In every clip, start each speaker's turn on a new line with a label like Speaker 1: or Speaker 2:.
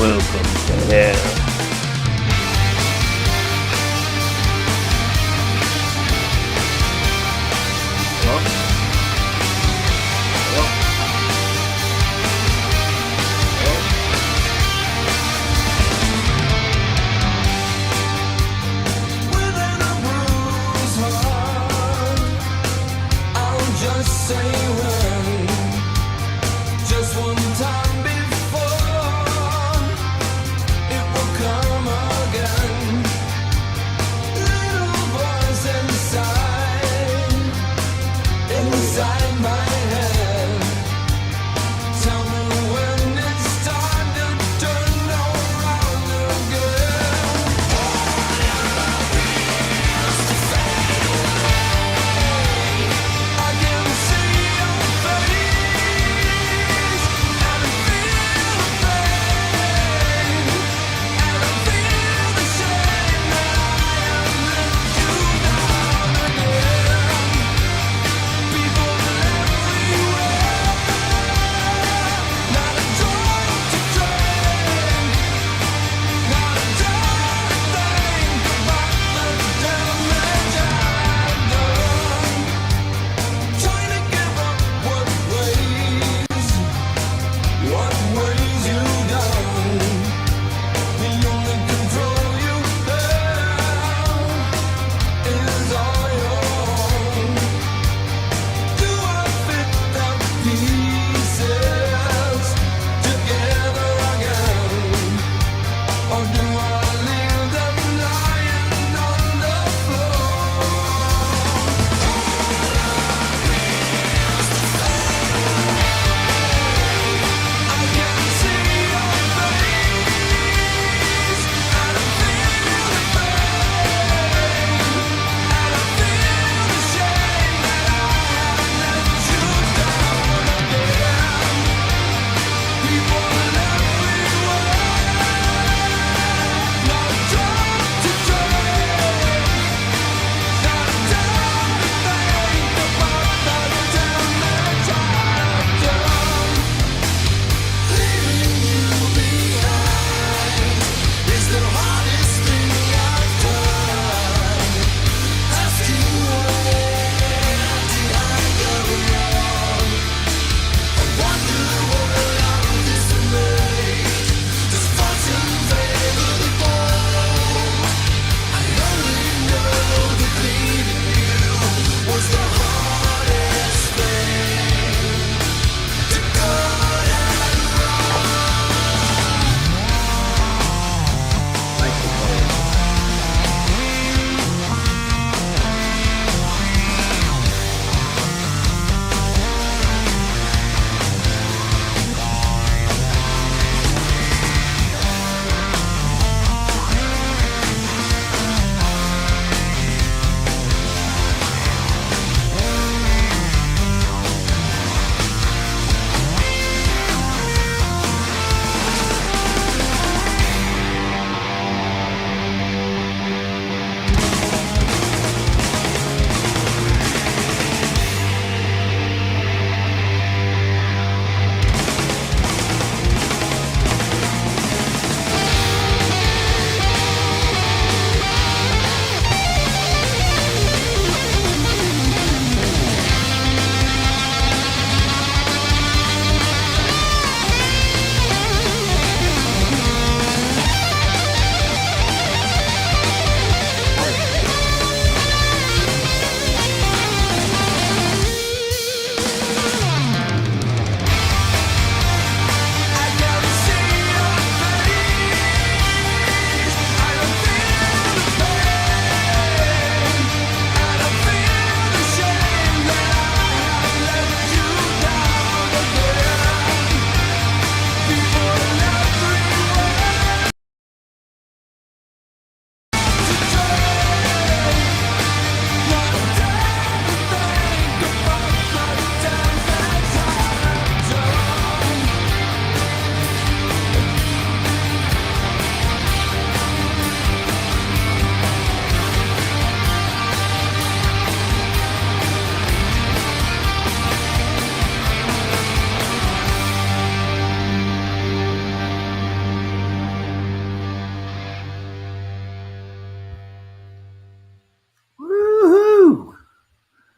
Speaker 1: welcome to hell. Hello? Hello?
Speaker 2: Within a bruised heart, I'll just say when, just one time before, it will come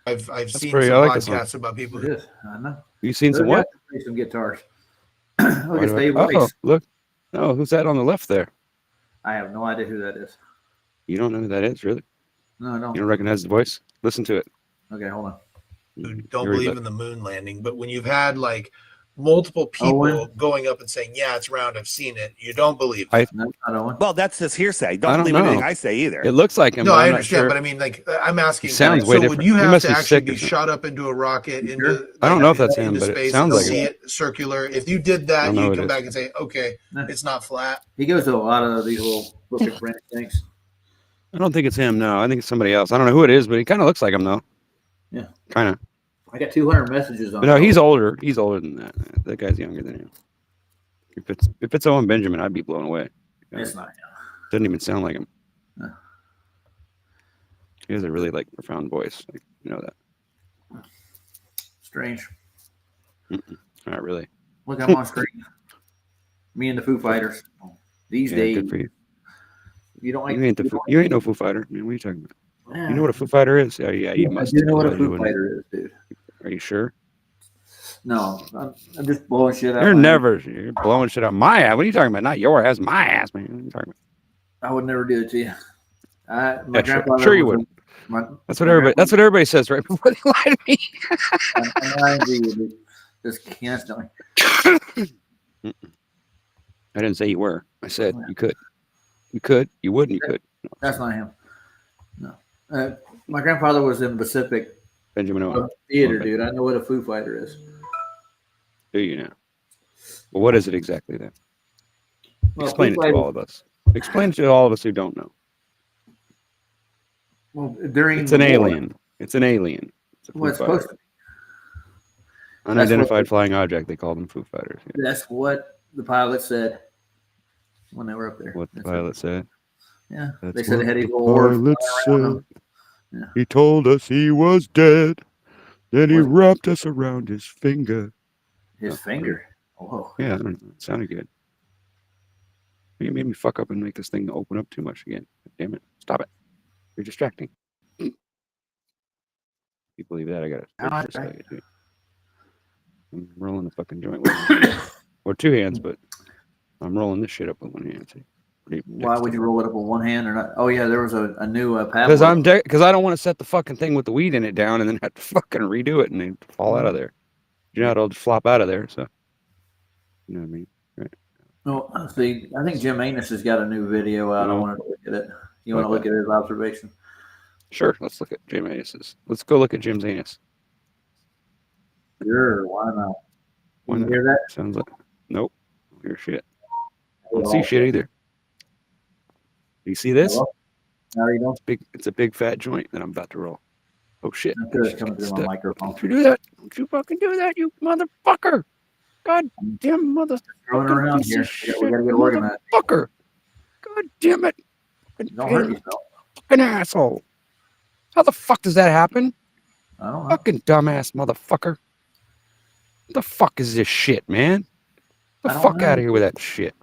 Speaker 3: I've seen
Speaker 1: pretty-
Speaker 3: some
Speaker 1: I like this one.
Speaker 3: podcasts about people.
Speaker 4: It is. I know.
Speaker 1: You seen some
Speaker 4: Those
Speaker 1: what?
Speaker 4: guys play some guitars.
Speaker 1: Why
Speaker 4: Look at
Speaker 1: do I-
Speaker 4: Dave
Speaker 1: oh,
Speaker 4: Weiss.
Speaker 1: look. Oh, who's that on the left there?
Speaker 4: I have no idea who that is.
Speaker 1: You don't know who that is, really?
Speaker 4: No, I
Speaker 1: You
Speaker 4: don't.
Speaker 1: don't recognize the voice? Listen to it.
Speaker 4: Okay, hold on.
Speaker 3: Who don't
Speaker 1: Here we
Speaker 3: believe
Speaker 1: go.
Speaker 3: in the moon landing, but when you've had like multiple people
Speaker 4: Owen?
Speaker 3: going up and saying, "Yeah, it's round. I've seen it," you don't believe.
Speaker 1: I-
Speaker 3: it.
Speaker 4: No, not Owen.
Speaker 5: Well, that's just hearsay.
Speaker 1: I
Speaker 5: Don't
Speaker 1: don't
Speaker 5: believe
Speaker 1: know.
Speaker 5: anything I say either.
Speaker 1: It looks like him.
Speaker 3: No,
Speaker 1: but
Speaker 3: I
Speaker 1: I'm not
Speaker 3: understand,
Speaker 1: sure.
Speaker 3: but I mean, like, I'm asking.
Speaker 1: He sounds
Speaker 3: so
Speaker 1: way
Speaker 3: would
Speaker 1: different.
Speaker 3: you
Speaker 1: He
Speaker 3: have
Speaker 1: must
Speaker 3: to
Speaker 1: be
Speaker 3: actually
Speaker 1: sick
Speaker 3: be
Speaker 1: or something.
Speaker 3: shot up into a rocket into?
Speaker 1: I don't know if that's
Speaker 3: into
Speaker 1: him, but it
Speaker 3: space
Speaker 1: sounds
Speaker 3: and
Speaker 1: like
Speaker 3: see
Speaker 1: it.
Speaker 3: it circular. If you did
Speaker 1: I
Speaker 3: that,
Speaker 1: don't know
Speaker 3: you
Speaker 1: who
Speaker 3: come
Speaker 1: it
Speaker 3: back
Speaker 1: is.
Speaker 3: and say, "Okay,
Speaker 4: No.
Speaker 3: it's not flat."
Speaker 4: He goes to a lot of these little book of French things.
Speaker 1: I don't think it's him, no. I think it's somebody else. I don't know who it is, but he kind of looks like him, though.
Speaker 4: Yeah.
Speaker 1: Kind of.
Speaker 4: I got 200 messages on.
Speaker 1: But no,
Speaker 4: it.
Speaker 1: he's older. He's older than that. That guy's younger than him. If it's Owen Benjamin, I'd be blown away.
Speaker 4: It's not him.
Speaker 1: Doesn't even sound like him.
Speaker 4: No.
Speaker 1: He has a really like profound voice. Like, you know that.
Speaker 4: Strange.
Speaker 1: Not really.
Speaker 4: Look, I'm on screen. Me and the Foo Fighters. These
Speaker 1: Yeah,
Speaker 4: days,
Speaker 1: good for you.
Speaker 4: you don't like.
Speaker 1: You ain't no Foo Fighter. Man, what are you talking about?
Speaker 4: Yeah.
Speaker 1: You know what a Foo Fighter is? Oh, yeah, you
Speaker 4: I
Speaker 1: must.
Speaker 4: do know what a
Speaker 1: You
Speaker 4: Foo
Speaker 1: wouldn't.
Speaker 4: Fighter is, dude.
Speaker 1: Are you sure?
Speaker 4: No, I'm just blowing shit out.
Speaker 1: You're
Speaker 4: my
Speaker 1: never. You're blowing shit out my ass. What are you talking about? Not your ass, my ass, man. What are you talking about?
Speaker 4: I would never do it to you. My
Speaker 1: Yeah, sure.
Speaker 4: grandfather
Speaker 1: Sure you
Speaker 4: was
Speaker 1: would.
Speaker 4: My,
Speaker 1: That's what everybody. That's what everybody says right before they lie to me.
Speaker 4: I'm lying to you, dude. Just constantly.
Speaker 1: I didn't say you were. I said you could. You could. You wouldn't. You could.
Speaker 4: That's not him. No. My grandfather was in the Pacific
Speaker 1: Benjamin Owen.
Speaker 4: Theater,
Speaker 1: Okay.
Speaker 4: dude. I know what a Foo Fighter is.
Speaker 1: Do you now? Well, what is it exactly then?
Speaker 4: Well,
Speaker 1: Explain
Speaker 4: Foo
Speaker 1: it to
Speaker 4: Fighters-
Speaker 1: all of us. Explain it to all of us who don't know.
Speaker 4: Well, during
Speaker 1: It's an
Speaker 4: the war-
Speaker 1: alien. It's an alien. It's a Foo
Speaker 4: Well, it's
Speaker 1: Fighter.
Speaker 4: supposed to be.
Speaker 1: Unidentified flying object. They call them Foo Fighters. Yeah.
Speaker 4: That's what the pilot said when they were up there.
Speaker 1: What the
Speaker 4: That's
Speaker 1: pilot said.
Speaker 4: Yeah,
Speaker 1: That's
Speaker 4: they said
Speaker 1: what
Speaker 4: it had
Speaker 1: the
Speaker 4: these little orbs
Speaker 1: pilot
Speaker 4: flying around
Speaker 1: said.
Speaker 4: them. Yeah.
Speaker 1: He told us he was dead. Then he
Speaker 4: What?
Speaker 1: wrapped us around his finger.
Speaker 4: His finger. Oh,
Speaker 1: Yeah, I don't know. It sounded good. You made me fuck up and make this thing open up too much again. Damn it. Stop it. You're distracting. You believe that? I got
Speaker 4: All
Speaker 1: to.
Speaker 4: right.
Speaker 1: I'm rolling the fucking joint with one hand. Or two hands, but I'm rolling this shit up with one hand. See?
Speaker 4: why would you roll it up with one hand or not? Oh yeah, there was a new
Speaker 1: Because
Speaker 4: paddle.
Speaker 1: because I don't want to set the fucking thing with the weed in it down and then have to fucking redo it and then fall out of there. You know, it'll just flop out of there. So, you know what I mean?
Speaker 4: No, see, I think Jim Anus has got a new video out. I
Speaker 1: No.
Speaker 4: want to look at it. You want to look at his observation?
Speaker 1: Sure. Let's look at Jim Anus's. Let's go look at Jim's anus.
Speaker 4: Sure, why not?
Speaker 1: Why
Speaker 4: You
Speaker 1: not?
Speaker 4: hear that?
Speaker 1: Sounds like nope. Hear shit. I don't see shit either. Do you see this?
Speaker 4: Hello? How are you doing?
Speaker 1: It's a big fat joint that I'm about to roll. Oh shit.
Speaker 4: I'm sure it's coming through my microphone.
Speaker 1: Don't you do that. Don't you fucking do that, you motherfucker. God damn motherfucker.
Speaker 4: Throwing around here. We gotta get organized.
Speaker 1: Motherfucker. God damn it.
Speaker 4: Don't hurt yourself.
Speaker 1: Fucking asshole. How the fuck does that happen?
Speaker 4: I don't know.
Speaker 1: Fucking dumbass motherfucker. What the fuck is this shit, man? The
Speaker 4: I don't
Speaker 1: fuck
Speaker 4: know.
Speaker 1: out of here with that shit.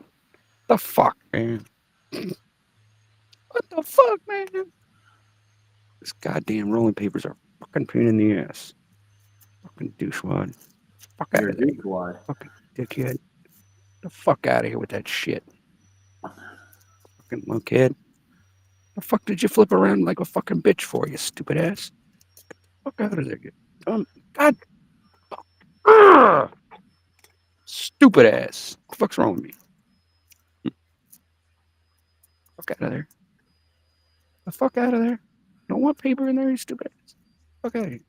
Speaker 1: The fuck, man. What the fuck, man? This goddamn rolling papers are fucking pain in the ass. Fucking douchewad. Fuck out
Speaker 4: You're
Speaker 1: of
Speaker 4: a
Speaker 1: there,
Speaker 4: deep wide.
Speaker 1: fucking dickhead. The fuck out of here with that shit. Fucking lunkhead. The fuck did you flip around like a fucking bitch for, you stupid ass? Fuck out of there, you dumb. God. Ugh. Stupid ass. What the fuck's wrong with me? Fuck out of there. The fuck out of there. Don't want paper in there, you stupid ass. Fuck out of here.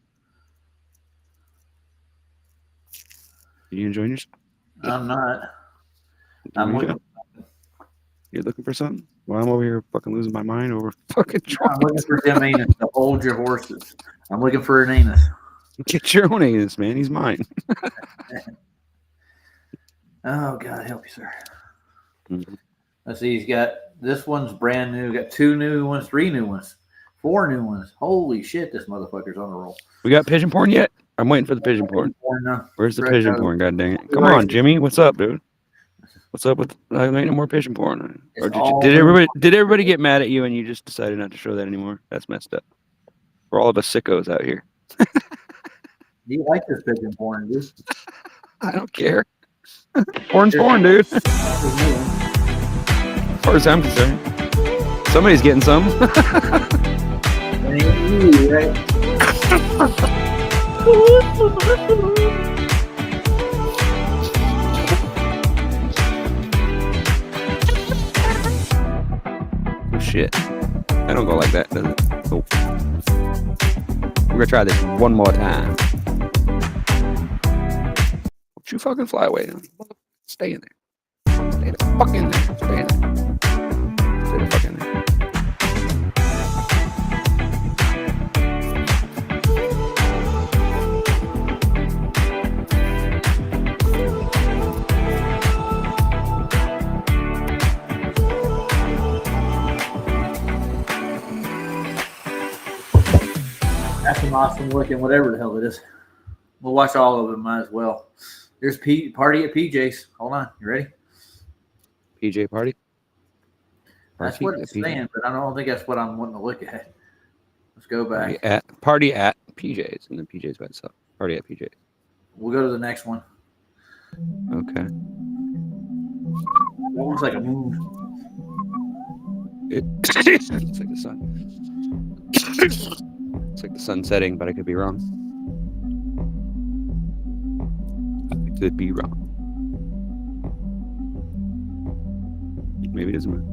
Speaker 1: You enjoying yourself?
Speaker 4: I'm not. I'm
Speaker 1: You
Speaker 4: looking,
Speaker 1: You're looking for something? Well, I'm over here fucking losing my mind over fucking
Speaker 4: I'm looking for Jim Anus to hold your horses. I'm looking for an anus.
Speaker 1: Get your own anus, man. He's mine.
Speaker 4: Oh, God help you, sir.
Speaker 1: Mhm.
Speaker 4: Let's see. He's got this one's brand new. Got 2 new ones, 3 new ones, 4 new ones. Holy shit, this motherfucker's on a roll.
Speaker 1: We got pigeon porn yet? I'm waiting for the pigeon porn. Where's the
Speaker 4: Right
Speaker 1: pigeon
Speaker 4: out.
Speaker 1: porn? God dang it! Come on, Jimmy. What's up, dude? What's up with? I ain't no more pigeon porn. Or
Speaker 4: It's all-
Speaker 1: did everybody get mad at you and you just decided not to show that anymore? That's messed up. We're all of us sickos out here.
Speaker 4: You like this pigeon porn, dude?
Speaker 1: I don't care. Porn's porn, dude. As far as I'm concerned. Somebody's getting some.
Speaker 4: It ain't you, right?
Speaker 1: Oh, shit. I don't go like that, does it? Nope. We're gonna try this one more time. Don't you fucking fly away. Stay in there. Stay the fuck in there. Stay in there. Stay the fuck in there.
Speaker 4: That's an awesome looking whatever the hell it is. We'll watch all of them, might as well. There's Party at PJ's. Hold on, you ready?
Speaker 1: PJ party?
Speaker 4: That's what it's saying, but I don't think that's what I'm wanting to look at. Let's go back.
Speaker 1: Party at PJ's, and then PJ's by itself. Party at PJ's.
Speaker 4: We'll go to the next one.
Speaker 1: Okay.
Speaker 4: That looks like a moon.
Speaker 1: It looks like the sun. It's like the sun setting, but I could be wrong. I could be wrong. Maybe it isn't.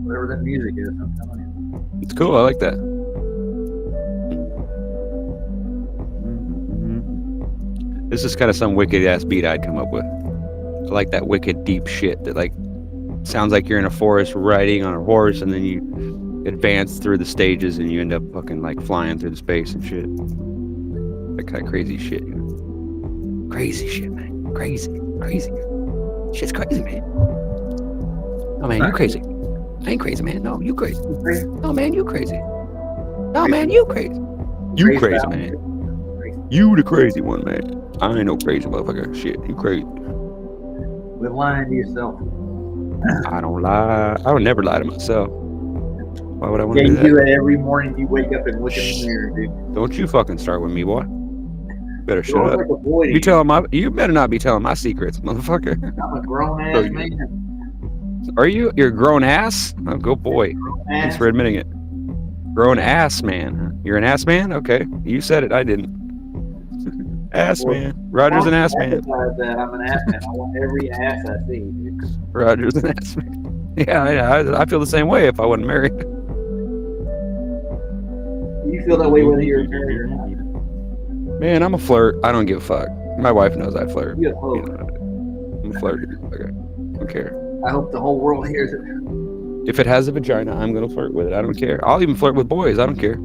Speaker 4: Whatever that music is, I'm telling you.
Speaker 1: It's cool. I like that. This is kind of some wicked ass beat I'd come up with. I like that wicked deep shit that like sounds like you're in a forest riding on a horse, and then you advance through the stages and you end up fucking like flying through the space and shit. That kind of crazy shit, you know? Crazy shit, man. Crazy. Shit's crazy, man. Oh man, you crazy. I ain't crazy, man. No, you crazy. No, man, you crazy. No, man, you crazy. You crazy, man. You the crazy one, man. I ain't no crazy motherfucker. Shit, you crazy.
Speaker 4: Quit lying to yourself.
Speaker 1: I don't lie. I would never lie to myself. Why would I want
Speaker 4: Yeah,
Speaker 1: to
Speaker 4: you
Speaker 1: do
Speaker 4: do
Speaker 1: that?
Speaker 4: it every morning. You wake up and look in the mirror, dude.
Speaker 1: Don't you fucking start with me, boy. Better
Speaker 4: You
Speaker 1: shut
Speaker 4: look
Speaker 1: up.
Speaker 4: like a boy.
Speaker 1: You telling my? You better not be telling my secrets, motherfucker.
Speaker 4: I'm a grown
Speaker 1: Oh,
Speaker 4: ass
Speaker 1: you-
Speaker 4: man.
Speaker 1: Are you? You're a grown ass? Oh, go boy. Thanks
Speaker 4: Ass.
Speaker 1: for admitting it. Grown ass man. Huh? You're an ass man? Okay. You said it. I didn't. Ass man. Roger's an ass man.
Speaker 4: Emphasize that I'm an ass man. I want every ass I see, dude.
Speaker 1: Roger's an ass man. Yeah, I feel the same way if I wasn't married.
Speaker 4: You feel that way whether you're married or not.
Speaker 1: Man, I'm a flirt. I don't give a fuck. My wife knows I flirt.
Speaker 4: You
Speaker 1: You
Speaker 4: hope.
Speaker 1: know, I'm a flirt. Okay. Don't care.
Speaker 4: I hope the whole world hears it.
Speaker 1: If it has a vagina, I'm gonna flirt with it. I don't care. I'll even flirt with boys. I don't care.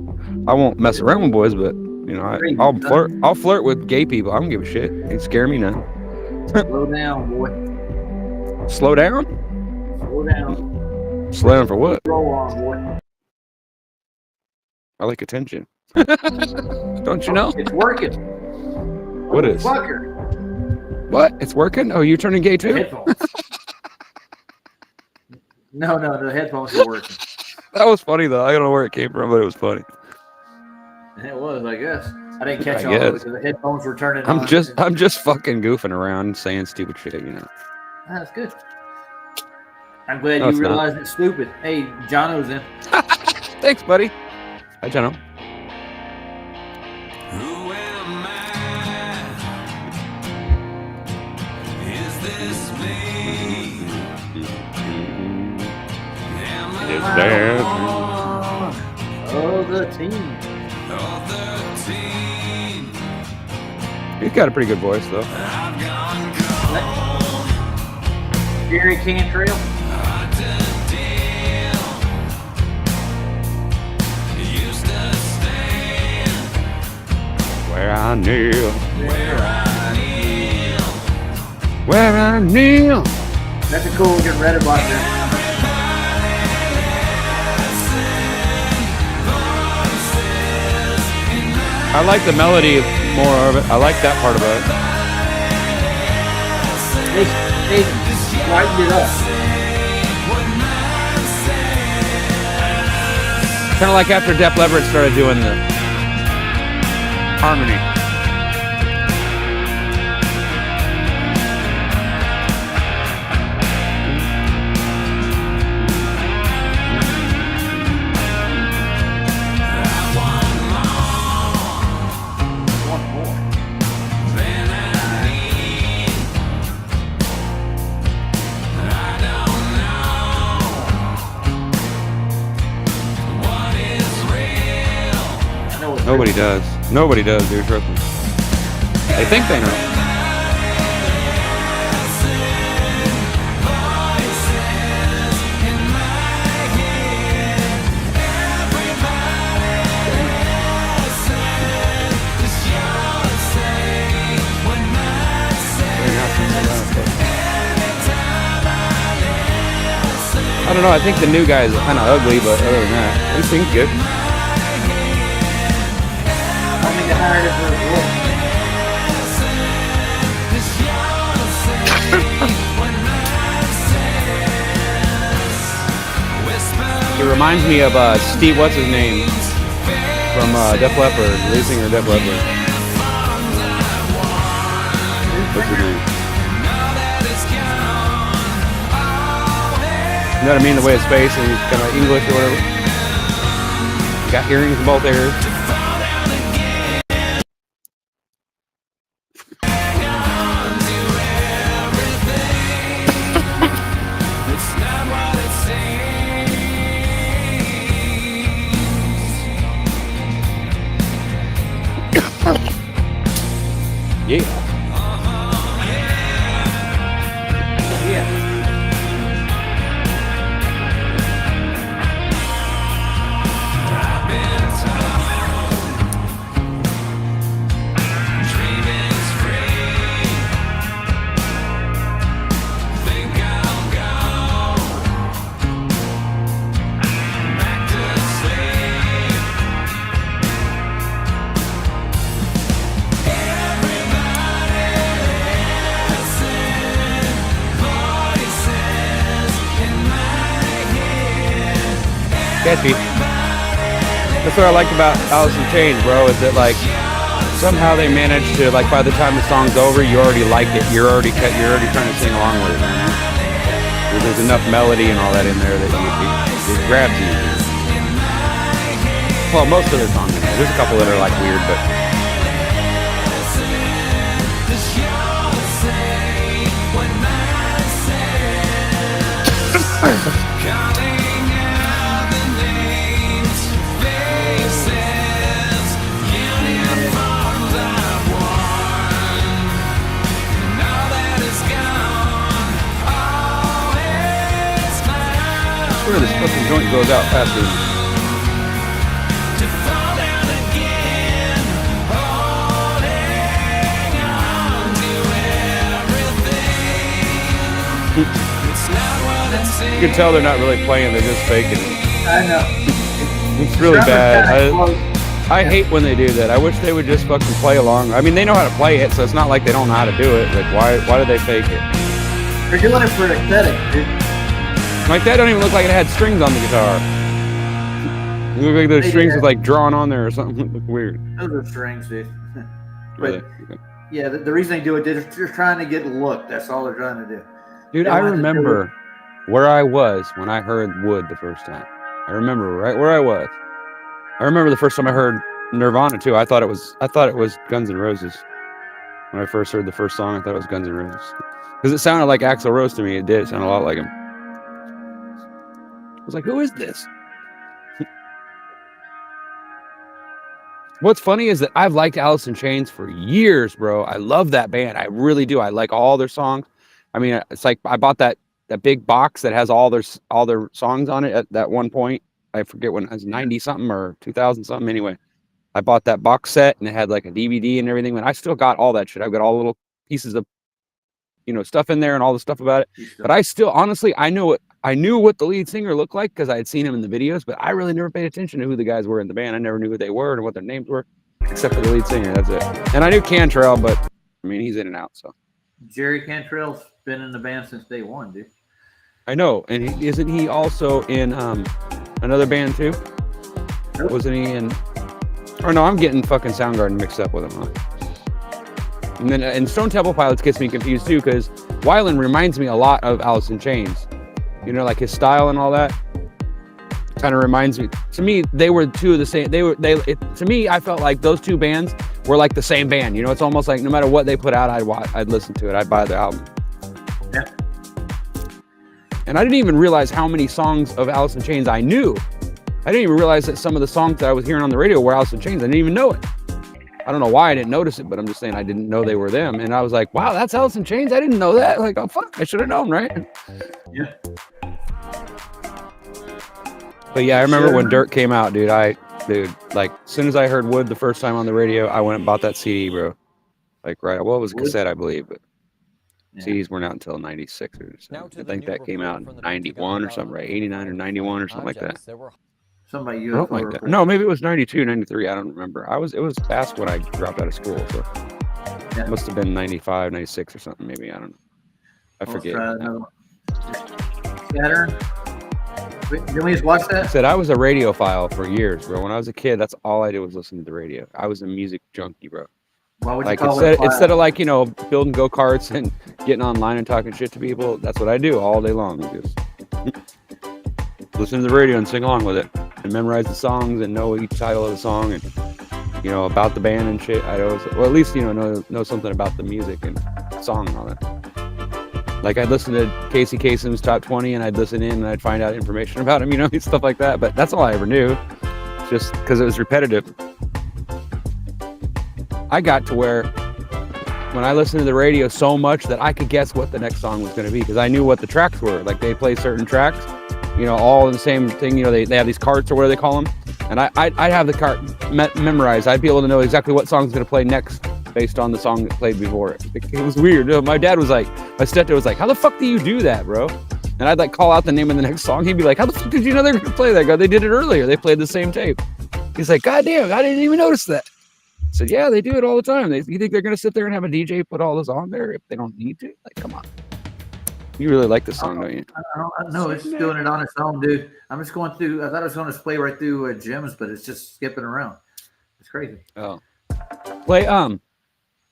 Speaker 1: I won't mess around with boys, but you know, I'll flirt. I'll flirt with gay people. I don't give a shit. It scare me none.
Speaker 4: Slow down, boy.
Speaker 1: Slow down.
Speaker 4: Slow down.
Speaker 1: Slow down for what?
Speaker 4: Roll on, boy.
Speaker 1: I like attention. Don't you know?
Speaker 4: It's working.
Speaker 1: What is?
Speaker 4: Fucker.
Speaker 1: What? It's working? Oh, you turning gay too?
Speaker 4: Headphones. No, the headphones are working.
Speaker 1: That was funny though. I don't know where it came from, but it was funny.
Speaker 4: It was, I guess. I didn't catch
Speaker 1: I
Speaker 4: all of it
Speaker 1: guess.
Speaker 4: because the headphones were turning on.
Speaker 1: I'm just fucking goofing around saying stupid shit, you know.
Speaker 4: That's good. I'm glad
Speaker 1: No,
Speaker 4: you
Speaker 1: it's not.
Speaker 4: realized it's stupid. Hey, Jono's in.
Speaker 1: Thanks, buddy. Hi, Jono.
Speaker 2: Who am I? Is this me? Am I
Speaker 4: Oh, the team.
Speaker 2: of the team?
Speaker 1: He's got a pretty good voice though.
Speaker 2: I've gone cold,
Speaker 4: Jerry Cantrell.
Speaker 2: hard to deal. Used to stand
Speaker 1: Where I kneel,
Speaker 2: where I kneel.
Speaker 1: where I kneel.
Speaker 4: That's a cool looking red box there.
Speaker 1: I like the melody more of it. I like that part about it.
Speaker 4: They lightened it up.
Speaker 1: Kind of like after Def Leppard started doing the harmony.
Speaker 4: One more. I know it's
Speaker 1: Nobody does. Nobody does, dude. Trust me. They think they know. I don't know. I think the new guy is kind of ugly, but other than that, he sings good.
Speaker 4: I think they hired it for his voice.
Speaker 1: It reminds me of Steve, what's his name, from Def Leppard, lead singer of Def Leppard. What's his name? You know what I mean? The way his face and he's kind of English or whatever. Got earrings in both ears. Yeah.
Speaker 4: Yeah.
Speaker 1: Catchy. That's what I like about Alice in Chains, bro, is that like somehow they managed to, like, by the time the song's over, you already like it. You're already trying to sing along with it. Man. There's enough melody and all that in there that it grabs you. Well, most of their songs. There's a couple that are like weird, but I swear this fucking joint goes out faster. You can tell they're not really playing, they're just faking it.
Speaker 4: I know.
Speaker 1: It's really
Speaker 4: Drummer's
Speaker 1: bad.
Speaker 4: kinda close.
Speaker 1: I hate when they do that. I wish they would just fucking play along. I mean, they know how to play it, so it's not like they don't know how to do it. Like, why do they fake it?
Speaker 4: They're doing it for aesthetic, dude.
Speaker 1: Like, that don't even look like it had strings on the guitar. It look like those
Speaker 4: They
Speaker 1: strings
Speaker 4: did.
Speaker 1: was like drawn on there or something. It looked weird.
Speaker 4: Those are strings, dude.
Speaker 1: Really.
Speaker 4: But yeah, the reason they do it, they're trying to get a look. That's all they're trying to do.
Speaker 1: Dude,
Speaker 4: They
Speaker 1: I
Speaker 4: wanted to do
Speaker 1: remember where I was when I heard Wood the first time. I remember right where I was. I remember the first time I heard Nirvana too. I thought it was Guns N' Roses. When I first heard the first song, I thought it was Guns N' Roses. Because it sounded like Axl Rose to me. It did. It sounded a lot like him. I was like, who is this? What's funny is that I've liked Alice in Chains for years, bro. I love that band. I really do. I like all their songs. I mean, it's like I bought that big box that has all their songs on it at that one point. I forget when it was 90 something or 2000 something. Anyway, I bought that box set and it had like a DVD and everything. And I still got all that shit. I've got all the little pieces of, stuff in there and all the stuff about it. But I still, honestly, I knew what the lead singer looked like because I had seen him in the videos, but I really never paid attention to who the guys were in the band. I never knew who they were and what their names were, except for the lead singer. That's it. And I knew Cantrell, but I mean, he's in and out. So
Speaker 4: Jerry Cantrell's been in the band since day one, dude.
Speaker 1: I know, and isn't he also in another band too?
Speaker 4: Nope.
Speaker 1: Wasn't he in? Oh no, I'm getting fucking Soundgarden mixed up with him. Huh? And then and Stone Temple Pilots gets me confused too, because Weiland reminds me a lot of Alice in Chains. You know, like his style and all that. Kind of reminds me. To me, they were two of the same. To me, I felt like those two bands were like the same band. You know, it's almost like no matter what they put out, I'd listen to it. I'd buy their album.
Speaker 4: Yeah.
Speaker 1: And I didn't even realize how many songs of Alice in Chains I knew. I didn't even realize that some of the songs that I was hearing on the radio were Alice in Chains. I didn't even know it. I don't know why I didn't notice it, but I'm just saying I didn't know they were them. And I was like, wow, that's Alice in Chains? I didn't know that. Like, oh, fuck, I should have known, right?
Speaker 4: Yeah.
Speaker 1: But yeah, I remember when Dirt came out, dude, like, as soon as I heard Wood the first time on the radio, I went and bought that CD, bro. Like, right, well, it was a cassette, I believe, but CDs weren't out until 96 or something. I think that came out in 91 or something, right? 89 or 91 or something like that.
Speaker 4: Somebody you
Speaker 1: Something like that. No, maybe it was 92, 93. I don't remember. It was fast when I dropped out of school, so it must have been 95, 96 or something, maybe. I don't know. I forget.
Speaker 4: Saturn. Did we just watch that?
Speaker 1: I said I was a radiophile for years, bro. When I was a kid, that's all I did was listen to the radio. I was a music junkie, bro.
Speaker 4: Why would you
Speaker 1: Like
Speaker 4: call it
Speaker 1: instead of like, you know, building go-karts and getting online and talking shit to people, that's what I do all day long. Just listen to the radio and sing along with it and memorize the songs and know each title of the song and, you know, about the band and shit. I'd always, well, at least, you know something about the music and song and all that. Like I'd listen to Casey Kasem's Top 20 and I'd listen in and I'd find out information about him, you know, stuff like that. But that's all I ever knew, just because it was repetitive. I got to where when I listened to the radio so much that I could guess what the next song was going to be because I knew what the tracks were. Like they play certain tracks, you know, all in the same thing. You know, they have these carts or what do they call them? And I'd have the cart memorized. I'd be able to know exactly what song's going to play next based on the song that played before it. It was weird. My dad was like, my stepdad was like, how the fuck do you do that, bro? And I'd like call out the name of the next song. He'd be like, how the fuck did you know they were going to play that? God, they did it earlier. They played the same tape. He's like, God damn, I didn't even notice that. I said, yeah, they do it all the time. You think they're going to sit there and have a DJ put all this on there if they don't need to? Like, come on. You really like this song, don't you?
Speaker 4: I don't know. It's doing it on its own, dude. I'm just going through. I thought it was going to play right through Jim's, but it's just skipping around. It's crazy.
Speaker 1: Oh,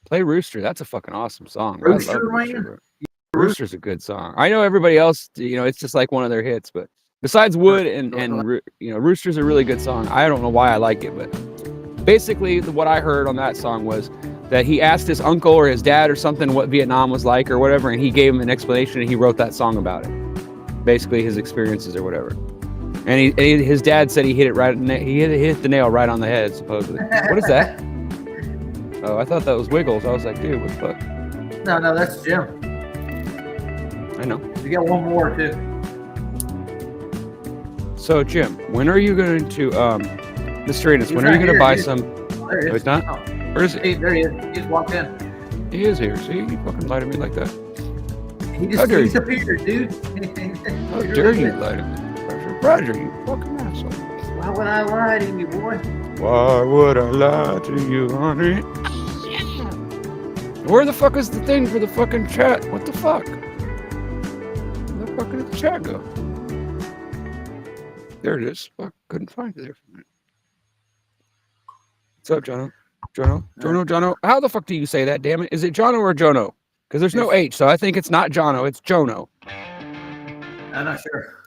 Speaker 1: play Rooster. That's a fucking awesome song.
Speaker 4: Rooster,
Speaker 1: I love Rooster. Rooster's a good song. I know everybody else, you know, it's just like one of their hits, but besides Wood and you know, Rooster's a really good song. I don't know why I like it, but basically what I heard on that song was that he asked his uncle or his dad or something what Vietnam was like or whatever, and he gave him an explanation and he wrote that song about it. Basically his experiences or whatever. And his dad said he hit it right. He hit the nail right on the head, supposedly. What is that? Oh, I thought that was Wiggles. I was like, dude, what the fuck?
Speaker 4: No, that's Jim.
Speaker 1: I know.
Speaker 4: You got one more too.
Speaker 1: So, Jim, when are you going to, Mr. Enos, when are you going to buy some?
Speaker 4: There he is.
Speaker 1: Oh, he's not?
Speaker 4: Oh.
Speaker 1: Where is he?
Speaker 4: Hey, there he is. He just walked in.
Speaker 1: He is here. See, you fucking lied to me like that.
Speaker 4: He
Speaker 1: How
Speaker 4: just
Speaker 1: dare you?
Speaker 4: disappeared, dude.
Speaker 1: How dare you lie to me? Roger, you fucking asshole.
Speaker 4: Why would I lie to you, boy?
Speaker 1: Why would I lie to you, honey? Where the fuck is the thing for the fucking chat? What the fuck? Where the fuck did the chat go? There it is. Fuck, couldn't find it there for a minute. What's up, Jono? Jono? How the fuck do you say that, damn it? Is it Jono or Jono? Because there's no H, so I think it's not Jono, it's Jono.
Speaker 4: I'm not sure.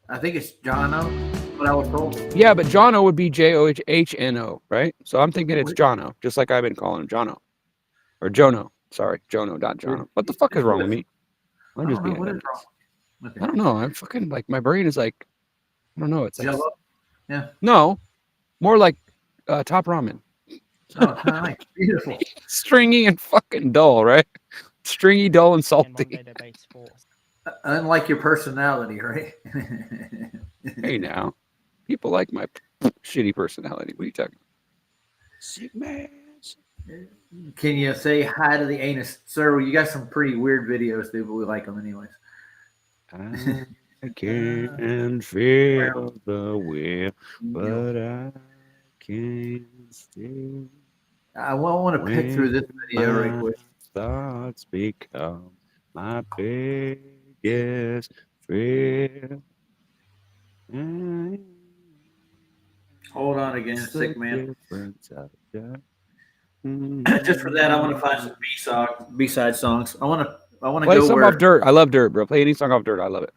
Speaker 4: I think it's Jono, what I was told.
Speaker 1: Yeah, but Jono would be Johhno, right? So I'm thinking it's Jono, just like I've been calling him Jono. Or Jono. Sorry, Jono, not Jono. What the fuck is wrong with me? I'm just being.
Speaker 4: What is wrong? Okay.
Speaker 1: I don't know. I'm fucking like my brain is like, I don't know. It's like
Speaker 4: Jello? Yeah.
Speaker 1: No, more like Top Ramen.
Speaker 4: Oh, nice. Beautiful.
Speaker 1: Stringy and fucking dull, right? Stringy, dull, and salty.
Speaker 4: Unlike your personality, right?
Speaker 1: Hey now, people like my shitty personality. What are you talking about? Sick man.
Speaker 4: Can you say hi to the anus? Sir, you got some pretty weird videos, dude, but we like them anyways.
Speaker 1: I can feel the wind, but I can't stay.
Speaker 4: I want to pick through this video right quick.
Speaker 1: thoughts become my biggest fear.
Speaker 4: Hold on again,
Speaker 1: What's
Speaker 4: sick
Speaker 1: the
Speaker 4: man.
Speaker 1: difference out there?
Speaker 4: Just for that, I want to find some B-side songs. I want to
Speaker 1: Play
Speaker 4: go
Speaker 1: some
Speaker 4: where
Speaker 1: off Dirt. I love Dirt, bro. Play any song off Dirt. I love it.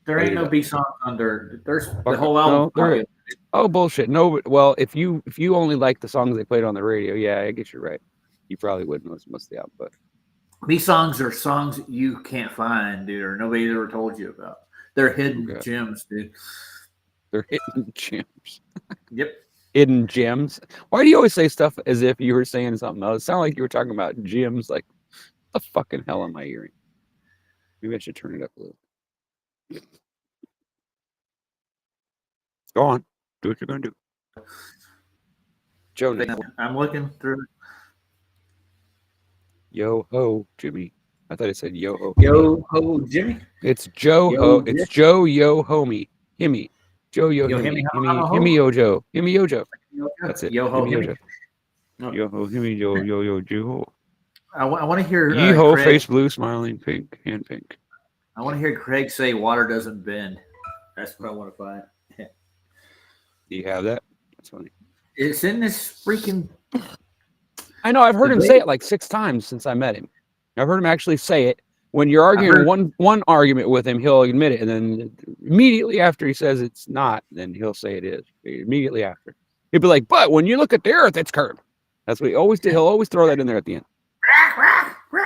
Speaker 4: there
Speaker 1: Play
Speaker 4: ain't
Speaker 1: it
Speaker 4: no
Speaker 1: up.
Speaker 4: B songs on Dirt. There's the
Speaker 1: Fuck
Speaker 4: whole
Speaker 1: it.
Speaker 4: album.
Speaker 1: No, there. Oh bullshit. No. Well, if you only like the songs they played on the radio, yeah, I guess you're right. You probably wouldn't listen to most of the album, but
Speaker 4: B songs are songs you can't find, dude, or nobody ever told you about. They're hidden
Speaker 1: Okay.
Speaker 4: gems, dude.
Speaker 1: they're hidden gems.
Speaker 4: Yep.
Speaker 1: Hidden gems. Why do you always say stuff as if you were saying something else? It sounded like you were talking about gems. Like, what the fucking hell am I hearing? Maybe I should turn it up a little. Go on. Do what you're gonna do. Joe,
Speaker 4: I'm looking through.
Speaker 1: yo ho, Jimmy. I thought it said yo ho.
Speaker 4: Yo ho, Jimmy.
Speaker 1: It's Joe
Speaker 4: Yo,
Speaker 1: ho.
Speaker 4: Jim.
Speaker 1: It's Joe yo homie. Himmy. Joe yo
Speaker 4: Yo,
Speaker 1: himmy.
Speaker 4: himmy, ho,
Speaker 1: Himmy
Speaker 4: ho, ho.
Speaker 1: himmy yo Joe. Himmy yo Joe. That's it.
Speaker 4: Yo ho,
Speaker 1: Himmy yo
Speaker 4: Jimmy.
Speaker 1: Joe. Yo ho himmy yo yo yo Joe.
Speaker 4: I want to hear
Speaker 1: Ye ho,
Speaker 4: Craig,
Speaker 1: face blue, smiling pink, hand pink.
Speaker 4: I want to hear Craig say water doesn't bend. That's what I want to find.
Speaker 1: Do you have that? That's funny.
Speaker 4: It's in this freaking.
Speaker 1: I know. I've heard him
Speaker 4: Did
Speaker 1: say
Speaker 4: they-
Speaker 1: it like 6 times since I met him. I've heard him actually say it. When you're arguing
Speaker 4: heard-
Speaker 1: one argument with him, he'll admit it, and then immediately after he says it's not, then he'll say it is. Immediately after, he'll be like, "But when you look at the Earth, it's curved." That's what he always did. He'll always throw that in there at the end,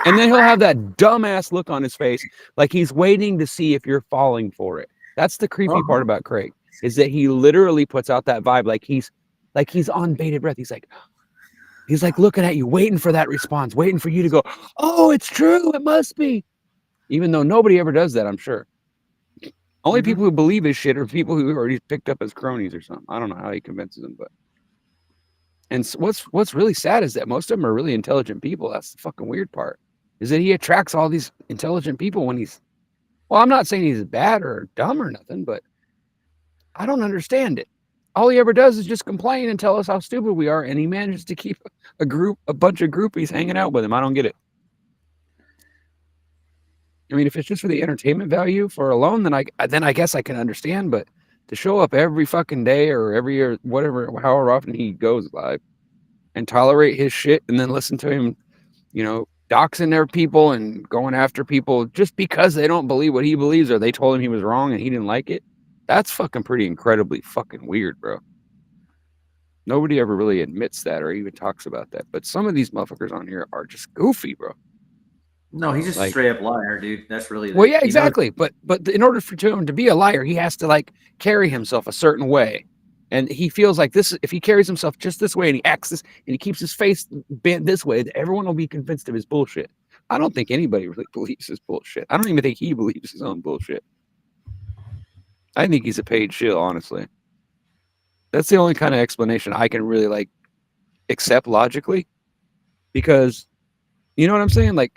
Speaker 1: and then he'll have that dumbass look on his face, like he's waiting to see if you're falling for it. That's the creepy part about Craig, is that he literally puts out that vibe, like he's on bated breath. He's like looking at you, waiting for that response, waiting for you to go, "Oh, it's true. It must be." Even though nobody ever does that, I'm sure. Only people who believe his shit are people who already picked up as cronies or something. I don't know how he convinces them, but. And what's really sad is that most of them are really intelligent people. That's the fucking weird part, is that he attracts all these intelligent people when he's. Well, I'm not saying he's bad or dumb or nothing, but I don't understand it. All he ever does is just complain and tell us how stupid we are, and he manages to keep a bunch of groupies hanging out with him. I don't get it. I mean, if it's just for the entertainment value for alone, then I guess I can understand. But to show up every fucking day or every year, whatever, however often he goes live, and tolerate his shit, and then listen to him, doxing their people and going after people just because they don't believe what he believes or they told him he was wrong and he didn't like it, that's fucking pretty incredibly fucking weird, bro. Nobody ever really admits that or even talks about that. But some of these motherfuckers on here are just goofy, bro.
Speaker 4: No, he's just a straight up liar, dude. That's really.
Speaker 1: Well, yeah, exactly. But in order for him to be a liar, he has to like carry himself a certain way, and he feels like this. If he carries himself just this way and he acts this and he keeps his face bent this way, everyone will be convinced of his bullshit. I don't think anybody really believes his bullshit. I don't even think he believes his own bullshit. I think he's a paid shill, honestly. That's the only kind of explanation I can really like accept logically, because. You know what I'm saying? Like,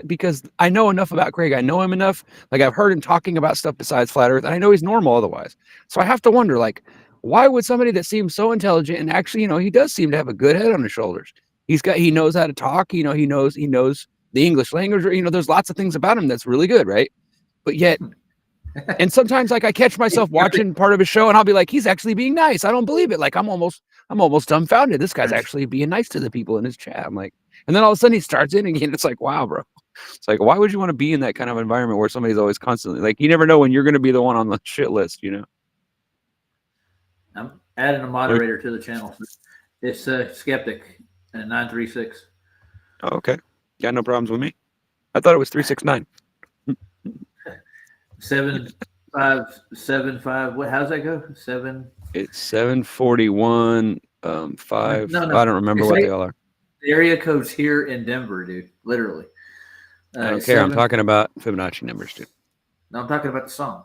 Speaker 1: because I know enough about Craig. I know him enough. Like, I've heard him talking about stuff besides flat Earth, and I know he's normal otherwise. So I have to wonder, like, why would somebody that seems so intelligent and actually, he does seem to have a good head on his shoulders. He knows how to talk. He knows the English language. There's lots of things about him that's really good, right? But yet, and sometimes like I catch myself watching part of his show, and I'll be like, he's actually being nice. I don't believe it. Like I'm almost dumbfounded. This guy's actually being nice to the people in his chat. I'm like. And then all of a sudden he starts in again. It's like, wow, bro. It's like, why would you want to be in that kind of environment where somebody's always constantly like, you never know when you're going to be the one on the shit list,
Speaker 4: I'm adding a moderator to the channel. It's Skeptic at 936.
Speaker 1: Oh, okay. Got no problems with me. I thought it was 369.
Speaker 4: 7575. What? How's that go? 7.
Speaker 1: It's 741. 5.
Speaker 4: No.
Speaker 1: I don't remember what they all are.
Speaker 4: The area code's here in Denver, dude. Literally.
Speaker 1: I don't care. I'm talking about Fibonacci numbers, dude.
Speaker 4: No, I'm talking about the song.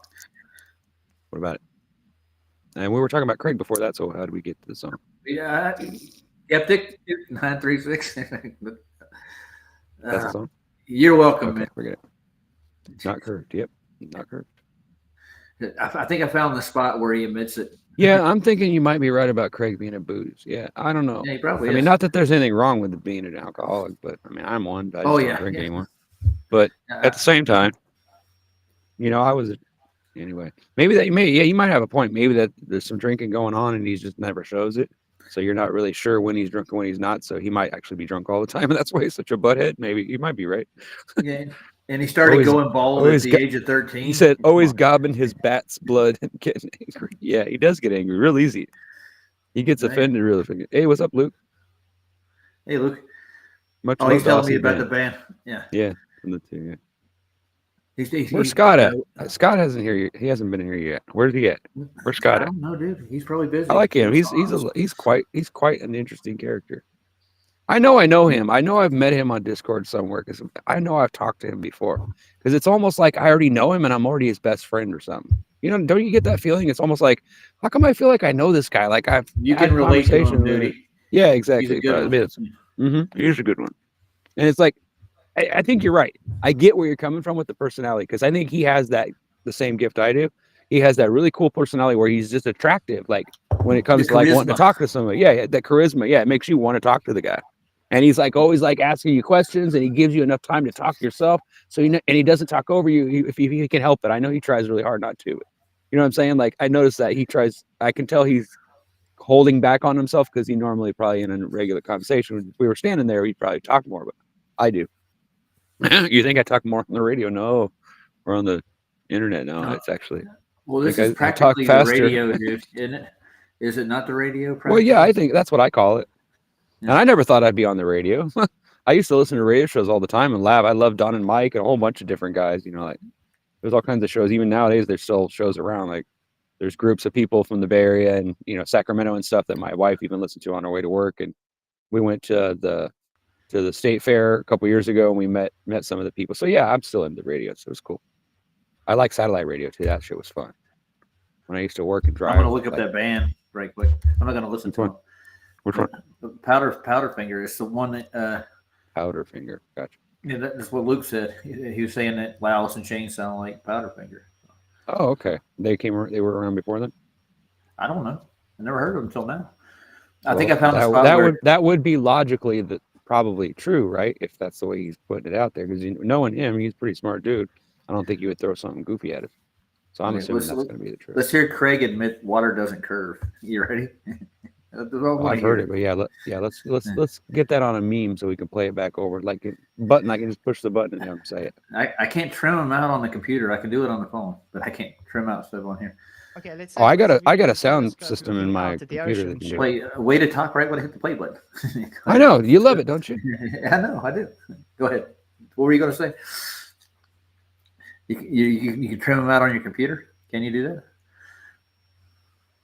Speaker 1: What about it? And we were talking about Craig before that, so how did we get to the song?
Speaker 4: Yeah, Skeptic 936.
Speaker 1: That's the song?
Speaker 4: You're welcome,
Speaker 1: Okay,
Speaker 4: man.
Speaker 1: forget it. Not curved. Yep. Not curved.
Speaker 4: I think I found the spot where he admits it.
Speaker 1: Yeah, I'm thinking you might be right about Craig being a booze. Yeah, I don't know.
Speaker 4: Yeah, he probably
Speaker 1: I
Speaker 4: is.
Speaker 1: mean, not that there's anything wrong with being an alcoholic, but I mean, I'm one. But I just
Speaker 4: Oh,
Speaker 1: don't
Speaker 4: yeah,
Speaker 1: drink
Speaker 4: yeah.
Speaker 1: anymore. But at the same time, you know, I was anyway. Maybe that you might have a point. Maybe that there's some drinking going on and he just never shows it. So you're not really sure when he's drunk and when he's not. So he might actually be drunk all the time, and that's why he's such a butthead. Maybe you might be right.
Speaker 4: Yeah. And he started
Speaker 1: Always-
Speaker 4: going bald at
Speaker 1: always
Speaker 4: the
Speaker 1: got-
Speaker 4: age of 13.
Speaker 1: He said always
Speaker 4: Come on.
Speaker 1: gobbing his bat's blood and getting angry. Yeah, he does get angry real easy. He gets
Speaker 4: Right.
Speaker 1: offended real offended. Hey, what's up, Luke?
Speaker 4: Hey, Luke.
Speaker 1: Much
Speaker 4: Oh,
Speaker 1: love
Speaker 4: he's
Speaker 1: to
Speaker 4: telling me
Speaker 1: Aussie
Speaker 4: about
Speaker 1: band.
Speaker 4: the band. Yeah.
Speaker 1: From the two, yeah.
Speaker 4: He's
Speaker 1: Where's Scott at? Scott hasn't here. He hasn't been here yet. Where's he at? Where's Scott
Speaker 4: I
Speaker 1: at?
Speaker 4: don't know, dude. He's probably busy.
Speaker 1: I like him. He's quite an interesting character. I know him. I know I've met him on Discord somewhere because I know I've talked to him before. Because it's almost like I already know him and I'm already his best friend or something. You know, don't you get that feeling? It's almost like, how come I feel like I know this guy? Like I've
Speaker 4: You
Speaker 1: had
Speaker 4: can relate to him,
Speaker 1: conversation with him.
Speaker 4: dude.
Speaker 1: Yeah,
Speaker 4: He's
Speaker 1: exactly.
Speaker 4: a good
Speaker 1: But
Speaker 4: one.
Speaker 1: it is. He's a good one. And it's like, I think you're right. I get where you're coming from with the personality because I think he has the same gift I do. He has that really cool personality where he's just attractive. Like when it comes
Speaker 4: The
Speaker 1: to like wanting to
Speaker 4: charisma.
Speaker 1: talk to somebody. Yeah, that charisma. Yeah, it makes you want to talk to the guy. And he's like always like asking you questions and he gives you enough time to talk yourself. So you know, and he doesn't talk over you if he can help it. I know he tries really hard not to. You know what I'm saying? Like I noticed that he tries. I can tell he's holding back on himself because he normally probably in a regular conversation. If we were standing there, he'd probably talk more. But I do. You think I talk more on the radio? No, or on the internet? No, it's actually.
Speaker 4: Well, this
Speaker 1: Like
Speaker 4: is
Speaker 1: I talk
Speaker 4: practically the
Speaker 1: faster.
Speaker 4: radio, dude, isn't it? Is it not the radio?
Speaker 1: Well, yeah, I
Speaker 4: practically?
Speaker 1: think that's what I call it.
Speaker 4: Yeah.
Speaker 1: And I never thought I'd be on the radio. I used to listen to radio shows all the time and laugh. I love Don and Mike and a whole bunch of different guys. You know, like there's all kinds of shows. Even nowadays, there's still shows around. Like there's groups of people from the Bay Area and Sacramento and stuff that my wife even listened to on her way to work. And we went to the state fair a couple years ago and we met some of the people. So yeah, I'm still into radio. So it was cool. I like satellite radio too. That shit was fun. When I used to work and drive.
Speaker 4: I'm gonna look up
Speaker 1: like,
Speaker 4: that band right quick. I'm not gonna listen
Speaker 1: Which
Speaker 4: to
Speaker 1: one?
Speaker 4: him.
Speaker 1: Which one?
Speaker 4: Powderfinger is the one that.
Speaker 1: Powderfinger. Gotcha.
Speaker 4: Yeah, that's what Luke said. He was saying that Alice in Chains sound like Powderfinger.
Speaker 1: Oh, okay. They were around before then.
Speaker 4: I don't know. I never heard of them until now. I think I
Speaker 1: Well,
Speaker 4: found a
Speaker 1: that,
Speaker 4: spot
Speaker 1: that
Speaker 4: where
Speaker 1: would that would be logically probably true, right? If that's the way he's putting it out there, because knowing him, he's a pretty smart dude. I don't think you would throw something goofy at it. So I'm
Speaker 4: Okay,
Speaker 1: assuming
Speaker 4: let's
Speaker 1: that's
Speaker 4: look-
Speaker 1: going to be the truth.
Speaker 4: let's hear Craig admit water doesn't curve. You ready?
Speaker 1: I've heard it, but let's get that on a meme so we can play it back over. Like a button, I can just push the button and have him say it.
Speaker 4: I can't trim them out on the computer. I can do it on the phone, but I can't trim out stuff on here.
Speaker 5: Okay, let's.
Speaker 1: Oh, I got a
Speaker 5: let's
Speaker 1: sound
Speaker 5: go
Speaker 1: system in my
Speaker 5: out to the
Speaker 1: computer
Speaker 5: ocean.
Speaker 1: that can do it.
Speaker 4: Play way to talk right when I hit the play button.
Speaker 1: I know you love it, don't you?
Speaker 4: I know, I do. Go ahead. What were you going to say? You can trim them out on your computer. Can you do that?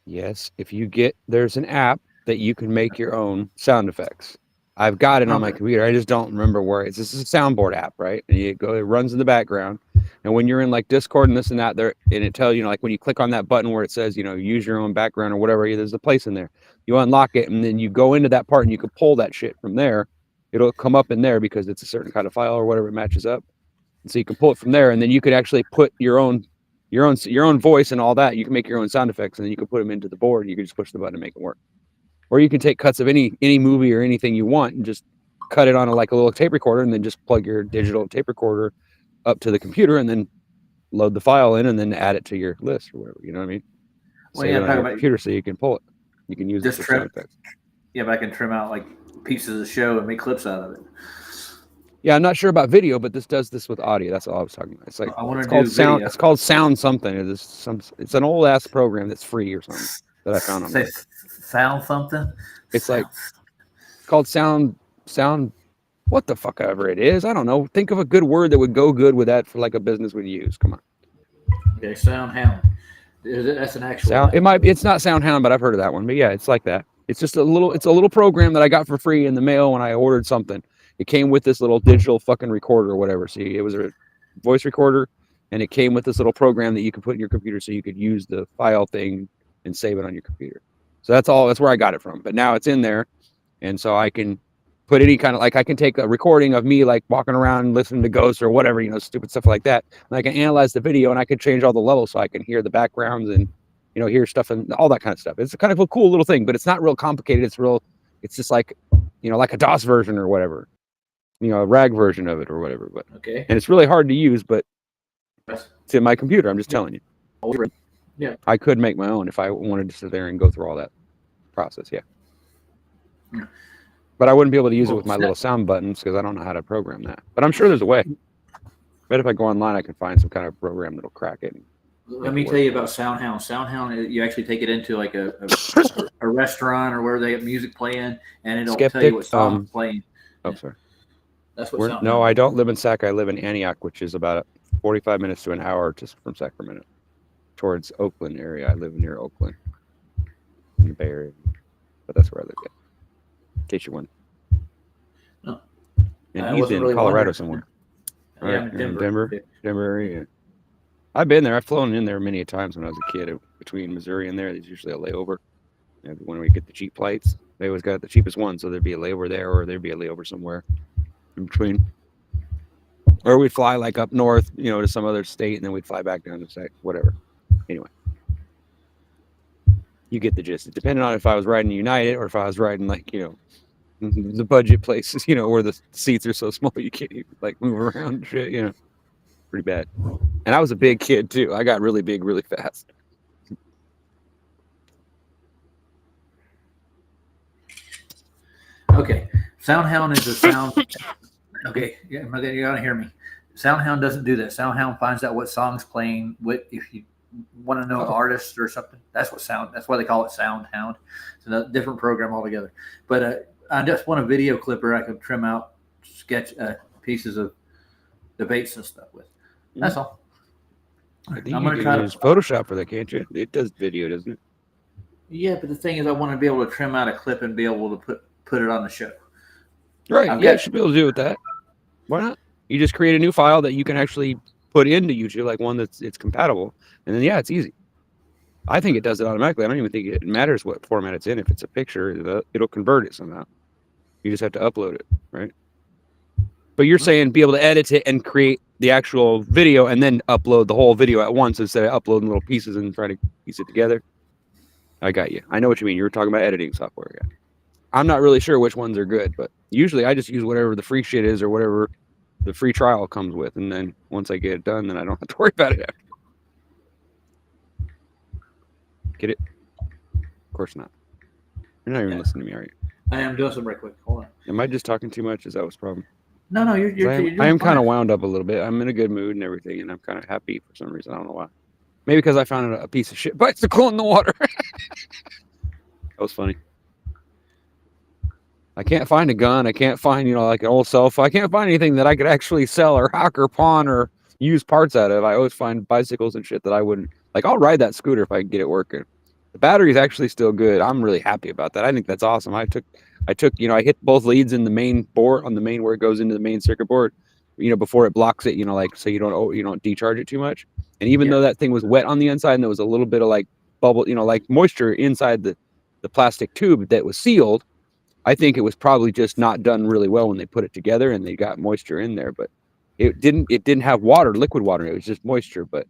Speaker 1: Yes, if you there's an app that you can make your own sound effects. I've got it on my
Speaker 4: Okay.
Speaker 1: computer. I just don't remember where it's. This is a soundboard app, right? And it runs in the background. And when you're in like Discord and this and that, and it tells you, like when you click on that button where it says, use your own background or whatever, there's a place in there. You unlock it and then you go into that part and you can pull that shit from there. It'll come up in there because it's a certain kind of file or whatever it matches up. And so you can pull it from there, and then you could actually put your own voice and all that. You can make your own sound effects, and then you can put them into the board. And you can just push the button and make it work. Or you can take cuts of any movie or anything you want and just cut it on a little tape recorder, and then just plug your digital tape recorder up to the computer, and then load the file in, and then add it to your list or whatever. You know what I mean?
Speaker 4: Well,
Speaker 1: Save
Speaker 4: yeah,
Speaker 1: it on
Speaker 4: talking
Speaker 1: your
Speaker 4: about-
Speaker 1: computer so you can pull it. You can use it
Speaker 4: Just
Speaker 1: for
Speaker 4: trim-
Speaker 1: sound effects.
Speaker 4: Yeah, but I can trim out like pieces of the show and make clips out of it.
Speaker 1: Yeah, I'm not sure about video, but this does this with audio. That's all I was talking about. It's like
Speaker 4: I wanna
Speaker 1: it's called
Speaker 4: do
Speaker 1: sound.
Speaker 4: video.
Speaker 1: It's called Sound something. It's an old ass program that's free or something that I found on
Speaker 4: Say,
Speaker 1: there.
Speaker 4: sound something.
Speaker 1: It's like it's called sound. What the fuck ever it is? I don't know. Think of a good word that would go good with that for like a business would use. Come on,
Speaker 4: Okay, sound hound. That's an actual
Speaker 1: sound. It's not SoundHound, but I've heard of that one. But yeah, it's like that. It's just a little program that I got for free in the mail when I ordered something. It came with this little digital fucking recorder or whatever. See, it was a voice recorder, and it came with this little program that you could put in your computer so you could use the file thing and save it on your computer. So that's where I got it from. But now it's in there, and so I can put any kind of like I can take a recording of me like walking around listening to ghosts or whatever, you know, stupid stuff like that. And I can analyze the video and I can change all the levels so I can hear the backgrounds and you know hear stuff and all that kind of stuff. It's kind of a cool little thing, but it's not real complicated. It's just like you know like a DOS version or whatever, you know, a RAG version of it or whatever. But
Speaker 4: Okay.
Speaker 1: and it's really hard to use, but
Speaker 4: Yes.
Speaker 1: it's in my computer. I'm just telling you.
Speaker 4: Yeah.
Speaker 1: I could make my own if I wanted to sit there and go through all that process. Yeah.
Speaker 4: Hmm.
Speaker 1: But I wouldn't be able to use it
Speaker 4: Well,
Speaker 1: with my little sound buttons because I don't know how to program that. But I'm sure there's a way. Bet if I go online, I can find some kind of program that'll crack it.
Speaker 4: Let me tell you about SoundHound. SoundHound, you actually take it into like a restaurant or where they have music playing, and it'll tell you what song is playing.
Speaker 1: Oh, sorry.
Speaker 4: That's what SoundHound
Speaker 1: No, I
Speaker 4: does.
Speaker 1: don't live in Sac. I live in Antioch, which is about 45 minutes to an hour just from Sacramento towards Oakland area. I live near Oakland in the Bay Area. But that's where I live at. In case you wonder.
Speaker 4: No.
Speaker 1: And
Speaker 4: I
Speaker 1: he's
Speaker 4: wasn't
Speaker 1: in
Speaker 4: really
Speaker 1: Colorado
Speaker 4: wondering.
Speaker 1: somewhere.
Speaker 4: Yeah,
Speaker 1: Right,
Speaker 4: I'm in
Speaker 1: you're in
Speaker 4: Denver.
Speaker 1: Denver? Denver area. I've been there. I've flown in there many a times when I was a kid. Between Missouri and there, there's usually a layover. And when we get the cheap flights, they always got the cheapest one, so there'd be a layover there, or there'd be a layover somewhere in between. Or we'd fly like up north, you know, to some other state, and then we'd fly back down to Sac, whatever. Anyway, you get the gist. It depended on if I was riding United or if I was riding like you know the budget places, you know, where the seats are so small you can't even like move around and shit, you know. Pretty bad. And I was a big kid too. I got really big really fast.
Speaker 4: Okay. SoundHound is a sound. Okay. Yeah, you gotta hear me. SoundHound doesn't do that. SoundHound finds out what song's playing. What if you want to know an artist or something? That's why they call it SoundHound. It's a different program altogether. But I just want a video clipper I could trim out sketch pieces of debates and stuff with. That's all.
Speaker 1: I think
Speaker 4: I'm
Speaker 1: you
Speaker 4: gonna
Speaker 1: can
Speaker 4: try to.
Speaker 1: use Photoshop for that, can't you? It does video, doesn't it?
Speaker 4: Yeah, but the thing is, I want to be able to trim out a clip and be able to put it on the show.
Speaker 1: Right.
Speaker 4: I've
Speaker 1: Yeah,
Speaker 4: got-
Speaker 1: you should be able to do it with that. Why not? You just create a new file that you can actually put into YouTube, like one that's it's compatible, and then yeah, it's easy. I think it does it automatically. I don't even think it matters what format it's in. If it's a picture, it'll convert it somehow. You just have to upload it, right? But you're saying be able to edit it and create the actual video and then upload the whole video at once instead of uploading little pieces and trying to piece it together. I got you. I know what you mean. You were talking about editing software. Yeah. I'm not really sure which ones are good, but usually I just use whatever the free shit is or whatever the free trial comes with. And then once I get it done, then I don't have to worry about it after. Get it? Of course not. You're not even listening to me, are you?
Speaker 4: I am doing something right quick. Hold on.
Speaker 1: Am I just talking too much? Is that what's the problem?
Speaker 4: No, you're
Speaker 1: I am kind of wound up a little bit. I'm in a good mood and everything, and I'm kind of happy for some reason. I don't know why. Maybe because I found a piece of shit bicycle in the water. That was funny. I can't find a gun. I can't find, you know, like an old cell phone. I can't find anything that I could actually sell or hack or pawn or use parts out of. I always find bicycles and shit that I wouldn't like. I'll ride that scooter if I can get it working. The battery is actually still good. I'm really happy about that. I think that's awesome. I took, you know, I hit both leads in the main board on the main where it goes into the main circuit board, you know, before it blocks it, you know, like so you don't decharge it too much. And even though that thing was wet on the inside and there was a little bit of like bubble, you know, like moisture inside the plastic tube that was sealed, I think it was probably just not done really well when they put it together and they got moisture in there, but it didn't have water, liquid water. It was just moisture. But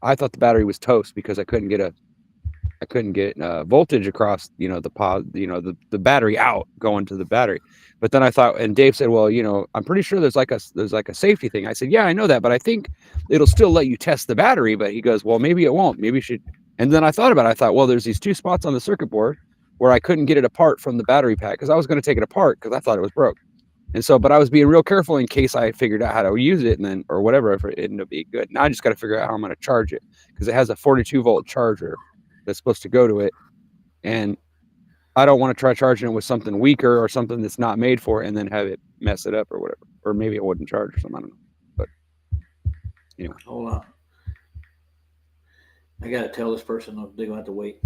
Speaker 1: I thought the battery was toast because I couldn't get voltage across, you know, the battery out going to the battery. But then I thought, and Dave said, well, you know, I'm pretty sure there's like a safety thing. I said, yeah, I know that, but I think it'll still let you test the battery. But he goes, well, maybe it won't. Maybe you should. And then I thought about it. I thought, well, there's these two spots on the circuit board where I couldn't get it apart from the battery pack because I was going to take it apart because I thought it was broke. And so, but I was being real careful in case I figured out how to use it and then, or whatever, if it ended up being good. Now I just got to figure out how I'm going to charge it because it has a 42-volt charger that's supposed to go to it. And I don't want to try charging it with something weaker or something that's not made for it and then have it mess it up or whatever. Or maybe it wouldn't charge or something. I don't know. But anyway.
Speaker 4: Hold on. I got to tell this person they're going to have to wait.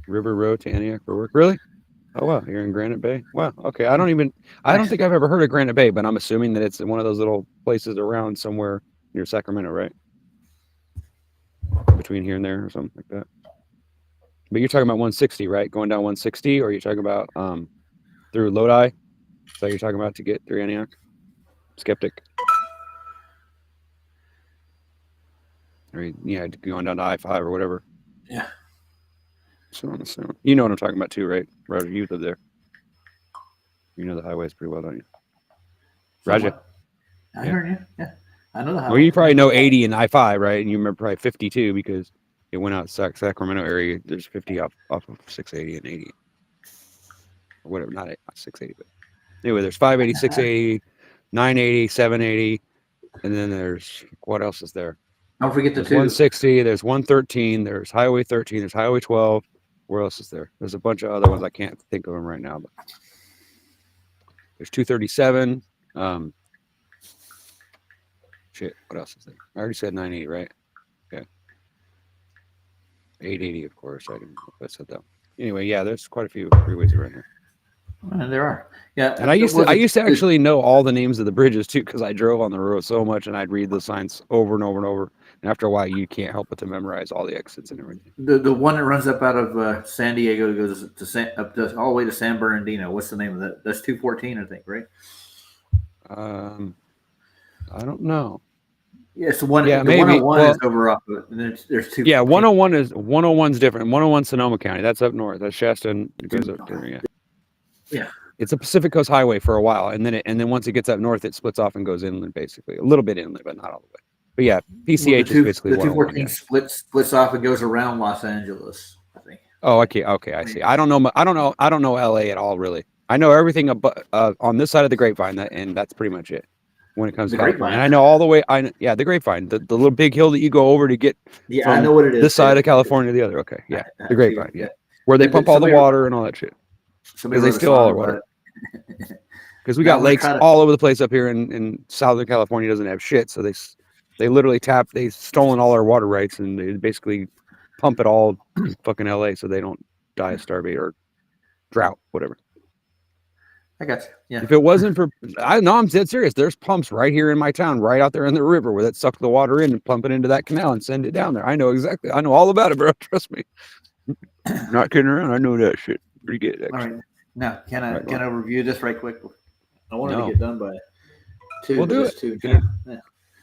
Speaker 1: River Road to Antioch for work. Really? Oh, wow. You're in Granite Bay? Wow. Okay. I don't think I've ever heard of Granite Bay, but I'm assuming that it's in one of those little places around somewhere near Sacramento, right? Between here and there or something like that. But you're talking about 160, right? Going down 160, or are you talking about through Lodi. Is that what you're talking about to get through Antioch? Skeptic. Or yeah, going down to I-5 or whatever.
Speaker 4: Yeah.
Speaker 1: So on and so on. You know what I'm talking about too, right? Roger, you live there. You know the highways pretty well, don't you? Roger.
Speaker 4: I
Speaker 1: Yeah.
Speaker 4: heard you. Yeah. I know the
Speaker 1: Well, you probably know 80 and I-5, right? And you remember probably 52 because it went out Sacramento area. There's 50 off of 680 and 80. Or whatever, not 680, but anyway, there's 580, 680, 980, 780, and then there's, what else is there?
Speaker 4: Don't forget the
Speaker 1: There's
Speaker 4: two.
Speaker 1: 160, there's 113, there's Highway 13, there's Highway 12. Where else is there? There's a bunch of other ones. I can't think of them right now, but there's 237. Shit, what else is there? I already said 980, right? Okay. 880, of course. I didn't know if I said that. Anyway, yeah, there's quite a few freeways around here.
Speaker 4: There are. Yeah.
Speaker 1: And I used to actually know all the names of the bridges too, because I drove on the road so much and I'd read the signs over and over and over. And after a while, you can't help but to memorize all the exits and everything.
Speaker 4: The one that runs up out of San Diego goes to all the way to San Bernardino. What's the name of that? That's 214, I think, right?
Speaker 1: I don't know.
Speaker 4: Yeah, it's the one.
Speaker 1: Yeah,
Speaker 4: the
Speaker 1: maybe.
Speaker 4: 101
Speaker 1: Well,
Speaker 4: is over off of it, and then there's two.
Speaker 1: Yeah, 101's different. 101 Sonoma County. That's up north. That's Shasta. And it goes up there. Yeah.
Speaker 4: Yeah.
Speaker 1: It's a Pacific Coast Highway for a while, and then once it gets up north, it splits off and goes inland, basically. A little bit inland, but not all the way. But yeah, PCH is basically
Speaker 4: the 214
Speaker 1: yeah.
Speaker 4: splits off and goes around Los Angeles, I think.
Speaker 1: Oh, okay, I see. I don't know LA at all, really. I know everything on this side of the Grapevine, and that's pretty much it when it comes to California. And I know all the way. The Grapevine, the little big hill that you go over to get.
Speaker 4: Yeah, I know what it is.
Speaker 1: This side of California, to the other. Okay, yeah, the Grapevine, yeah, where they pump all the water and all that shit. Because they steal all our water. Because we got lakes all over the place up here in Southern California. Doesn't have shit, so they literally they've stolen all our water rights, and they basically pump it all fucking LA so they don't die of starvation or drought, whatever.
Speaker 4: I got you. Yeah.
Speaker 1: If it wasn't for, I'm dead serious. There's pumps right here in my town, right out there in the river, where that suck the water in and pump it into that canal and send it down there. I know exactly. I know all about it, bro. Trust me. Not kidding around. I know that shit pretty good. Actually.
Speaker 4: All right. Now, can I review this right quick? I wanted
Speaker 1: No.
Speaker 4: to get done by 2.
Speaker 1: We'll do it.
Speaker 4: 2.
Speaker 1: Yeah.
Speaker 4: Yeah.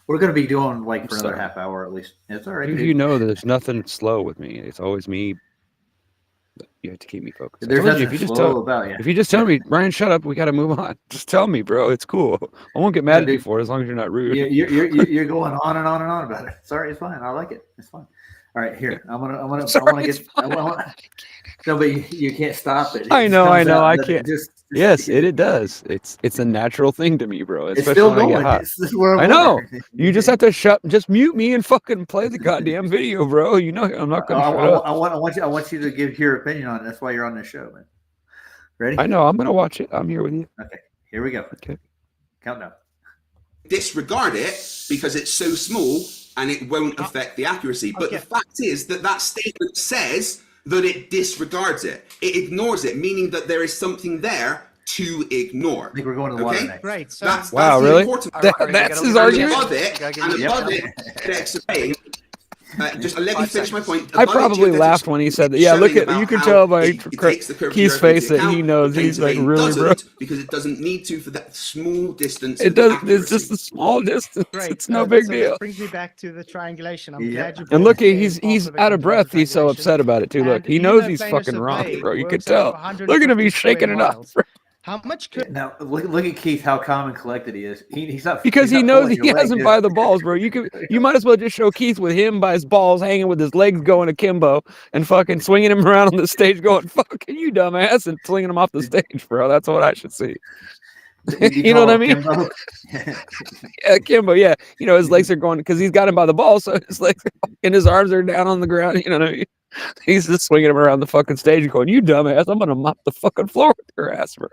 Speaker 4: We're going to be doing like for
Speaker 1: I'm
Speaker 4: another
Speaker 1: sorry.
Speaker 4: half hour at least. It's all right.
Speaker 1: Dude,
Speaker 4: dude.
Speaker 1: you know that there's nothing slow with me. It's always me. You have to keep me focused.
Speaker 4: There's
Speaker 1: I told you,
Speaker 4: nothing slow about you.
Speaker 1: if you just tell me, Ryan, shut up, we got to move on. Just tell me, bro. It's cool. I won't get mad at you for it as long as you're not rude.
Speaker 4: You're going on and on and on about it. Sorry, it's fine. I like it. It's fine. All right, here. I want to get. No, but you can't stop it.
Speaker 1: I know. I
Speaker 4: can't.
Speaker 1: can't. Yes, it does. It's a natural thing to me, bro.
Speaker 4: It's
Speaker 1: Especially
Speaker 4: still
Speaker 1: when I
Speaker 4: going.
Speaker 1: get hot.
Speaker 4: This is where I'm
Speaker 1: I know.
Speaker 4: going.
Speaker 1: You just have to just mute me and fucking play the goddamn video, bro. You know I'm not gonna shut up.
Speaker 4: I want you to give your opinion on it. That's why you're on this show, man. Ready?
Speaker 1: I know. I'm gonna watch it. I'm here with you.
Speaker 4: Okay. Here we go.
Speaker 1: Okay.
Speaker 4: Countdown.
Speaker 5: Disregard it because it's so small and it won't affect the accuracy. But the fact is that statement says that it disregards it. It ignores it, meaning that there is something there to ignore.
Speaker 4: I think we're going to the water next.
Speaker 6: Right. So
Speaker 5: That's
Speaker 1: Wow,
Speaker 5: the
Speaker 1: really?
Speaker 5: important part.
Speaker 1: That's his
Speaker 5: And
Speaker 1: argument.
Speaker 5: above it, it's saying, just let me finish my point.
Speaker 1: I
Speaker 5: Above it,
Speaker 1: probably
Speaker 5: Judith,
Speaker 1: laughed
Speaker 5: it's
Speaker 1: when he said that. Yeah, look
Speaker 5: showing
Speaker 1: at you
Speaker 5: about
Speaker 1: can
Speaker 5: how
Speaker 1: tell by
Speaker 5: it takes the curvature
Speaker 1: Keith's
Speaker 5: of the
Speaker 1: face that he
Speaker 5: account,
Speaker 1: knows.
Speaker 5: but
Speaker 1: He's like,
Speaker 5: Pennsylvania
Speaker 1: really, bro.
Speaker 5: doesn't, because it doesn't need to for that small distance.
Speaker 1: It
Speaker 5: of
Speaker 1: does.
Speaker 5: accuracy.
Speaker 1: It's just a small distance.
Speaker 6: Right.
Speaker 1: It's no big
Speaker 6: so
Speaker 1: deal.
Speaker 6: That brings me back to the triangulation. I'm
Speaker 4: Yeah.
Speaker 6: glad you.
Speaker 1: And
Speaker 6: brought
Speaker 1: look,
Speaker 6: it in
Speaker 1: he's
Speaker 6: also
Speaker 1: out of
Speaker 6: the
Speaker 1: breath. He's so
Speaker 6: triangulation.
Speaker 1: upset about it too. Look,
Speaker 6: And
Speaker 1: he
Speaker 6: even
Speaker 1: knows
Speaker 6: a
Speaker 1: he's
Speaker 6: planar
Speaker 1: fucking wrong,
Speaker 6: survey
Speaker 1: bro. You could
Speaker 6: works
Speaker 1: tell.
Speaker 6: out 150
Speaker 1: Look at him. He's
Speaker 6: square
Speaker 1: shaking it off.
Speaker 6: miles. How much could
Speaker 4: Now look at Keith, how calm and collected he is. He's not
Speaker 1: Because
Speaker 4: he's
Speaker 1: he
Speaker 4: not
Speaker 1: knows
Speaker 4: pulling
Speaker 1: he
Speaker 4: your leg,
Speaker 1: hasn't
Speaker 4: dude.
Speaker 1: by the balls, bro. You might as well just show Keith with him by his balls, hanging with his legs going akimbo, and fucking swinging him around on the stage, going "fucking you dumbass," and slinging him off the stage, bro. That's what I should see. You know what I mean? Yeah, Kimbo. Yeah, you know his legs are going because he's got him by the balls, so his legs and his arms are down on the ground. You know what I mean? He's just swinging him around the fucking stage, going, "You dumbass! I'm gonna mop the fucking floor with your ass, bro."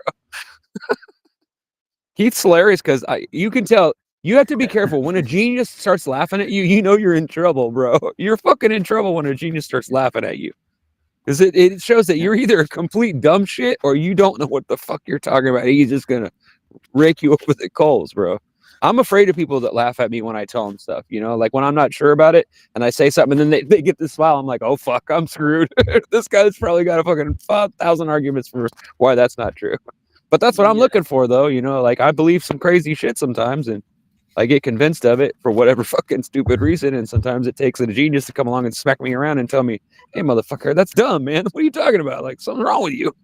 Speaker 1: Keith's hilarious because you can tell you have to be careful when a genius starts laughing at you. You know you're in trouble, bro. You're fucking in trouble when a genius starts laughing at you, because it shows that you're either a complete dumb shit or you don't know what the fuck you're talking about. He's just gonna rake you up with the coals, bro. I'm afraid of people that laugh at me when I tell them stuff, you know, like when I'm not sure about it and I say something and then they get this smile. I'm like, oh, fuck, I'm screwed. This guy's probably got a fucking 5,000 arguments for why that's not true. But that's what I'm
Speaker 4: Yeah.
Speaker 1: looking for, though. You know, like I believe some crazy shit sometimes, and I get convinced of it for whatever fucking stupid reason. And sometimes it takes a genius to come along and smack me around and tell me, "Hey, motherfucker, that's dumb, man. What are you talking about? Like something's wrong with you."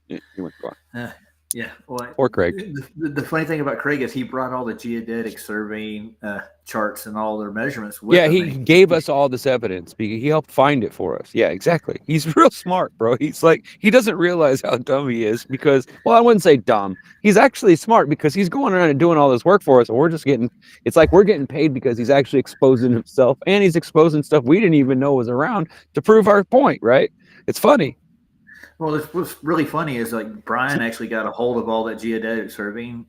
Speaker 1: Yeah, you went go on.
Speaker 4: Yeah. Well,
Speaker 1: Poor Craig.
Speaker 4: The funny thing about Craig is he brought all the geodetic surveying charts and all their measurements with
Speaker 1: Yeah,
Speaker 4: him,
Speaker 1: he
Speaker 4: and
Speaker 1: gave us all this evidence because he helped find it for us. Yeah, exactly. He's real smart, bro. He's like, he doesn't realize how dumb he is because, well, I wouldn't say dumb. He's actually smart because he's going around and doing all this work for us. And we're just getting, it's like we're getting paid because he's actually exposing himself and he's exposing stuff we didn't even know was around to prove our point, right? It's funny.
Speaker 4: Well, what's really funny is like Brian actually got a hold of all that geodetic surveying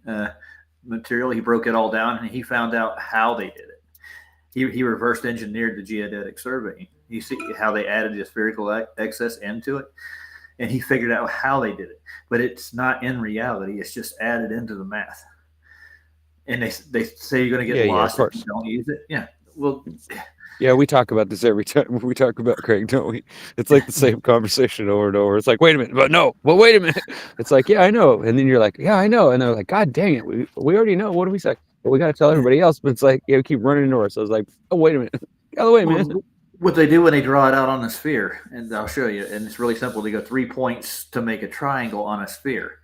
Speaker 4: material. He broke it all down and he found out how they did it. He reverse engineered the geodetic surveying. You see how they added the spherical excess into it, and he figured out how they did it. But it's not in reality; it's just added into the math. And they say you're going to get lost if you don't use it. Yeah. Well.
Speaker 1: Yeah, we talk about this every time we talk about Craig, don't we? It's like the same conversation over and over. It's like, wait a minute, but no, well, wait a minute. It's like, yeah, I know. And then you're like, yeah, I know. And they're like, God dang it, we already know. What do we say? But we got to tell everybody else. But it's like, yeah, we keep running into it. So it's like, oh, wait a minute. Oh, wait a minute.
Speaker 4: What they do when they draw it out on a sphere, and I'll show you, and it's really simple. They go 3 points to make a triangle on a sphere.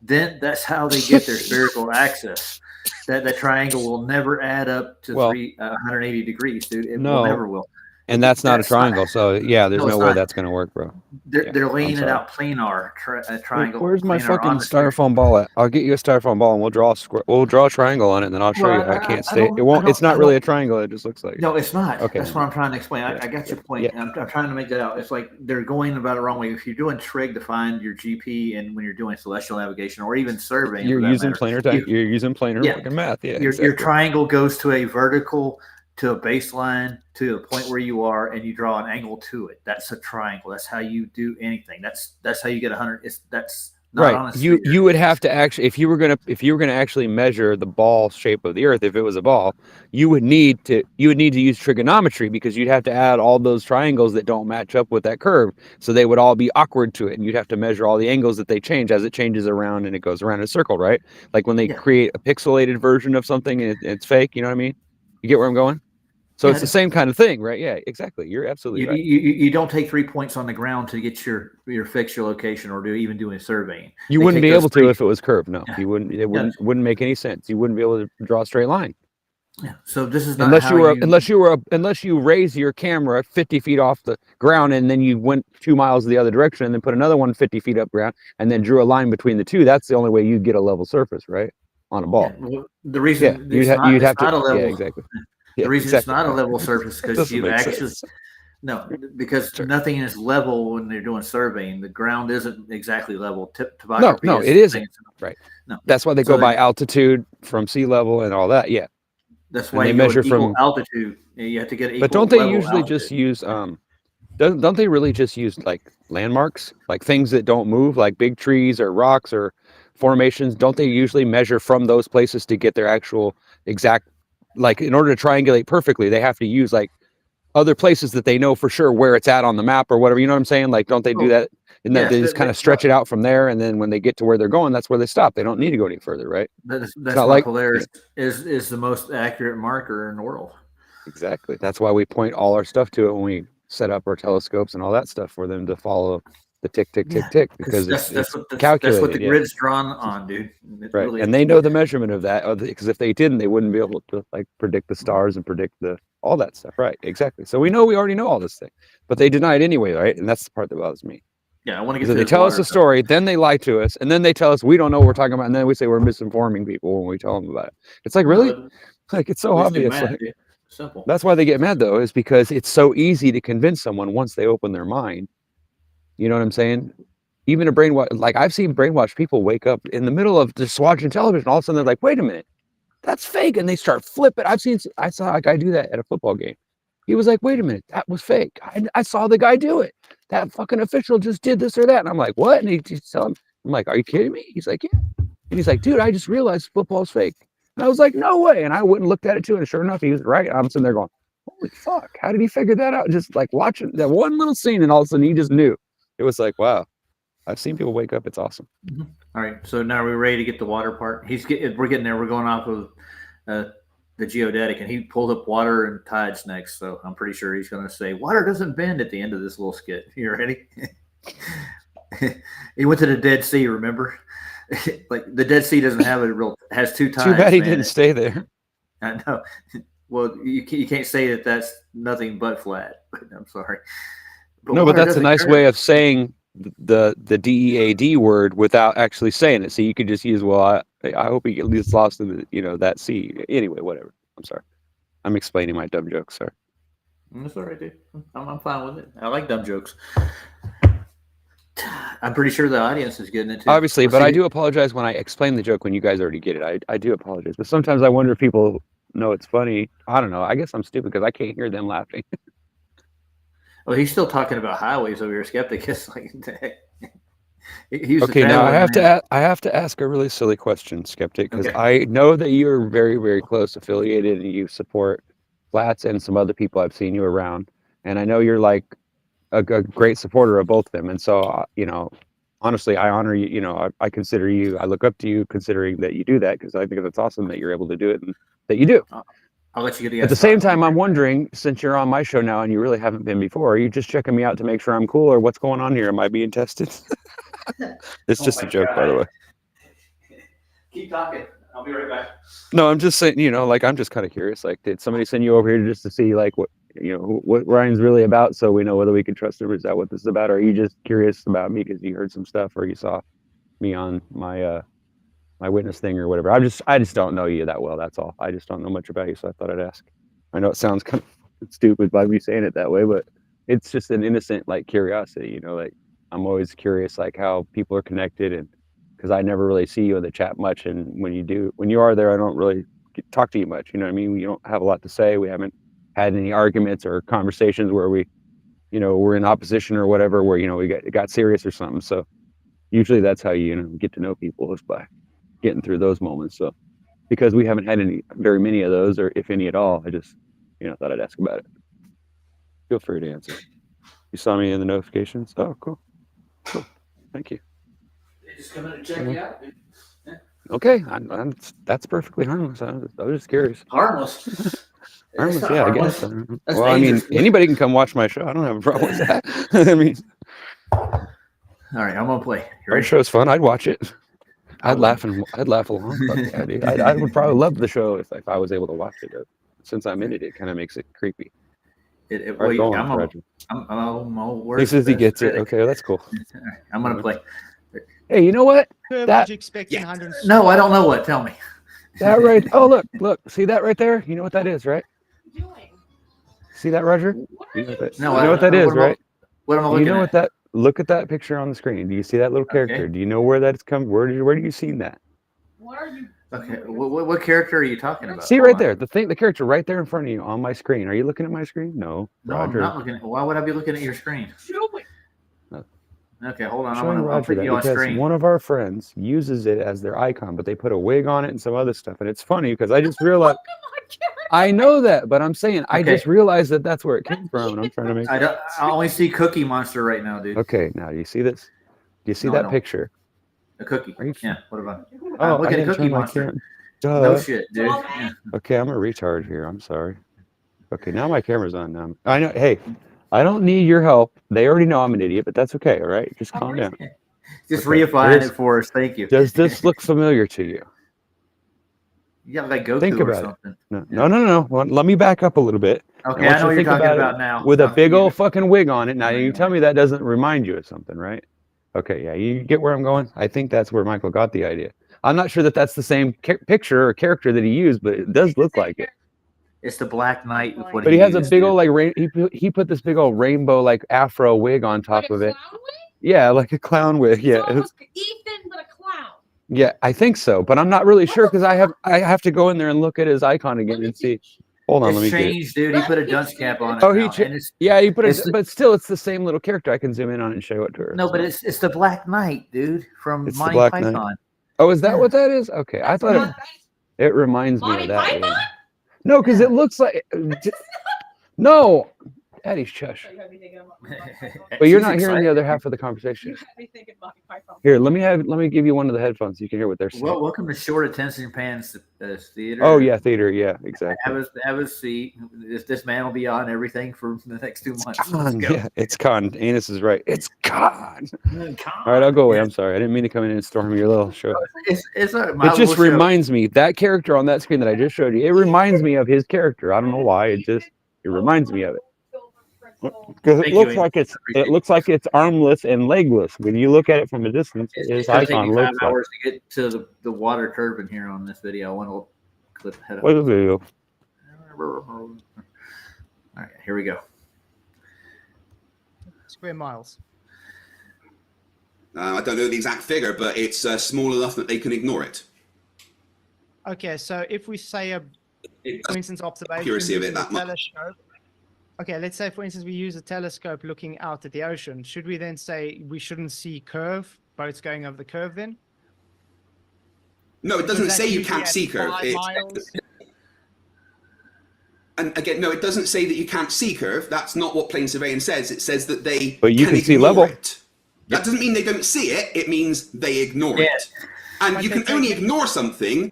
Speaker 4: Then that's how they get their spherical axis. That triangle will never add up to 180 degrees, dude. It never will.
Speaker 1: And that's not a triangle. So yeah, there's no way that's going to work, bro.
Speaker 4: They're laying it out planar, triangle.
Speaker 1: Where's my fucking
Speaker 4: styrofoam
Speaker 1: styrofoam ball at? I'll get you a styrofoam ball and we'll draw a square. We'll draw a triangle on it, and then I'll show you. I can't stay. It won't. It's not really a triangle. It just looks like.
Speaker 4: No, it's not.
Speaker 1: Okay.
Speaker 4: That's what I'm trying to explain. I got your point.
Speaker 1: Yeah.
Speaker 4: I'm trying to make that out. It's like they're going about it wrong way. If you're doing trig to find your GP, and when you're doing celestial navigation or even surveying,
Speaker 1: You're using planar type. You're using planar fucking math. Yeah.
Speaker 4: Your triangle goes to a vertical, to a baseline, to the point where you are, and you draw an angle to it. That's a triangle. That's how you do anything. That's how you get 100. That's not on a sphere.
Speaker 1: You would have to actually, if you were gonna actually measure the ball shape of the Earth, if it was a ball, you would need to use trigonometry because you'd have to add all those triangles that don't match up with that curve, so they would all be awkward to it, and you'd have to measure all the angles that they change as it changes around and it goes around in a circle, right? Like when they create a pixelated version of something and it's fake. You know what I mean? You get where I'm going? So it's the same kind of thing, right? Yeah, exactly. You're absolutely right.
Speaker 4: You don't take 3 points on the ground to get your fix your location or even doing surveying.
Speaker 1: You wouldn't be able to if it was curved. No, you wouldn't. It wouldn't make any sense. You wouldn't be able to draw a straight line.
Speaker 4: Yeah. So this is not
Speaker 1: unless you raise your camera 50 feet off the ground and then you went 2 miles the other direction and then put another one 50 feet up ground and then drew a line between the two. That's the only way you'd get a level surface, right, on a ball.
Speaker 4: Yeah, well, the reason
Speaker 1: you'd have to. Yeah, exactly.
Speaker 4: The reason it's not a level surface because you actually
Speaker 1: sense.
Speaker 4: because nothing is level when they're doing surveying. The ground isn't exactly level.
Speaker 1: No, it isn't. Right.
Speaker 4: No,
Speaker 1: that's why they go by altitude from sea level and all that. Yeah.
Speaker 4: That's why they measure from altitude. You have to get.
Speaker 1: But don't they usually just use don't they really just use like landmarks, like things that don't move, like big trees or rocks or formations? Don't they usually measure from those places to get their actual exact? Like in order to triangulate perfectly, they have to use like other places that they know for sure where it's at on the map or whatever. You know what I'm saying? Like, don't they do that? And then they just kind of stretch it out from there. And then when they get to where they're going, that's where they stop. They don't need to go any further, right?
Speaker 4: That's why Polaris is the most accurate marker in the world.
Speaker 1: Exactly. That's why we point all our stuff to it when we set up our telescopes and all that stuff for them to follow the tick, tick, tick, tick, because it's calculated.
Speaker 4: That's what the grid's drawn on, dude.
Speaker 1: Right. Really, and they know the measurement of that, because if they didn't, they wouldn't be able to like predict the stars and predict all that stuff. Right. Exactly. So we already know all this thing, but they deny it anyway. Right. And that's the part that bothers me.
Speaker 4: Yeah. I want to get
Speaker 1: to they tell us a story, then they lie to us, and then they tell us we don't know what we're talking about. And then we say we're misinforming people when we tell them about it. It's like, really? Like, it's so obvious. Like,
Speaker 4: simple.
Speaker 1: That's why they get mad though, is because it's so easy to convince someone once they open their mind. You know what I'm saying? Even a brainwash, like I've seen brainwashed people wake up in the middle of just watching television. All of a sudden they're like, wait a minute, that's fake. And they start flipping. I saw a guy do that at a football game. He was like, wait a minute, that was fake. I saw the guy do it. That fucking official just did this or that. And I'm like, what? And he's telling me, I'm like, are you kidding me? He's like, yeah. And he's like, dude, I just realized football's fake. And I was like, no way. And I went and looked at it too. And sure enough, he was right. I'm sitting there going, holy fuck, how did he figure that out? Just like watching that one little scene, and all of a sudden he just knew. It was like, wow. I've seen people wake up. It's awesome.
Speaker 4: All right, so now we're ready to get the water part. We're getting there. We're going off of the geodetic, and he pulled up water and tides next. So I'm pretty sure he's going to say water doesn't bend at the end of this little skit. You ready? He went to the Dead Sea. Remember, like the Dead Sea doesn't have has two tides.
Speaker 1: Too bad he
Speaker 4: man.
Speaker 1: didn't stay there.
Speaker 4: I know. Well, you can't say that that's nothing but flat. I'm sorry.
Speaker 1: No, but
Speaker 4: water
Speaker 1: that's a
Speaker 4: doesn't
Speaker 1: nice
Speaker 4: curve.
Speaker 1: way of saying the DEAD word without actually saying it. So you could just use, well, I hope he gets lost in the, that sea. Anyway, whatever. I'm sorry. I'm explaining my dumb jokes, sir.
Speaker 4: That's all right, dude. I'm fine with it. I like dumb jokes. I'm pretty sure the audience is getting it too.
Speaker 1: Obviously,
Speaker 4: Let's
Speaker 1: but
Speaker 4: see.
Speaker 1: I do apologize when I explain the joke when you guys already get it. I do apologize. But sometimes I wonder if people know it's funny. I don't know. I guess I'm stupid because I can't hear them laughing.
Speaker 4: Well, he's still talking about highways over here. Skeptic is like, he's
Speaker 1: Okay, now I have to ask a really silly question, Skeptic, because
Speaker 4: Okay.
Speaker 1: I know that you're very, very close affiliated and you support Flats and some other people I've seen you around, and I know you're like a great supporter of both of them. And so, honestly, I honor you. I consider you. I look up to you, considering that you do that, because I think that's awesome that you're able to do it and that you do.
Speaker 4: I'll let you get
Speaker 1: At the same time, I'm wondering, since you're on my show now and you really haven't been before, are you just checking me out to make sure I'm cool, or what's going on here? Am I being tested? It's just a joke, by the way.
Speaker 4: Keep talking. I'll be right back.
Speaker 1: No, I'm just saying, I'm just kind of curious. Like, did somebody send you over here just to see, like, what Ryan's really about, so we know whether we can trust him? Or is that what this is about? Or are you just curious about me because you heard some stuff, or you saw me on my my witness thing or whatever? I just don't know you that well. That's all. I just don't know much about you, so I thought I'd ask. I know it sounds kind of stupid by me saying it that way, but it's just an innocent like curiosity. Like I'm always curious, like how people are connected, and because I never really see you in the chat much, and when you are there, I don't really talk to you much. You know what I mean? You don't have a lot to say. We haven't had any arguments or conversations where we, we're in opposition or whatever, where we got serious or something. So usually that's how you get to know people, is by getting through those moments. So because we haven't had very many of those, or if any at all, I just thought I'd ask about it. Feel free to answer. You saw me in the notifications? Oh, cool. Thank you.
Speaker 4: Just coming to check you out, dude.
Speaker 1: Okay, that's perfectly harmless. I was just curious.
Speaker 4: Harmless.
Speaker 1: Harmless,
Speaker 4: It's not
Speaker 1: yeah, I
Speaker 4: harmless.
Speaker 1: guess.
Speaker 4: That's
Speaker 1: Well, I mean,
Speaker 4: dangerous.
Speaker 1: anybody can come watch my show. I don't have a problem with that. I mean,
Speaker 4: All right, I'm gonna play. You
Speaker 1: our
Speaker 4: ready?
Speaker 1: show's fun. I'd watch it. I'd laugh along. But yeah, dude, I would probably love the show if I was able to watch it. Since I'm in it, it kind of makes it creepy.
Speaker 4: All
Speaker 1: All right,
Speaker 4: right,
Speaker 1: go on,
Speaker 4: I'm
Speaker 1: Roger.
Speaker 4: where's
Speaker 1: He says he
Speaker 4: the
Speaker 1: gets it.
Speaker 4: critic?
Speaker 1: Okay, that's cool.
Speaker 4: All right, I'm gonna play.
Speaker 1: Hey, you know what?
Speaker 6: Would
Speaker 1: That-
Speaker 6: you expect in 100?
Speaker 4: No, I don't know what. Tell me.
Speaker 1: That right. Oh, look. See that right there? You know what that is, right? See that, Roger? You know what that,
Speaker 4: No,
Speaker 1: you
Speaker 4: I
Speaker 1: know what that
Speaker 4: don't know.
Speaker 1: is, right?
Speaker 4: What am I
Speaker 1: You
Speaker 4: looking
Speaker 1: know
Speaker 4: at?
Speaker 1: what that? Look at that picture on the screen. Do you see that little character?
Speaker 4: Okay.
Speaker 1: Do you know where that's come? Where do you seen that?
Speaker 7: What are you?
Speaker 4: Okay, what character are you talking about?
Speaker 1: See
Speaker 4: Hold
Speaker 1: right
Speaker 4: on.
Speaker 1: there, the character right there in front of you on my screen. Are you looking at my screen? No,
Speaker 4: No, I'm
Speaker 1: Roger.
Speaker 4: not looking. Why would I be looking at your screen? Okay, hold on.
Speaker 1: I'm
Speaker 4: I'm
Speaker 1: showing
Speaker 4: gonna
Speaker 1: Roger
Speaker 4: put
Speaker 1: that
Speaker 4: you on
Speaker 1: because
Speaker 4: screen.
Speaker 1: one of our friends uses it as their icon, but they put a wig on it and some other stuff, and it's funny because I just realized. I know that, but I'm saying I
Speaker 4: Okay.
Speaker 1: just realized that that's where it came from, and I'm trying to make.
Speaker 4: I don't. I only see Cookie Monster right now, dude.
Speaker 1: Okay, now do you see this? Do you see
Speaker 4: No, I
Speaker 1: that
Speaker 4: don't.
Speaker 1: picture?
Speaker 4: A cookie.
Speaker 1: Are you-
Speaker 4: Yeah. What about?
Speaker 1: Oh,
Speaker 4: look
Speaker 1: I
Speaker 4: at
Speaker 1: didn't
Speaker 4: Cookie
Speaker 1: turn my
Speaker 4: Monster.
Speaker 1: camera. Duh.
Speaker 4: No shit, dude. Yeah.
Speaker 1: Okay, I'm a retard here. I'm sorry. Okay, now my camera's on now. I know. Hey, I don't need your help. They already know I'm an idiot, but that's okay. All right, just calm down.
Speaker 4: Just
Speaker 1: Okay,
Speaker 4: reifying
Speaker 1: here's-
Speaker 4: it for us. Thank you.
Speaker 1: Does this look familiar to you?
Speaker 4: Yeah, like Goku
Speaker 1: Think
Speaker 4: or
Speaker 1: about it.
Speaker 4: something.
Speaker 1: No. Well, let me back up a little bit.
Speaker 4: Okay,
Speaker 1: want
Speaker 4: I
Speaker 1: you
Speaker 4: know
Speaker 1: to
Speaker 4: what you're
Speaker 1: think
Speaker 4: talking
Speaker 1: about it
Speaker 4: about now.
Speaker 1: with a
Speaker 4: Now,
Speaker 1: big
Speaker 4: you-
Speaker 1: old fucking wig on it. Now
Speaker 4: Right
Speaker 1: you
Speaker 4: on.
Speaker 1: tell me that doesn't remind you of something, right? Okay, yeah, you get where I'm going. I think that's where Michael got the idea. I'm not sure that that's the same picture or character that he used, but it does look like it.
Speaker 4: It's the Black Knight. With what
Speaker 1: But he has a
Speaker 4: used,
Speaker 1: big
Speaker 4: dude.
Speaker 1: old like he put this big old rainbow like afro wig on top of it. Yeah, like a clown wig. Yeah,
Speaker 7: So it was Ethan, but a clown.
Speaker 1: yeah, I think so, but I'm not really sure because I have to go in there and look at his icon again and see. Hold on, let me
Speaker 4: It's
Speaker 1: get it.
Speaker 4: changed, dude. He put a dunce cap on it.
Speaker 1: Oh, he
Speaker 4: now,
Speaker 1: cha-
Speaker 4: and it's,
Speaker 1: Yeah, he put
Speaker 4: It's
Speaker 1: it,
Speaker 4: the-
Speaker 1: but still, it's the same little character. I can zoom in on it and show it to her.
Speaker 4: no, but it's the Black Knight, dude, from
Speaker 1: It's the
Speaker 4: Monty
Speaker 1: Black Knight.
Speaker 4: Python.
Speaker 1: Oh, is that what that is? Okay, I thought it reminds me
Speaker 7: Monty
Speaker 1: of that.
Speaker 7: Python?
Speaker 1: Yeah. No, because it looks like no. Addie's Chush.
Speaker 7: You had me thinking about
Speaker 1: But you're
Speaker 4: She's
Speaker 1: not hearing the
Speaker 4: excited.
Speaker 1: other half of the conversation.
Speaker 7: You had me thinking about my phone.
Speaker 1: Here, let me give you one of the headphones so you can hear what they're saying.
Speaker 4: Well, welcome to Short Attention Pants Theater.
Speaker 1: Oh yeah, theater. Yeah, exactly.
Speaker 4: Have a seat. This man will be on everything for the next 2 months. Let's
Speaker 1: Con.
Speaker 4: go.
Speaker 1: Yeah, it's con. Anus is right. It's con.
Speaker 4: Come
Speaker 1: All right, I'll go away. I'm sorry. I didn't mean to come in and storm your little show.
Speaker 4: It's a
Speaker 1: It just reminds me, that character on that screen that I just showed you, it reminds me of his character. I don't know why. It reminds me of it. Because
Speaker 4: Thank you, Ian.
Speaker 1: it looks like it's armless and legless. When you look at it from a distance,
Speaker 4: It's
Speaker 1: his
Speaker 4: gonna take
Speaker 1: icon
Speaker 4: me 5
Speaker 1: looks like.
Speaker 4: hours to get to the water curve in here on this video. I want to clip head up.
Speaker 1: What is it?
Speaker 4: All right, here we go.
Speaker 6: Square miles.
Speaker 5: I don't know the exact figure, but it's small enough that they can ignore it.
Speaker 6: Okay, so if we say for instance, observation
Speaker 5: Accuracy of it
Speaker 6: using
Speaker 5: that
Speaker 6: a
Speaker 5: much.
Speaker 6: telescope. Okay, let's say for instance we use a telescope looking out at the ocean. Should we then say we shouldn't see curve, boats going over the curve then?
Speaker 5: No, it
Speaker 6: Because
Speaker 5: doesn't
Speaker 6: that's
Speaker 5: say you
Speaker 6: usually
Speaker 5: can't
Speaker 6: at
Speaker 5: see curve.
Speaker 6: 5 miles.
Speaker 5: And again, no, it doesn't say that you can't see curve. That's not what plane surveying says. It says that they
Speaker 1: But you can see
Speaker 5: ignore
Speaker 1: level.
Speaker 5: it. That doesn't mean they don't see it. It means they ignore
Speaker 4: Yeah.
Speaker 5: it. And
Speaker 6: But
Speaker 5: you
Speaker 6: they
Speaker 5: can only
Speaker 6: don't-
Speaker 5: ignore something.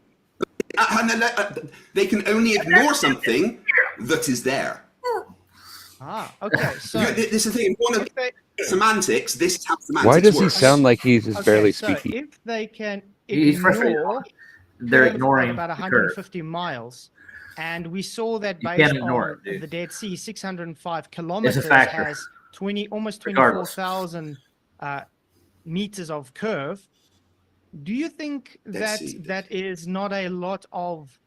Speaker 5: They can only ignore something that is there.
Speaker 6: Ah, okay. So
Speaker 5: This is the thing. One of
Speaker 6: if they,
Speaker 5: semantics. This is how semantics
Speaker 1: Why does he
Speaker 5: works.
Speaker 1: sound like he's just barely
Speaker 6: so
Speaker 1: speaking?
Speaker 6: if they can
Speaker 4: He's frustrated.
Speaker 6: ignore
Speaker 4: They're
Speaker 6: curves at
Speaker 4: ignoring
Speaker 6: about
Speaker 4: the curve.
Speaker 6: 150 miles, and we saw that
Speaker 4: You
Speaker 6: based
Speaker 4: can't ignore
Speaker 6: on
Speaker 4: it, dude.
Speaker 6: the Dead Sea, 605 kilometers
Speaker 4: factor.
Speaker 6: has almost
Speaker 4: Regardless.
Speaker 6: 24,000 meters of curve. Do you think
Speaker 5: Dead
Speaker 6: that
Speaker 5: Sea.
Speaker 6: that is not a lot of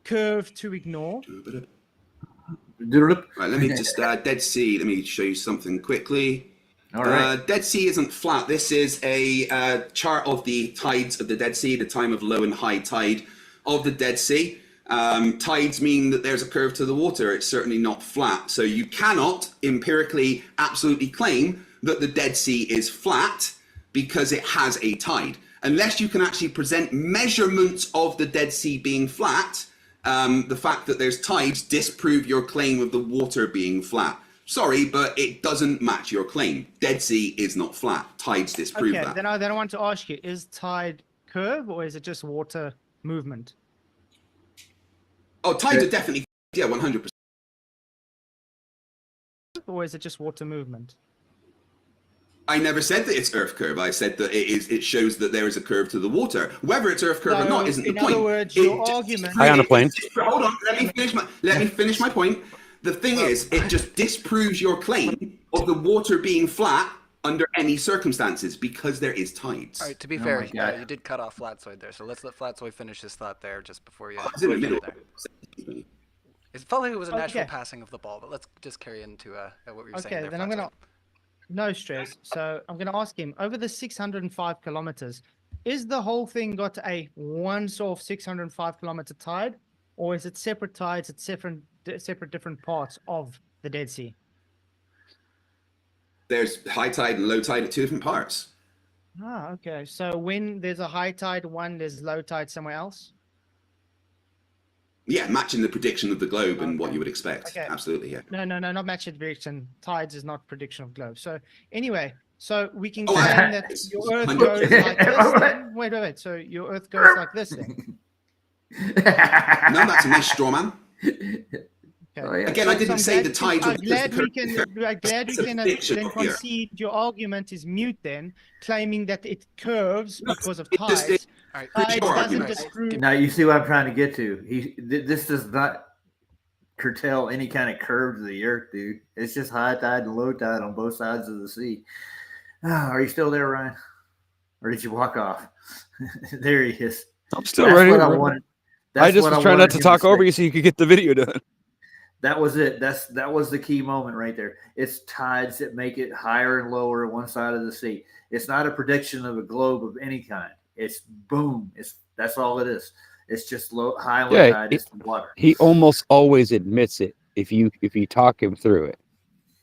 Speaker 6: curve to ignore?
Speaker 5: Right, let me just Dead Sea. Let me show you something quickly.
Speaker 4: All right.
Speaker 5: Dead Sea isn't flat. This is a chart of the tides of the Dead Sea, the time of low and high tide of the Dead Sea. Tides mean that there's a curve to the water. It's certainly not flat. So you cannot empirically absolutely claim that the Dead Sea is flat because it has a tide. Unless you can actually present measurements of the Dead Sea being flat, the fact that there's tides disprove your claim of the water being flat. Sorry, but it doesn't match your claim. Dead Sea is not flat. Tides disprove
Speaker 6: Okay,
Speaker 5: that.
Speaker 6: then I want to ask you: is tide curve or is it just water movement?
Speaker 5: Oh, tides are definitely, yeah, 100%.
Speaker 6: Or is it just water movement?
Speaker 5: I never said that it's Earth curve. I said that it shows that there is a curve to the water. Whether it's Earth curve or
Speaker 6: So,
Speaker 5: not isn't the
Speaker 6: in
Speaker 5: point.
Speaker 6: other words,
Speaker 5: It
Speaker 6: your
Speaker 5: just
Speaker 6: argument-
Speaker 5: disproves-
Speaker 1: High on a plane.
Speaker 5: Hold on, let me finish my point. The thing is, it just disproves your claim of the water being flat under any circumstances because there is tides.
Speaker 8: All right, to be
Speaker 4: Oh
Speaker 8: fair,
Speaker 4: my God.
Speaker 8: you did cut off Flatsoid there, so let's let Flatsoid finish his thought there just before you.
Speaker 5: It's in the
Speaker 8: get
Speaker 5: middle.
Speaker 8: there. It felt like it was a natural
Speaker 6: Okay.
Speaker 8: passing of the ball, but let's just carry into what we were saying
Speaker 6: Okay,
Speaker 8: there.
Speaker 6: then I'm
Speaker 8: Flatsoid.
Speaker 6: gonna no stress. So I'm gonna ask him over the 605 kilometers. Is the whole thing got a once-off 605 kilometer tide, or is it separate tides at separate different parts of the Dead Sea?
Speaker 5: There's high tide and low tide at two different parts.
Speaker 6: Ah, okay. So when there's a high tide one, there's low tide somewhere else.
Speaker 5: Yeah, matching the prediction of the globe and what
Speaker 6: Okay.
Speaker 5: you would expect.
Speaker 6: Okay.
Speaker 5: Absolutely, yeah.
Speaker 6: No, not matching prediction. Tides is not prediction of globe. So anyway, so we can
Speaker 5: Oh,
Speaker 6: claim that
Speaker 5: it's
Speaker 6: your Earth
Speaker 5: 100%.
Speaker 6: goes like this. Then? Wait. So your Earth goes like this then.
Speaker 5: No, that's a nice straw man.
Speaker 6: Okay.
Speaker 4: Oh, yeah.
Speaker 5: Again, I didn't
Speaker 6: I'm
Speaker 5: say
Speaker 6: glad
Speaker 5: the tides
Speaker 6: I'm
Speaker 5: were
Speaker 6: glad we
Speaker 5: just
Speaker 6: can.
Speaker 5: the
Speaker 6: I'm glad we
Speaker 5: It's a
Speaker 6: can
Speaker 5: prediction
Speaker 6: then
Speaker 5: here.
Speaker 6: concede your argument is mute. Then claiming that it curves
Speaker 5: No,
Speaker 6: because of
Speaker 5: it just-
Speaker 6: tides.
Speaker 8: All right,
Speaker 6: Tides
Speaker 5: your
Speaker 6: doesn't
Speaker 5: argument.
Speaker 6: disprove.
Speaker 4: Now you see what I'm trying to get to. This does not curtail any kind of curve to the earth, dude. It's just high tide and low tide on both sides of the sea. Are you still there, Ryan? Or did you walk off? There he is.
Speaker 1: I'm still
Speaker 4: That's
Speaker 1: ready.
Speaker 4: what I wanted.
Speaker 1: I
Speaker 4: That's
Speaker 1: just
Speaker 4: what
Speaker 1: was trying
Speaker 4: wanted
Speaker 1: not to
Speaker 4: him
Speaker 1: talk over
Speaker 4: say.
Speaker 1: you so you could get the video done.
Speaker 4: That was it. That was the key moment right there. It's tides that make it higher and lower at one side of the sea. It's not a prediction of a globe of any kind. It's boom. That's all it is. It's just high and low
Speaker 1: Yeah,
Speaker 4: tide. It's the water.
Speaker 1: He almost always admits it if you talk him through it.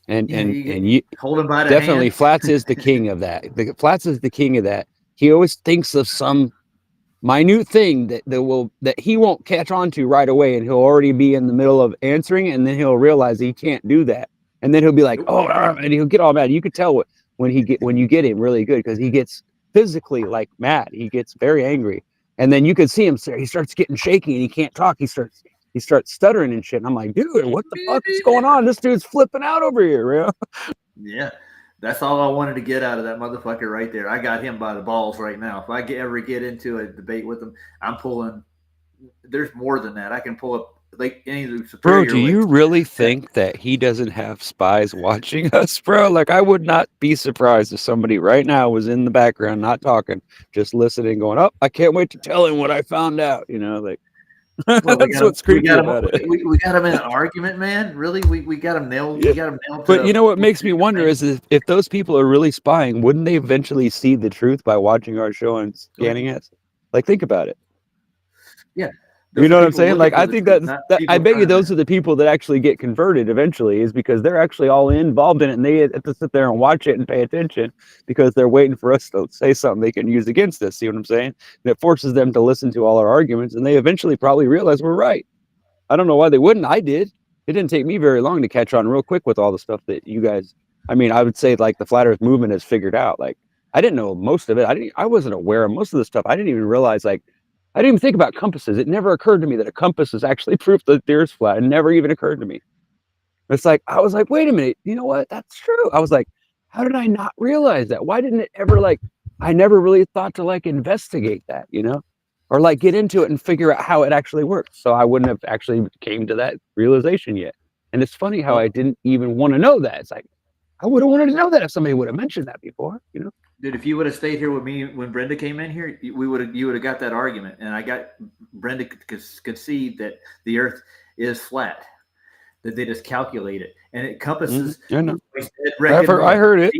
Speaker 1: And
Speaker 4: Yeah,
Speaker 1: and you
Speaker 4: Hold him by the
Speaker 1: definitely
Speaker 4: hand.
Speaker 1: Flats is the king of that. Flats is the king of that. He always thinks of some minute thing that he won't catch on to right away, and he'll already be in the middle of answering, and then he'll realize he can't do that. and then he'll be like, oh, and he'll get all mad. You could tell when you get him really good, because he gets physically like mad. He gets very angry, and then you can see him. He starts getting shaky and he can't talk. He starts stuttering and shit. And I'm like, dude, what the fuck is going on? This dude's flipping out over here, bro.
Speaker 4: Yeah. That's all I wanted to get out of that motherfucker right there. I got him by the balls right now. If I ever get into a debate with him, I'm pulling. There's more than that. I can pull up like any of the superior.
Speaker 1: Bro, do you really think that he doesn't have spies watching us, bro? Like, I would not be surprised if somebody right now was in the background, not talking, just listening, going, "Oh, I can't wait to tell him what I found out." You know, like.
Speaker 4: Well,
Speaker 1: That's what's creepy about it.
Speaker 4: We got him in an argument, man. Really, we got him nailed.
Speaker 1: Yeah.
Speaker 4: We got him nailed.
Speaker 1: But you know what makes me wonder is if those people are really spying, wouldn't they eventually see the truth by watching our show and scanning us? Like, think about it.
Speaker 4: Yeah.
Speaker 1: You know what I'm saying? Like, I think that I bet you those are the people that actually get converted eventually, is because they're actually all involved in it, and they have to sit there and watch it and pay attention because they're waiting for us to say something they can use against us. See what I'm saying? And it forces them to listen to all our arguments, and they eventually probably realize we're right. I don't know why they wouldn't. I did. It didn't take me very long to catch on real quick with all the stuff that you guys. I mean, I would say like the flat Earth movement has figured out. Like, I didn't know most of it. I wasn't aware of most of the stuff. I didn't even realize like. I didn't even think about compasses. It never occurred to me that a compass is actually proof that the Earth's flat. It never even occurred to me. It's like, I was like, wait a minute. You know what? That's true. I was like, how did I not realize that? Why didn't it ever like, I never really thought to like investigate that, you know, or like get into it and figure out how it actually works. So I wouldn't have actually came to that realization yet. And it's funny how I didn't even want to know that. It's like, I would have wanted to know that if somebody would have mentioned that before, you know?
Speaker 4: Dude, if you would have stayed here with me when Brenda came in here, you would have got that argument, and I got Brenda concede that the Earth is flat, that they just calculate it, and it compasses.
Speaker 1: I know. I heard it.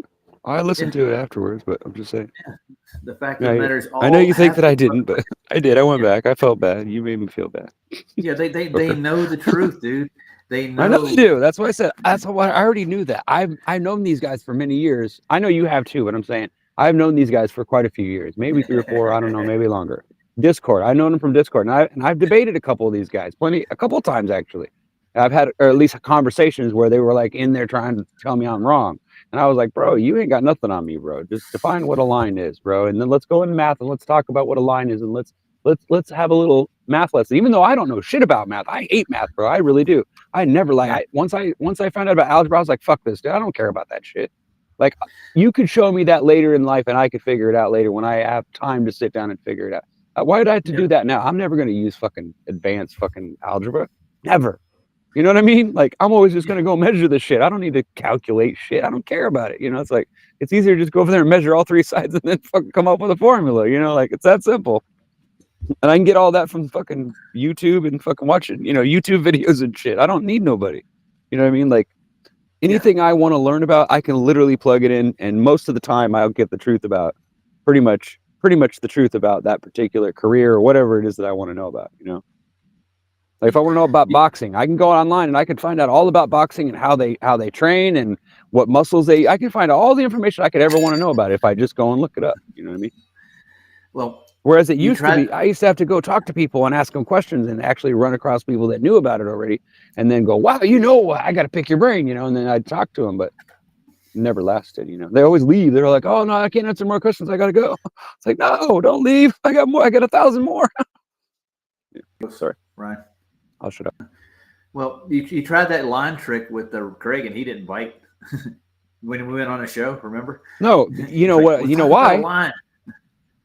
Speaker 1: I listened to it afterwards, but I'm just saying.
Speaker 4: Yeah. The fact of the matter is,
Speaker 1: I know you think that I didn't, but I did. I went back. I felt bad. You made me feel bad.
Speaker 4: Yeah, they know the truth, dude. They know.
Speaker 1: I know they do. That's why I said. That's why I already knew that. I've known these guys for many years. I know you have too. But I'm saying. I've known these guys for quite a few years, maybe 3 or 4, I don't know, maybe longer. Discord, I've known them from Discord, and I've debated a couple of these guys, a couple of times actually. I've had, or at least conversations where they were like in there trying to tell me I'm wrong, and I was like, bro, you ain't got nothing on me, bro. Just define what a line is, bro, and then let's go into math and let's talk about what a line is, and let's have a little math lesson. Even though I don't know shit about math, I hate math, bro. I really do. I never like. Once I found out about algebra, I was like, fuck this, dude. I don't care about that shit. Like, you could show me that later in life and I could figure it out later when I have time to sit down and figure it out. Why would I have to do that now? I'm never going to use fucking advanced fucking algebra. Never. You know what I mean? Like, I'm always just going to go measure this shit. I don't need to calculate shit. I don't care about it. You know, it's like, it's easier to just go over there and measure all 3 sides and then fucking come up with a formula. You know, like, it's that simple. And I can get all that from fucking YouTube and fucking watching, you know, YouTube videos and shit. I don't need nobody. You know what I mean? Like, anything I want to learn about, I can literally plug it in, and most of the time I'll get the truth about pretty much the truth about that particular career or whatever it is that I want to know about, you know. Like if I want to know about boxing, I can go online and I can find out all about boxing and how they train and what muscles I can find all the information I could ever want to know about it if I just go and look it up, you know what I mean?
Speaker 4: Well,
Speaker 1: whereas it used to be, I used to have to go talk to people and ask them questions and actually run across people that knew about it already and then go, wow, you know, I got to pick your brain, you know, and then I'd talk to them, but it never lasted, you know. They always leave. They're like, oh, no, I can't answer more questions. I got to go. It's like, no, don't leave. I got more. I got 1,000 more. Yeah. Sorry.
Speaker 4: Right.
Speaker 1: I'll shut up.
Speaker 4: Well, you tried that line trick with Craig and he didn't bite when we went on a show, remember?
Speaker 1: No, you know what? You know why?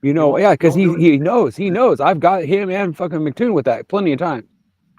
Speaker 1: You know, yeah, because he knows. I've got him and fucking McToon with that plenty of times.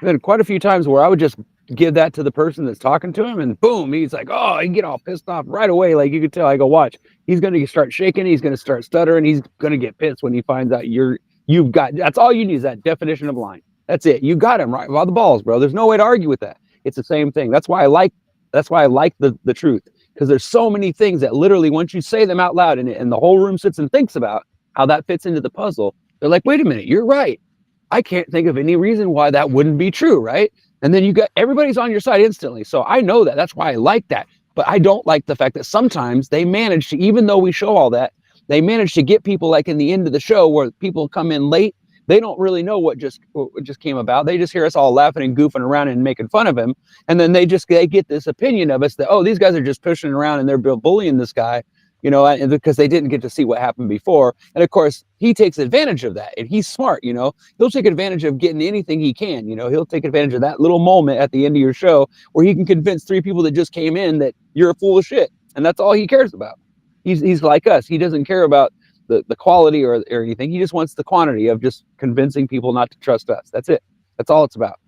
Speaker 1: Been quite a few times where I would just give that to the person that's talking to him, and boom, he's like, oh, he get all pissed off right away. Like you could tell. I go, watch. He's gonna start shaking. He's gonna start stuttering. He's gonna get pissed when he finds out you've got. That's all you need is that definition of line. That's it. You got him right. Well, the balls, bro. There's no way to argue with that. It's the same thing. That's why I like the truth, because there's so many things that literally once you say them out loud and the whole room sits and thinks about how that fits into the puzzle, they're like, wait a minute, you're right. I can't think of any reason why that wouldn't be true, right? And then you got everybody's on your side instantly. So I know that. That's why I like that. But I don't like the fact that sometimes they manage to, even though we show all that, they manage to get people like in the end of the show where people come in late They don't really know what just came about. They just hear us all laughing and goofing around and making fun of him, and then they get this opinion of us that, oh, these guys are just pushing around and they're bullying this guy, you know, and because they didn't get to see what happened before. And of course, he takes advantage of that, and he's smart, you know. He'll take advantage of getting anything he can, you know. He'll take advantage of that little moment at the end of your show where he can convince 3 people that just came in that you're a fool of shit, and that's all he cares about. He's like us. He doesn't care about the quality or anything. He just wants the quantity of just convincing people not to trust us. That's it. That's all it's about.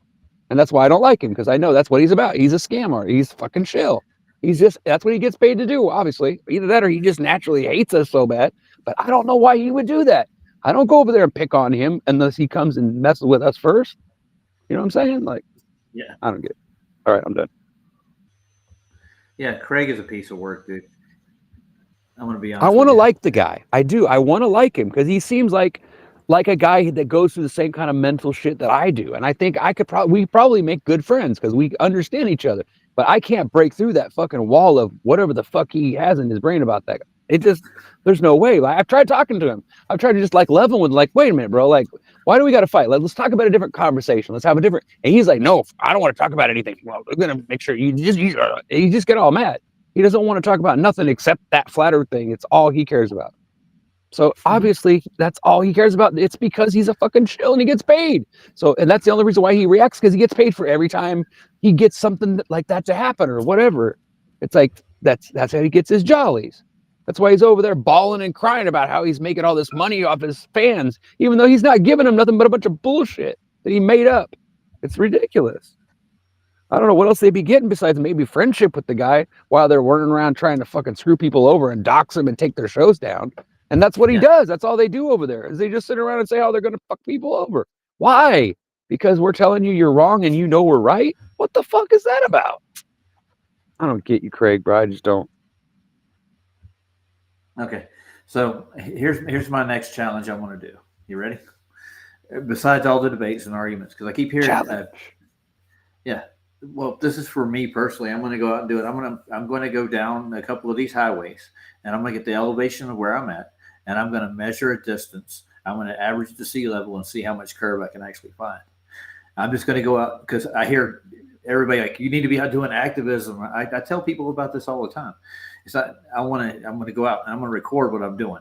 Speaker 1: And that's why I don't like him, because I know that's what he's about. He's a scammer. He's fucking shill. That's what he gets paid to do, obviously. Either that or he just naturally hates us so bad. But I don't know why he would do that. I don't go over there and pick on him unless he comes and messes with us first. You know what I'm saying? Like,
Speaker 4: Yeah.
Speaker 1: I don't get it. All right, I'm done.
Speaker 4: Yeah, Craig is a piece of work, dude. I'm gonna be honest.
Speaker 1: I want to
Speaker 4: with you.
Speaker 1: like the guy. I do. I want to like him because he seems like a guy that goes through the same kind of mental shit that I do. And I think we probably make good friends because we understand each other. But I can't break through that fucking wall of whatever the fuck he has in his brain about that guy. There's no way. Like, I've tried talking to him. I've tried to just like level with, like, wait a minute, bro. Like, why do we got to fight? Let's talk about a different conversation. Let's have a different. And he's like, no, I don't want to talk about anything. Well, we're gonna make sure you just get all mad. He doesn't want to talk about nothing except that flat earth thing. It's all he cares about. So obviously that's all he cares about. It's because he's a fucking shill and he gets paid. So, and that's the only reason why he reacts, because he gets paid for every time he gets something like that to happen or whatever. It's like, that's how he gets his jollies. That's why he's over there bawling and crying about how he's making all this money off his fans, even though he's not giving them nothing but a bunch of bullshit that he made up. It's ridiculous. I don't know what else they'd be getting besides maybe friendship with the guy while they're running around trying to fucking screw people over and dox them and take their shows down. And that's what he does. That's all they do over there, is they just sit around and say how they're going to fuck people over. Why? Because we're telling you you're wrong and you know we're right? What the fuck is that about? I don't get you, Craig, bro. I just don't.
Speaker 4: Okay, so here's my next challenge I want to do. You ready? Besides all the debates and arguments, because I keep hearing, yeah. Well, this is for me personally. I'm going to go out and do it. I'm going to go down a couple of these highways, and I'm going to get the elevation of where I'm at, and I'm going to measure a distance. I'm going to average the sea level and see how much curve I can actually find. I'm just going to go out because I hear everybody like, you need to be out doing activism. I tell people about this all the time. It's not. I'm going to go out and I'm going to record what I'm doing.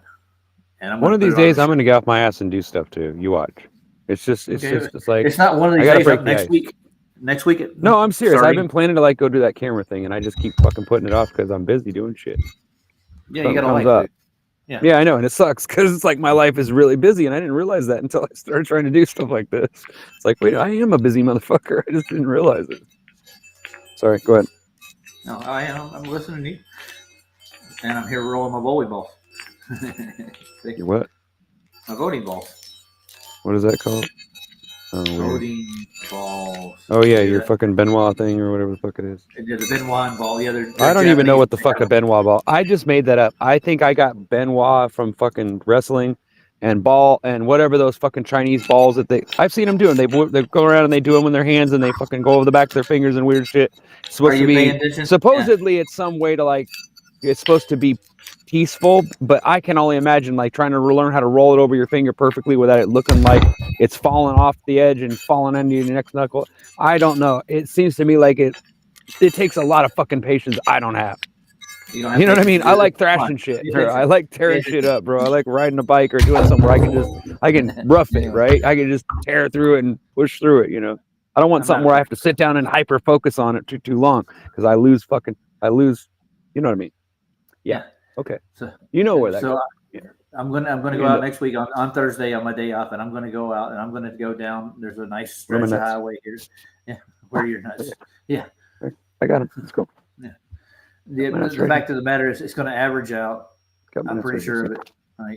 Speaker 4: And
Speaker 1: one of these days I'm going to get off my ass and do stuff too. You watch. It's like,
Speaker 4: it's not one of these days. Next week. Next week.
Speaker 1: No, I'm serious.
Speaker 4: Sorry.
Speaker 1: I've been planning to like go do that camera thing, and I just keep fucking putting it off because I'm busy doing shit.
Speaker 4: Yeah, you got to
Speaker 1: comes
Speaker 4: like
Speaker 1: up.
Speaker 4: it. Yeah.
Speaker 1: Yeah, I know, and it sucks because it's like my life is really busy, and I didn't realize that until I started trying to do stuff like this. It's like, wait, I am a busy motherfucker. I just didn't realize it. Sorry, go ahead.
Speaker 4: No, I am. I'm listening to you, and I'm here rolling my volley ball.
Speaker 1: Your what?
Speaker 4: My voting balls.
Speaker 1: What is that called? Oh, weird.
Speaker 4: Voting balls.
Speaker 1: Oh yeah, your fucking Benoit thing or whatever the fuck it is.
Speaker 4: Yeah, the Benoit ball. Yeah, they're
Speaker 1: I don't even know
Speaker 4: Japanese.
Speaker 1: what the fuck a Benoit ball. I just made that up. I think I got Benoit from fucking wrestling and ball and whatever those fucking Chinese balls that I've seen them doing. They go around and they do them with their hands and they fucking go over the back of their fingers and weird shit. It's supposed to be supposedly it's some way to like, it's supposed to be peaceful, but I can only imagine like trying to learn how to roll it over your finger perfectly without it looking like it's falling off the edge and falling into your next knuckle. I don't know. It seems to me like it takes a lot of fucking patience I don't have. You know what I mean? I like thrashing shit. I like tearing shit up, bro. I like riding a bike or doing something where I can rough it, right? I can just tear through it and push through it, you know? I don't want something where I have to sit down and hyper focus on it too long because I lose, you know what I mean? Yeah. Okay.
Speaker 4: So,
Speaker 1: you know where that
Speaker 4: so
Speaker 1: goes.
Speaker 4: I'm gonna go out next week on Thursday on my day off, and I'm gonna go out and I'm gonna go down. There's a nice stretch of highway here. Yeah, where you're nuts. Yeah,
Speaker 1: I got it. Let's go.
Speaker 4: Yeah. The fact of the matter is, it's gonna average out. I'm pretty sure of it.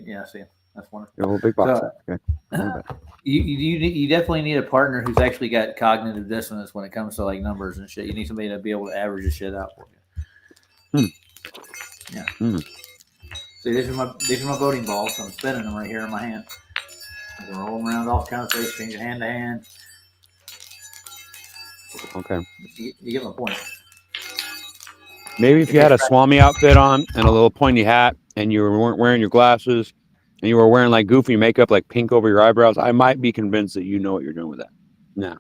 Speaker 4: Yeah, see, that's wonderful.
Speaker 1: Your whole big box.
Speaker 4: So, okay. You definitely need a partner who's actually got cognitive dissonance when it comes to like numbers and shit. You need somebody to be able to average the shit out for you. Yeah. See, these are my voting balls. So I'm spinning them right here in my hand. I can roll them around all kinds of ways, changing hand to hand.
Speaker 1: Okay.
Speaker 4: You get my point.
Speaker 1: Maybe if you had a Swami outfit on and a little pointy hat and you weren't wearing your glasses and you were wearing like goofy makeup, like pink over your eyebrows, I might be convinced that you know what you're doing with that. No.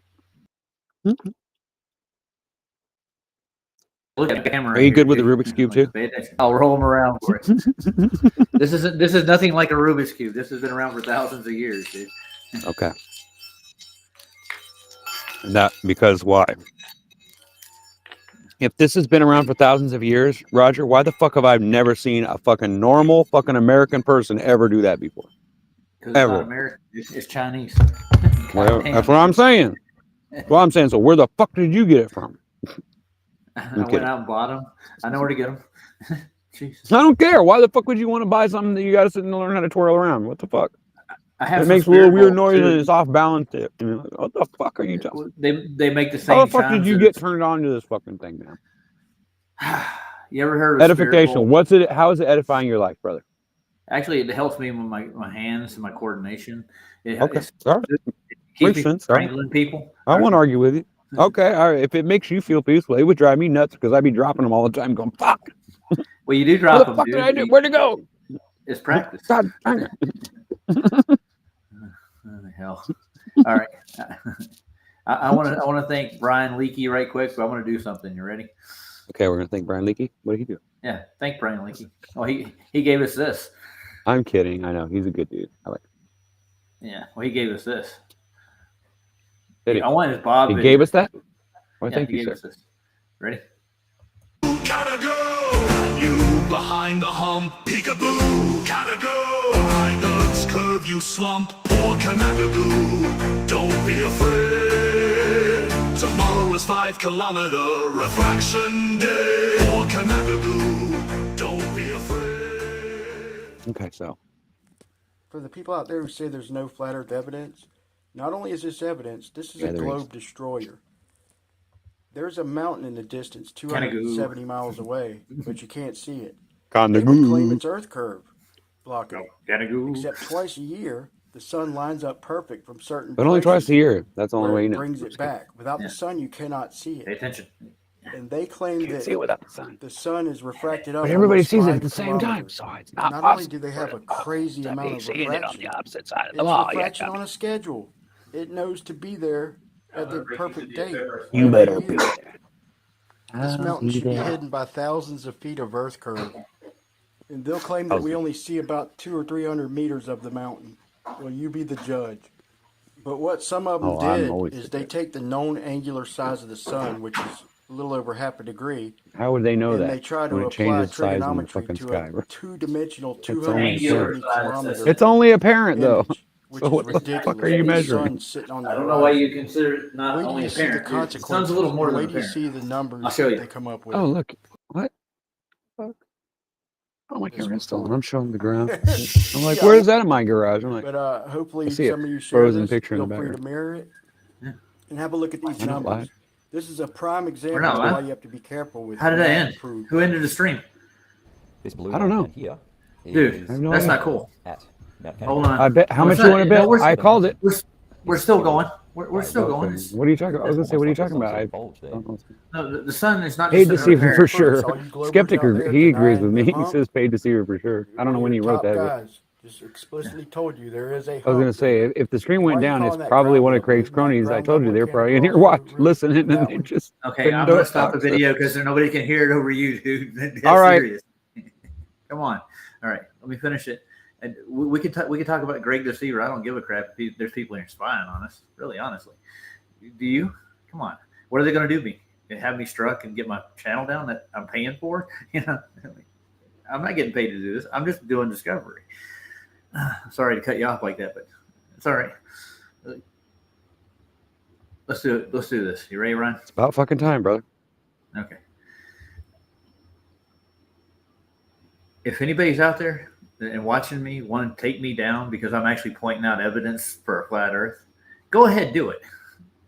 Speaker 4: Look at the camera.
Speaker 1: Are you
Speaker 4: here,
Speaker 1: good with the
Speaker 4: dude.
Speaker 1: Rubik's Cube too?
Speaker 4: Pay attention. I'll roll them around for it. This is nothing like a Rubik's Cube. This has been around for thousands of years, dude.
Speaker 1: Okay. And that because why? If this has been around for thousands of years, Roger, why the fuck have I never seen a fucking normal fucking American person ever do that before?
Speaker 4: Because it's
Speaker 1: Ever.
Speaker 4: not American. It's Chinese.
Speaker 1: Well,
Speaker 4: Goddamn.
Speaker 1: that's what I'm saying. That's what I'm saying. So where the fuck did you get it from?
Speaker 4: I
Speaker 1: kidding.
Speaker 4: went out and bought them. I know where to get them. Jesus.
Speaker 1: I don't care. Why the fuck would you want to buy something that you got to sit and learn how to twirl around? What the fuck?
Speaker 4: I have
Speaker 1: It
Speaker 4: some
Speaker 1: makes a little
Speaker 4: Spirit
Speaker 1: weird
Speaker 4: Bowl,
Speaker 1: noise
Speaker 4: too.
Speaker 1: and it's off balance. And you're like, what the fuck are you talking?
Speaker 4: They make the same.
Speaker 1: How the fuck did
Speaker 4: chimes
Speaker 1: you
Speaker 4: that
Speaker 1: get turned on to this fucking thing, man?
Speaker 4: You ever heard of Spirit
Speaker 1: Edification.
Speaker 4: Bowl?
Speaker 1: What's it? How is it edifying your life, brother?
Speaker 4: Actually, it helps me with my hands and my coordination. It,
Speaker 1: Okay.
Speaker 4: it's-
Speaker 1: All right.
Speaker 4: it keeps
Speaker 1: Makes
Speaker 4: me
Speaker 1: sense. All right.
Speaker 4: strangling people.
Speaker 1: I won't argue with you. Okay. All right. If it makes you feel peaceful, it would drive me nuts because I'd be dropping them all the time going, fuck.
Speaker 4: Well, you do
Speaker 1: What
Speaker 4: drop
Speaker 1: the
Speaker 4: them,
Speaker 1: fuck
Speaker 4: dude.
Speaker 1: did I do? Where'd it go?
Speaker 4: It's practice.
Speaker 1: God dang it.
Speaker 4: Oh, the hell. All right. I want to thank Brian Leakey right quick, but I want to do something. You ready?
Speaker 1: Okay. We're going to thank Brian Leakey. What did he do?
Speaker 4: Yeah. Thank Brian Leakey. Oh, he gave us this.
Speaker 1: I'm kidding. I know. He's a good dude. I like him.
Speaker 4: Yeah. Well, he gave us this.
Speaker 1: Did he?
Speaker 4: I want his Bob.
Speaker 1: He
Speaker 4: video.
Speaker 1: gave us that? Well,
Speaker 4: Yeah,
Speaker 1: thank
Speaker 4: he
Speaker 1: you,
Speaker 4: gave
Speaker 1: sir.
Speaker 4: us this. Ready?
Speaker 2: Gotta go. You behind the hump, peekaboo. Gotta go. Behind the curve, you slump. Or Canagagoo. Don't be afraid. Tomorrow is 5 kilometer refraction day. Or Canagagoo. Don't be afraid.
Speaker 1: Okay. So,
Speaker 9: For the people out there who say there's no flat Earth evidence, not only is this evidence, this is
Speaker 1: Yeah,
Speaker 9: a
Speaker 1: there is.
Speaker 9: globe destroyer. There's a mountain in the distance,
Speaker 4: Kinda goo.
Speaker 9: 270 miles away, but you can't see it. They would claim
Speaker 1: Conagoo.
Speaker 9: it's Earth curve blocking it.
Speaker 4: Gotta go.
Speaker 9: Except twice a year, the sun lines up perfect from certain
Speaker 1: But only twice
Speaker 9: places
Speaker 1: a year. That's the only
Speaker 9: where
Speaker 1: way you
Speaker 9: it
Speaker 1: know.
Speaker 9: brings it back. Without
Speaker 4: Yeah.
Speaker 9: the sun, you cannot see
Speaker 4: Pay
Speaker 9: it.
Speaker 4: attention.
Speaker 9: And they claim
Speaker 1: Can't
Speaker 9: that
Speaker 1: see it without the sun.
Speaker 9: the sun is refracted up.
Speaker 1: But everybody
Speaker 9: almost
Speaker 1: sees it
Speaker 9: 5
Speaker 1: at the same time,
Speaker 9: kilometers.
Speaker 1: so it's not
Speaker 9: Not
Speaker 1: possible.
Speaker 9: only do they have a crazy
Speaker 1: to
Speaker 9: amount
Speaker 1: be
Speaker 9: of
Speaker 1: seeing it on
Speaker 9: refraction,
Speaker 1: the opposite side of the
Speaker 9: it's
Speaker 1: wall.
Speaker 9: refraction
Speaker 1: Yeah,
Speaker 9: on a schedule. It knows to be there at the perfect date.
Speaker 1: you
Speaker 9: every
Speaker 1: better
Speaker 9: year.
Speaker 1: be there.
Speaker 9: This
Speaker 1: I'll
Speaker 9: mountain
Speaker 1: be
Speaker 9: should be
Speaker 1: there.
Speaker 9: hidden by thousands of feet of earth curve. And they'll claim that we only see about 200 or 300 meters of the mountain. Well, you be the judge. But what some of them
Speaker 1: Oh, I'm
Speaker 9: did
Speaker 1: always
Speaker 9: is
Speaker 1: the
Speaker 9: they
Speaker 1: judge.
Speaker 9: take the known angular size of the sun, which is a little over half a degree,
Speaker 1: How would they know
Speaker 9: and
Speaker 1: that
Speaker 9: they try to
Speaker 1: when it
Speaker 9: apply
Speaker 1: changes size in the
Speaker 9: trigonometry
Speaker 1: fucking
Speaker 9: to
Speaker 1: sky?
Speaker 9: a two-dimensional
Speaker 1: only
Speaker 9: 270
Speaker 4: fair.
Speaker 9: kilometer
Speaker 1: It's only apparent though.
Speaker 9: image, which
Speaker 1: So
Speaker 9: is
Speaker 1: what the
Speaker 9: ridiculous.
Speaker 1: fuck are you
Speaker 9: The
Speaker 1: measuring?
Speaker 9: sun's sitting on the
Speaker 4: I don't know why
Speaker 9: horizon.
Speaker 4: you consider it not
Speaker 9: Wait till
Speaker 4: only
Speaker 9: you see the
Speaker 4: apparent. The
Speaker 9: consequences.
Speaker 4: sun's a little more than
Speaker 9: Wait till you
Speaker 4: apparent.
Speaker 9: see the numbers
Speaker 4: I'll show you.
Speaker 9: that they come up with.
Speaker 1: Oh look, what? Fuck. Oh my camera's still on. I'm showing the ground. I'm like,
Speaker 9: Yeah.
Speaker 1: where's that in my garage? I'm like,
Speaker 9: But hopefully
Speaker 1: I see it.
Speaker 9: some of you share
Speaker 1: Frozen
Speaker 9: this.
Speaker 1: picture in
Speaker 9: Feel
Speaker 1: the
Speaker 9: free to
Speaker 1: background.
Speaker 9: mirror it
Speaker 4: Yeah.
Speaker 9: and have a look at these
Speaker 1: We're not
Speaker 9: numbers.
Speaker 1: live.
Speaker 9: This is a prime example
Speaker 4: not
Speaker 9: of
Speaker 4: live.
Speaker 9: why you have to be careful with.
Speaker 4: How did that
Speaker 9: math
Speaker 4: end?
Speaker 9: proof.
Speaker 4: Who ended the stream?
Speaker 10: This blue
Speaker 1: I don't know.
Speaker 10: line here
Speaker 4: Dude,
Speaker 10: is
Speaker 1: I have no
Speaker 4: that's
Speaker 1: idea.
Speaker 4: not cool.
Speaker 10: at Mount
Speaker 4: Hold
Speaker 10: Canada.
Speaker 4: on.
Speaker 1: I bet. How
Speaker 4: No,
Speaker 1: much
Speaker 4: it's
Speaker 1: you
Speaker 4: not.
Speaker 1: want to
Speaker 4: No,
Speaker 1: bet?
Speaker 4: we're-
Speaker 1: I called it.
Speaker 4: We're still going. We're still going.
Speaker 1: Okay. What are you talking about? I was gonna say, what are you
Speaker 10: Almost
Speaker 1: talking
Speaker 10: like
Speaker 1: about? I
Speaker 10: some bulge there.
Speaker 1: don't know.
Speaker 4: No, the sun is not
Speaker 1: Paid
Speaker 4: just
Speaker 1: deceiver for
Speaker 4: apparent.
Speaker 1: sure.
Speaker 9: All you Globers
Speaker 1: Skeptic,
Speaker 9: out there
Speaker 1: he agrees
Speaker 9: denying
Speaker 1: with me.
Speaker 9: the
Speaker 1: He
Speaker 9: hump,
Speaker 1: says paid deceiver for sure. I don't know when he
Speaker 9: your
Speaker 1: wrote
Speaker 9: top
Speaker 1: that. But
Speaker 9: guys just explicitly told you there is a.
Speaker 1: I was gonna
Speaker 9: hump.
Speaker 1: say, if the screen
Speaker 9: Why
Speaker 1: went
Speaker 9: are you
Speaker 1: down,
Speaker 9: calling
Speaker 1: it's
Speaker 9: that
Speaker 1: probably
Speaker 9: ground
Speaker 1: one of
Speaker 9: level?
Speaker 1: Craig's
Speaker 9: Isn't that
Speaker 1: cronies. I
Speaker 9: ground
Speaker 1: told you
Speaker 9: level
Speaker 1: they're
Speaker 9: can't
Speaker 1: probably in
Speaker 9: cross
Speaker 1: here
Speaker 9: the
Speaker 1: watching,
Speaker 9: roof?
Speaker 1: listening, and
Speaker 9: That
Speaker 1: they
Speaker 9: one.
Speaker 1: just.
Speaker 4: Okay,
Speaker 1: couldn't
Speaker 4: I'm
Speaker 1: do
Speaker 4: gonna
Speaker 1: it.
Speaker 4: stop the video because nobody can hear it over you, dude. That's
Speaker 1: All right.
Speaker 4: serious. Come on. All right, let me finish it. And we can talk about Greg Deceiver. I don't give a crap if there's people here spying on us. Really, honestly, do you? Come on. What are they going to do to me? Have me struck and get my channel down that I'm paying for? You know, I'm not getting paid to do this. I'm just doing discovery. Sorry to cut you off like that, but it's all right. Let's do it. Let's do this. You ready, Ryan?
Speaker 1: It's about fucking time, brother.
Speaker 4: Okay. If anybody's out there and watching me want to take me down because I'm actually pointing out evidence for a flat Earth, go ahead, do it.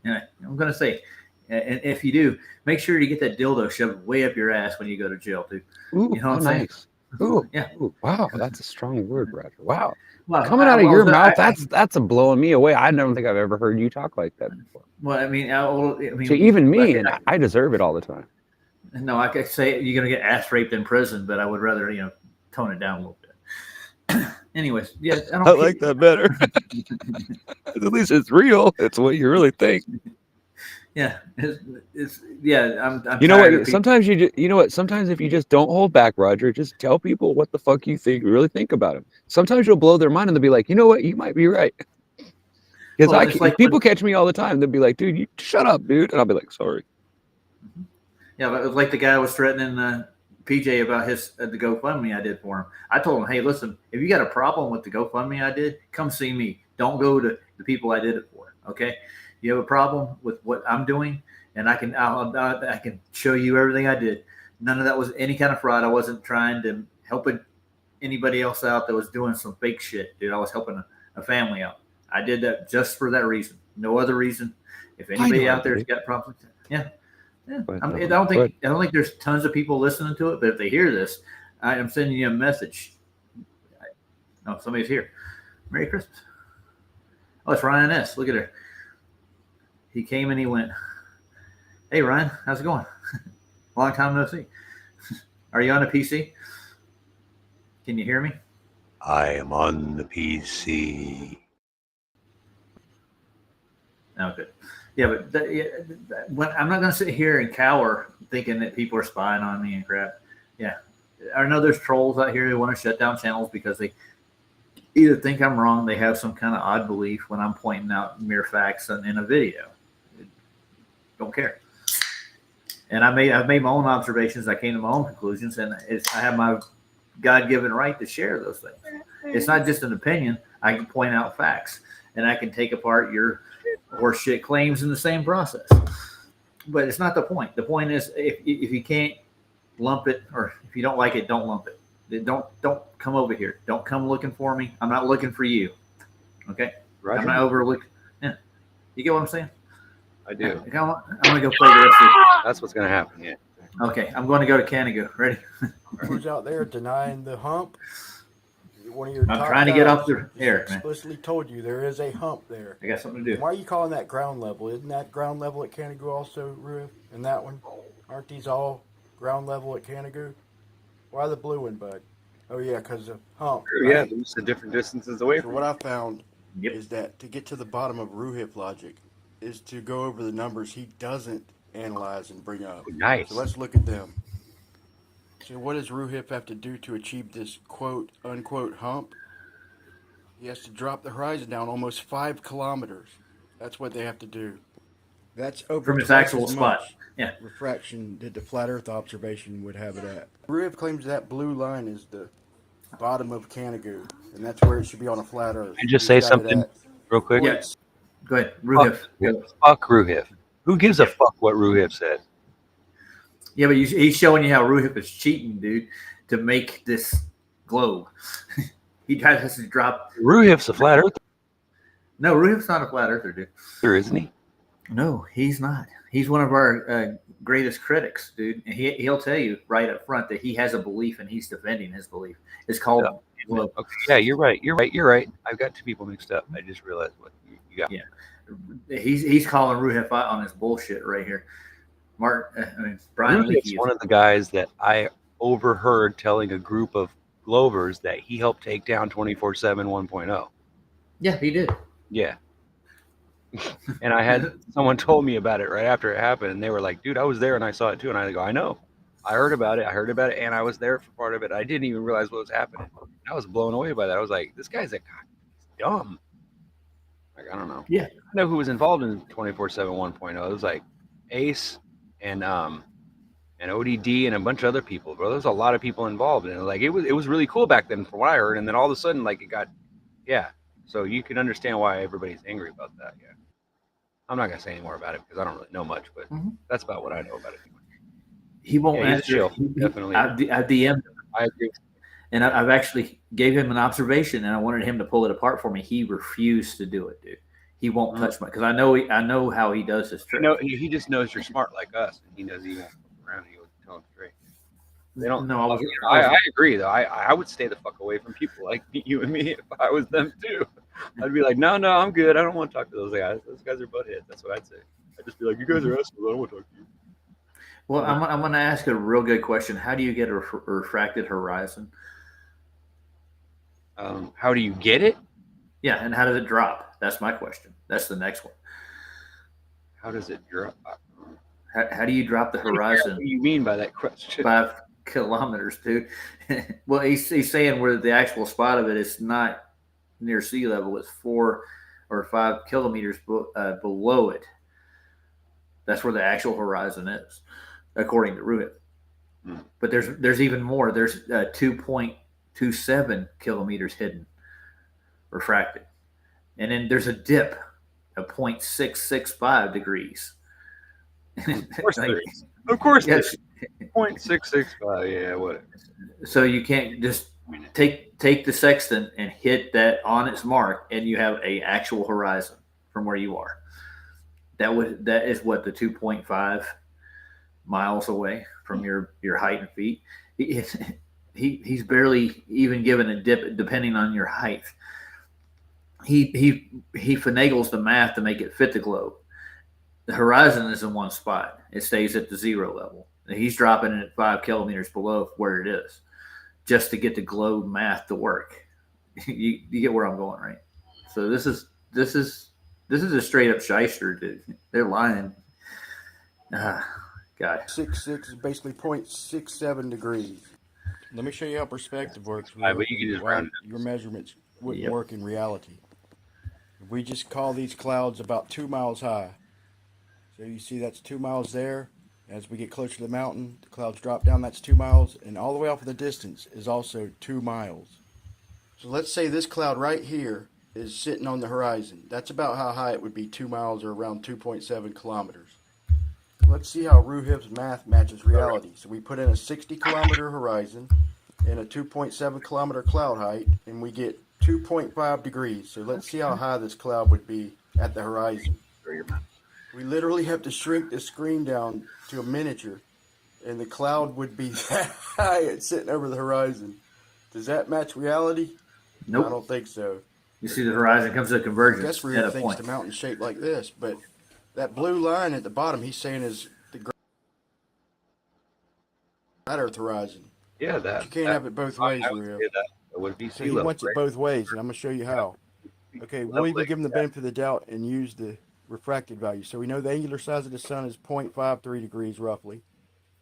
Speaker 4: And I'm going to say, and if you do, make sure you get that dildo shoved way up your ass when you go to jail, too.
Speaker 1: Ooh,
Speaker 4: You know what I'm
Speaker 1: oh,
Speaker 4: saying?
Speaker 1: nice. Ooh,
Speaker 4: Yeah.
Speaker 1: ooh, wow, that's a strong word, Roger. Wow,
Speaker 4: Well,
Speaker 1: coming out of
Speaker 4: I
Speaker 1: your
Speaker 4: was-
Speaker 1: mouth,
Speaker 4: I-
Speaker 1: that's a blowing me away. I don't think I've ever heard you talk like that before.
Speaker 4: Well, I mean,
Speaker 1: See, even me, and
Speaker 4: I,
Speaker 1: I deserve it all the time.
Speaker 4: no, I could say you're going to get ass raped in prison, but I would rather, tone it down a little bit. Anyways, yeah, I
Speaker 1: I
Speaker 4: don't
Speaker 1: like that better. At least it's real. It's what you really think.
Speaker 4: Yeah, it's yeah. I'm
Speaker 1: You know
Speaker 4: tired of
Speaker 1: what?
Speaker 4: people.
Speaker 1: Sometimes you just, you know what? Sometimes if you just don't hold back, Roger, just tell people what the fuck you think, really think about them. Sometimes you'll blow their mind and they'll be like, you know what? You might be right. Because
Speaker 4: Well, it's like
Speaker 1: people catch me all the time. They'll be like, dude, you shut up, dude. And I'll be like, sorry.
Speaker 4: Yeah, but it was like the guy was threatening PJ about his the GoFundMe I did for him. I told him, hey, listen, if you got a problem with the GoFundMe I did, come see me. Don't go to the people I did it for. Okay, you have a problem with what I'm doing, and I can show you everything I did. None of that was any kind of fraud. I wasn't trying to help anybody else out that was doing some fake shit, dude. I was helping a family out. I did that just for that reason. No other reason. If anybody
Speaker 1: know,
Speaker 4: out there's
Speaker 1: dude.
Speaker 4: got problems, yeah. Yeah,
Speaker 1: But,
Speaker 4: I don't think there's tons of people listening to it, but if they hear this, I am sending you a message. No, somebody's here. Merry Christmas. Oh, it's Ryan S. Look at her. He came and he went. Hey Ryan, how's it going? Long time no see. Are you on a PC? Can you hear me?
Speaker 1: I am on the PC.
Speaker 4: No, good. Yeah, but when I'm not going to sit here and cower thinking that people are spying on me and crap. Yeah, I know there's trolls out here who want to shut down channels because they either think I'm wrong, they have some kind of odd belief when I'm pointing out mere facts in a video. Don't care. And I've made my own observations. I came to my own conclusions, and I have my God-given right to share those things. It's not just an opinion. I can point out facts, and I can take apart your horseshit claims in the same process. But it's not the point. The point is, if you can't lump it, or if you don't like it, don't lump it. Don't come over here. Don't come looking for me. I'm not looking for you. Okay?
Speaker 1: Roger.
Speaker 4: I'm not overlooking. Yeah. You get what I'm saying?
Speaker 1: I do.
Speaker 4: I'm gonna go play the rest of
Speaker 1: That's what's gonna happen. Yeah.
Speaker 4: Okay, I'm going to go to Canada. Ready?
Speaker 9: Who's out there denying the hump? One of your
Speaker 4: I'm
Speaker 9: top
Speaker 4: trying to get
Speaker 9: guys
Speaker 4: off the air, man.
Speaker 9: explicitly told you there is a hump there.
Speaker 4: I got something to do.
Speaker 9: Why are you calling that ground level? Isn't that ground level at Canigoo also, Rue? And that one? Aren't these all ground level at Canigoo? Why the blue one, bud? Oh, yeah, because of hump.
Speaker 1: Yeah,
Speaker 9: right?
Speaker 1: there's the different distances away
Speaker 9: So
Speaker 1: from.
Speaker 9: what I found
Speaker 4: Yep.
Speaker 9: is that to get to the bottom of Ruhip logic is to go over the numbers he doesn't analyze and bring up.
Speaker 1: Nice.
Speaker 9: So let's look at them. So what does Ruhip have to do to achieve this quote unquote hump? He has to drop the horizon down almost 5 kilometers. That's what they have to do. That's over
Speaker 4: From its
Speaker 9: twice
Speaker 4: actual
Speaker 9: as
Speaker 4: spot.
Speaker 9: much
Speaker 4: Yeah.
Speaker 9: refraction that the flat Earth observation would have it at. Ruhip claims that blue line is the bottom of Canigoo, and that's where it should be on a flat Earth.
Speaker 1: And just
Speaker 9: He's
Speaker 1: say
Speaker 9: got it
Speaker 1: something
Speaker 9: at
Speaker 1: real quick.
Speaker 4: Yeah. Go ahead. Ruhif. Go.
Speaker 1: Fuck Ruhif. Who gives a fuck what Ruhif said?
Speaker 4: Yeah, but he's showing you how Ruhif is cheating, dude, to make this globe. He has to drop.
Speaker 1: Ruhif's a flat earther,
Speaker 4: No, Ruhif's not a flat earther, dude.
Speaker 1: isn't he?
Speaker 4: No, he's not. He's one of our greatest critics, dude. And he'll tell you right up front that he has a belief and he's defending his belief. It's called globe.
Speaker 1: Okay, yeah, you're right. You're right. I've got two people mixed up. I just realized what you got.
Speaker 4: Yeah. He's calling Ruhif out on his bullshit right here. Brian
Speaker 1: Ruhif's
Speaker 4: Leakey is
Speaker 1: one of the guys that I overheard telling a group of Glovers that he helped take down 24/7 1.0.
Speaker 4: Yeah, he did.
Speaker 1: Yeah. And I had someone told me about it right after it happened, and they were like, dude, I was there and I saw it too. And I go, I know. I heard about it, and I was there for part of it. I didn't even realize what was happening. I was blown away by that. I was like, this guy's he's dumb. Like, I don't know.
Speaker 4: Yeah.
Speaker 1: I know who was involved in 24/7 1.0. It was like Ace and ODD and a bunch of other people, bro. There was a lot of people involved, and like it was really cool back then from what I heard. And then all of a sudden, like it got, yeah. So you can understand why everybody's angry about that. Yeah. I'm not gonna say any more about it because I don't really know much, but that's about what I know about it.
Speaker 4: He won't
Speaker 1: Yeah, he's
Speaker 4: answer.
Speaker 1: chill. Definitely.
Speaker 4: I DM'd him,
Speaker 1: I agree.
Speaker 4: and I've actually gave him an observation, and I wanted him to pull it apart for me. He refused to do it, dude. He won't touch my because I know how he does his trick.
Speaker 1: No, he just knows you're smart like us, and he knows he won't fuck around. He would tell him straight. They don't.
Speaker 4: No,
Speaker 1: I agree though. I would stay the fuck away from people like you and me if I was them too. I'd be like, no, I'm good. I don't want to talk to those guys. Those guys are buttheads. That's what I'd say. I'd just be like, you guys are assholes. I don't want to talk to you.
Speaker 4: Well, I'm going to ask a real good question. How do you get a refracted horizon?
Speaker 11: How do you get it?
Speaker 4: Yeah, and how does it drop? That's my question. That's the next one.
Speaker 11: How does it drop?
Speaker 4: How do you drop the
Speaker 11: What
Speaker 4: horizon
Speaker 11: do you mean by that question?
Speaker 4: 5 kilometers, dude? Well, he's saying where the actual spot of it is not near sea level. It's 4 or 5 kilometers below it. That's where the actual horizon is, according to Ruhip. But there's even more. There's 2.27 kilometers hidden, refracted, and then there's a dip of 0.665 degrees.
Speaker 11: Of course there is. Of course
Speaker 4: Yes.
Speaker 11: 0.665. Yeah, whatever.
Speaker 4: So you can't just take the sextant and hit that on its mark, and you have a actual horizon from where you are. That is what the 2.5 miles away from your height and feet. He's barely even given a dip depending on your height. He finagles the math to make it fit the globe. The horizon is in one spot. It stays at the 0 level. And he's dropping it at 5 kilometers below where it is, just to get the globe math to work. You get where I'm going, right? So this is a straight up shyster, dude. They're lying. God.
Speaker 9: 6.6 is basically 0.67 degrees. Let me show you how perspective works.
Speaker 11: Right, but you can just round it up.
Speaker 9: Your measurements wouldn't work in reality. If we just call these clouds about 2 miles high. So you see that's 2 miles there. As we get closer to the mountain, the clouds drop down, that's 2 miles. And all the way off in the distance is also 2 miles. So let's say this cloud right here is sitting on the horizon. That's about how high it would be, 2 miles or around 2.7 kilometers. Let's see how Ruhip's math matches reality. So we put in a 60-kilometer horizon and a 2.7 kilometer cloud height, and we get 2.5 degrees. So let's see how high this cloud would be at the horizon. We literally have to shrink the screen down to a miniature, and the cloud would be that high it's sitting over the horizon. Does that match reality?
Speaker 4: Nope.
Speaker 9: I don't think so.
Speaker 4: You see the horizon comes to a
Speaker 9: I
Speaker 4: convergence
Speaker 9: guess
Speaker 4: at
Speaker 9: Ruhip
Speaker 4: a
Speaker 9: thinks
Speaker 4: point.
Speaker 9: the mountain's shaped like this, but that blue line at the bottom, he's saying is the flat Earth horizon.
Speaker 11: Yeah,
Speaker 9: But you can't have it both ways,
Speaker 11: I would
Speaker 9: Ruhip.
Speaker 11: say that would be
Speaker 9: So
Speaker 11: sea
Speaker 9: he
Speaker 11: level.
Speaker 9: wants it
Speaker 11: Right?
Speaker 9: both ways, and I'm going to show you how. Okay, we'll even give him the benefit of the doubt and use the refracted value. So we know the angular size of the sun is 0.53 degrees roughly,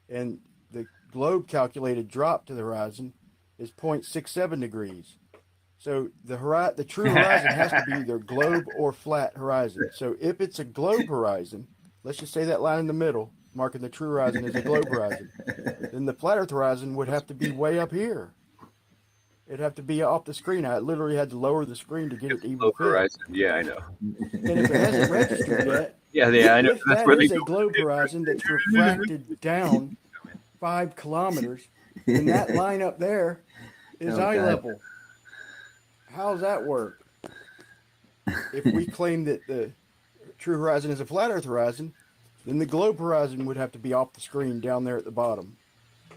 Speaker 9: and the globe calculated drop to the horizon is 0.67 degrees. So the true horizon has to be either globe or flat horizon. So if it's a globe horizon, let's just say that line in the middle, marking the true horizon as a globe horizon, then the flat Earth horizon would have to be way up here. It'd have to be off the screen. I literally had to lower the screen to get it to even fit.
Speaker 11: Horizon. Yeah, I know.
Speaker 9: And if it hasn't registered yet,
Speaker 11: Yeah, I know.
Speaker 9: if
Speaker 11: That's
Speaker 9: that
Speaker 11: where they
Speaker 9: is a
Speaker 11: go.
Speaker 9: globe horizon that's refracted down 5 kilometers, then that line up there is
Speaker 4: Oh,
Speaker 9: eye
Speaker 4: God.
Speaker 9: level. How does that work? If we claim that the true horizon is a flat Earth horizon, then the globe horizon would have to be off the screen down there at the bottom.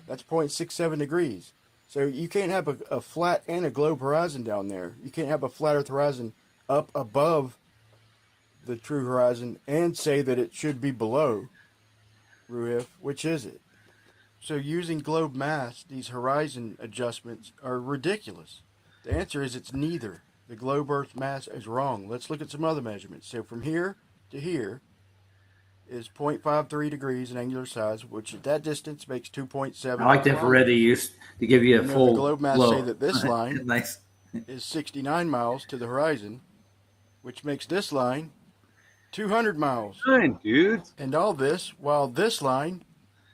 Speaker 9: That's 0.67 degrees. So you can't have a flat and a globe horizon down there. You can't have a flat Earth horizon up above the true horizon and say that it should be below. Ruhip, which is it? So using globe mass, these horizon adjustments are ridiculous. The answer is it's neither. The globe Earth mass is wrong. Let's look at some other measurements. So from here to here is 0.53 degrees in angular size, which at that distance makes 2.7.
Speaker 4: I like the infrared they used to give you a
Speaker 9: You know,
Speaker 4: full
Speaker 9: the globe mass
Speaker 4: glow.
Speaker 9: say that this line
Speaker 4: Nice.
Speaker 9: is 69 miles to the horizon, which makes this line 200 miles.
Speaker 11: Fine, dudes.
Speaker 9: And all this while this line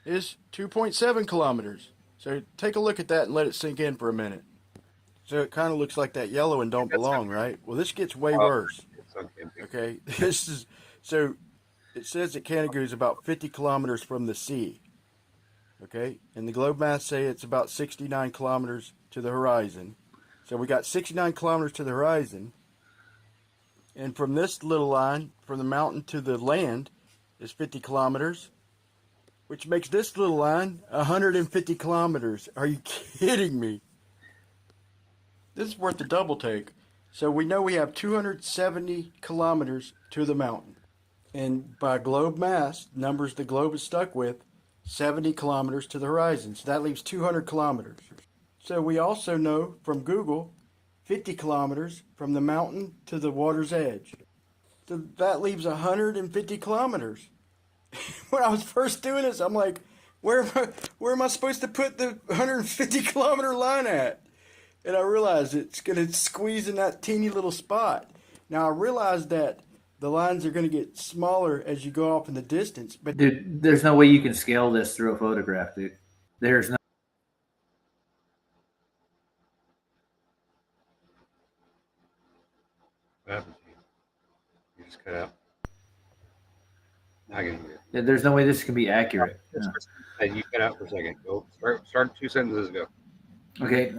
Speaker 9: is 2.7 kilometers. So take a look at that and let it sink in for a minute. So it kind of looks like that yellow and don't belong, right? Well, this gets way worse. Okay, this is so. It says that Canigou is about 50 kilometers from the sea. Okay, and the globe maps say it's about 69 kilometers to the horizon. So we got 69 kilometers to the horizon. And from this little line, from the mountain to the land, is 50 kilometers, which makes this little line 150 kilometers. Are you kidding me? This is worth the double take. So we know we have 270 kilometers to the mountain. And by globe mass, numbers the globe is stuck with, 70 kilometers to the horizon. So that leaves 200 kilometers. So we also know from Google 50 kilometers from the mountain to the water's edge. So that leaves 150 kilometers. When I was first doing this, I'm like, where am I supposed to put the 150 kilometer line at? And I realized it's going to squeeze in that teeny little spot. Now I realized that the lines are going to get smaller as you go off in the distance. But
Speaker 4: Dude, there's no way you can scale this through a photograph, dude. There's no.
Speaker 11: What happened to you? You just cut out. Now I can hear you.
Speaker 4: There's no way this can be accurate. No.
Speaker 11: Hey, you cut out for a second. Go start 2 sentences ago.
Speaker 4: Okay,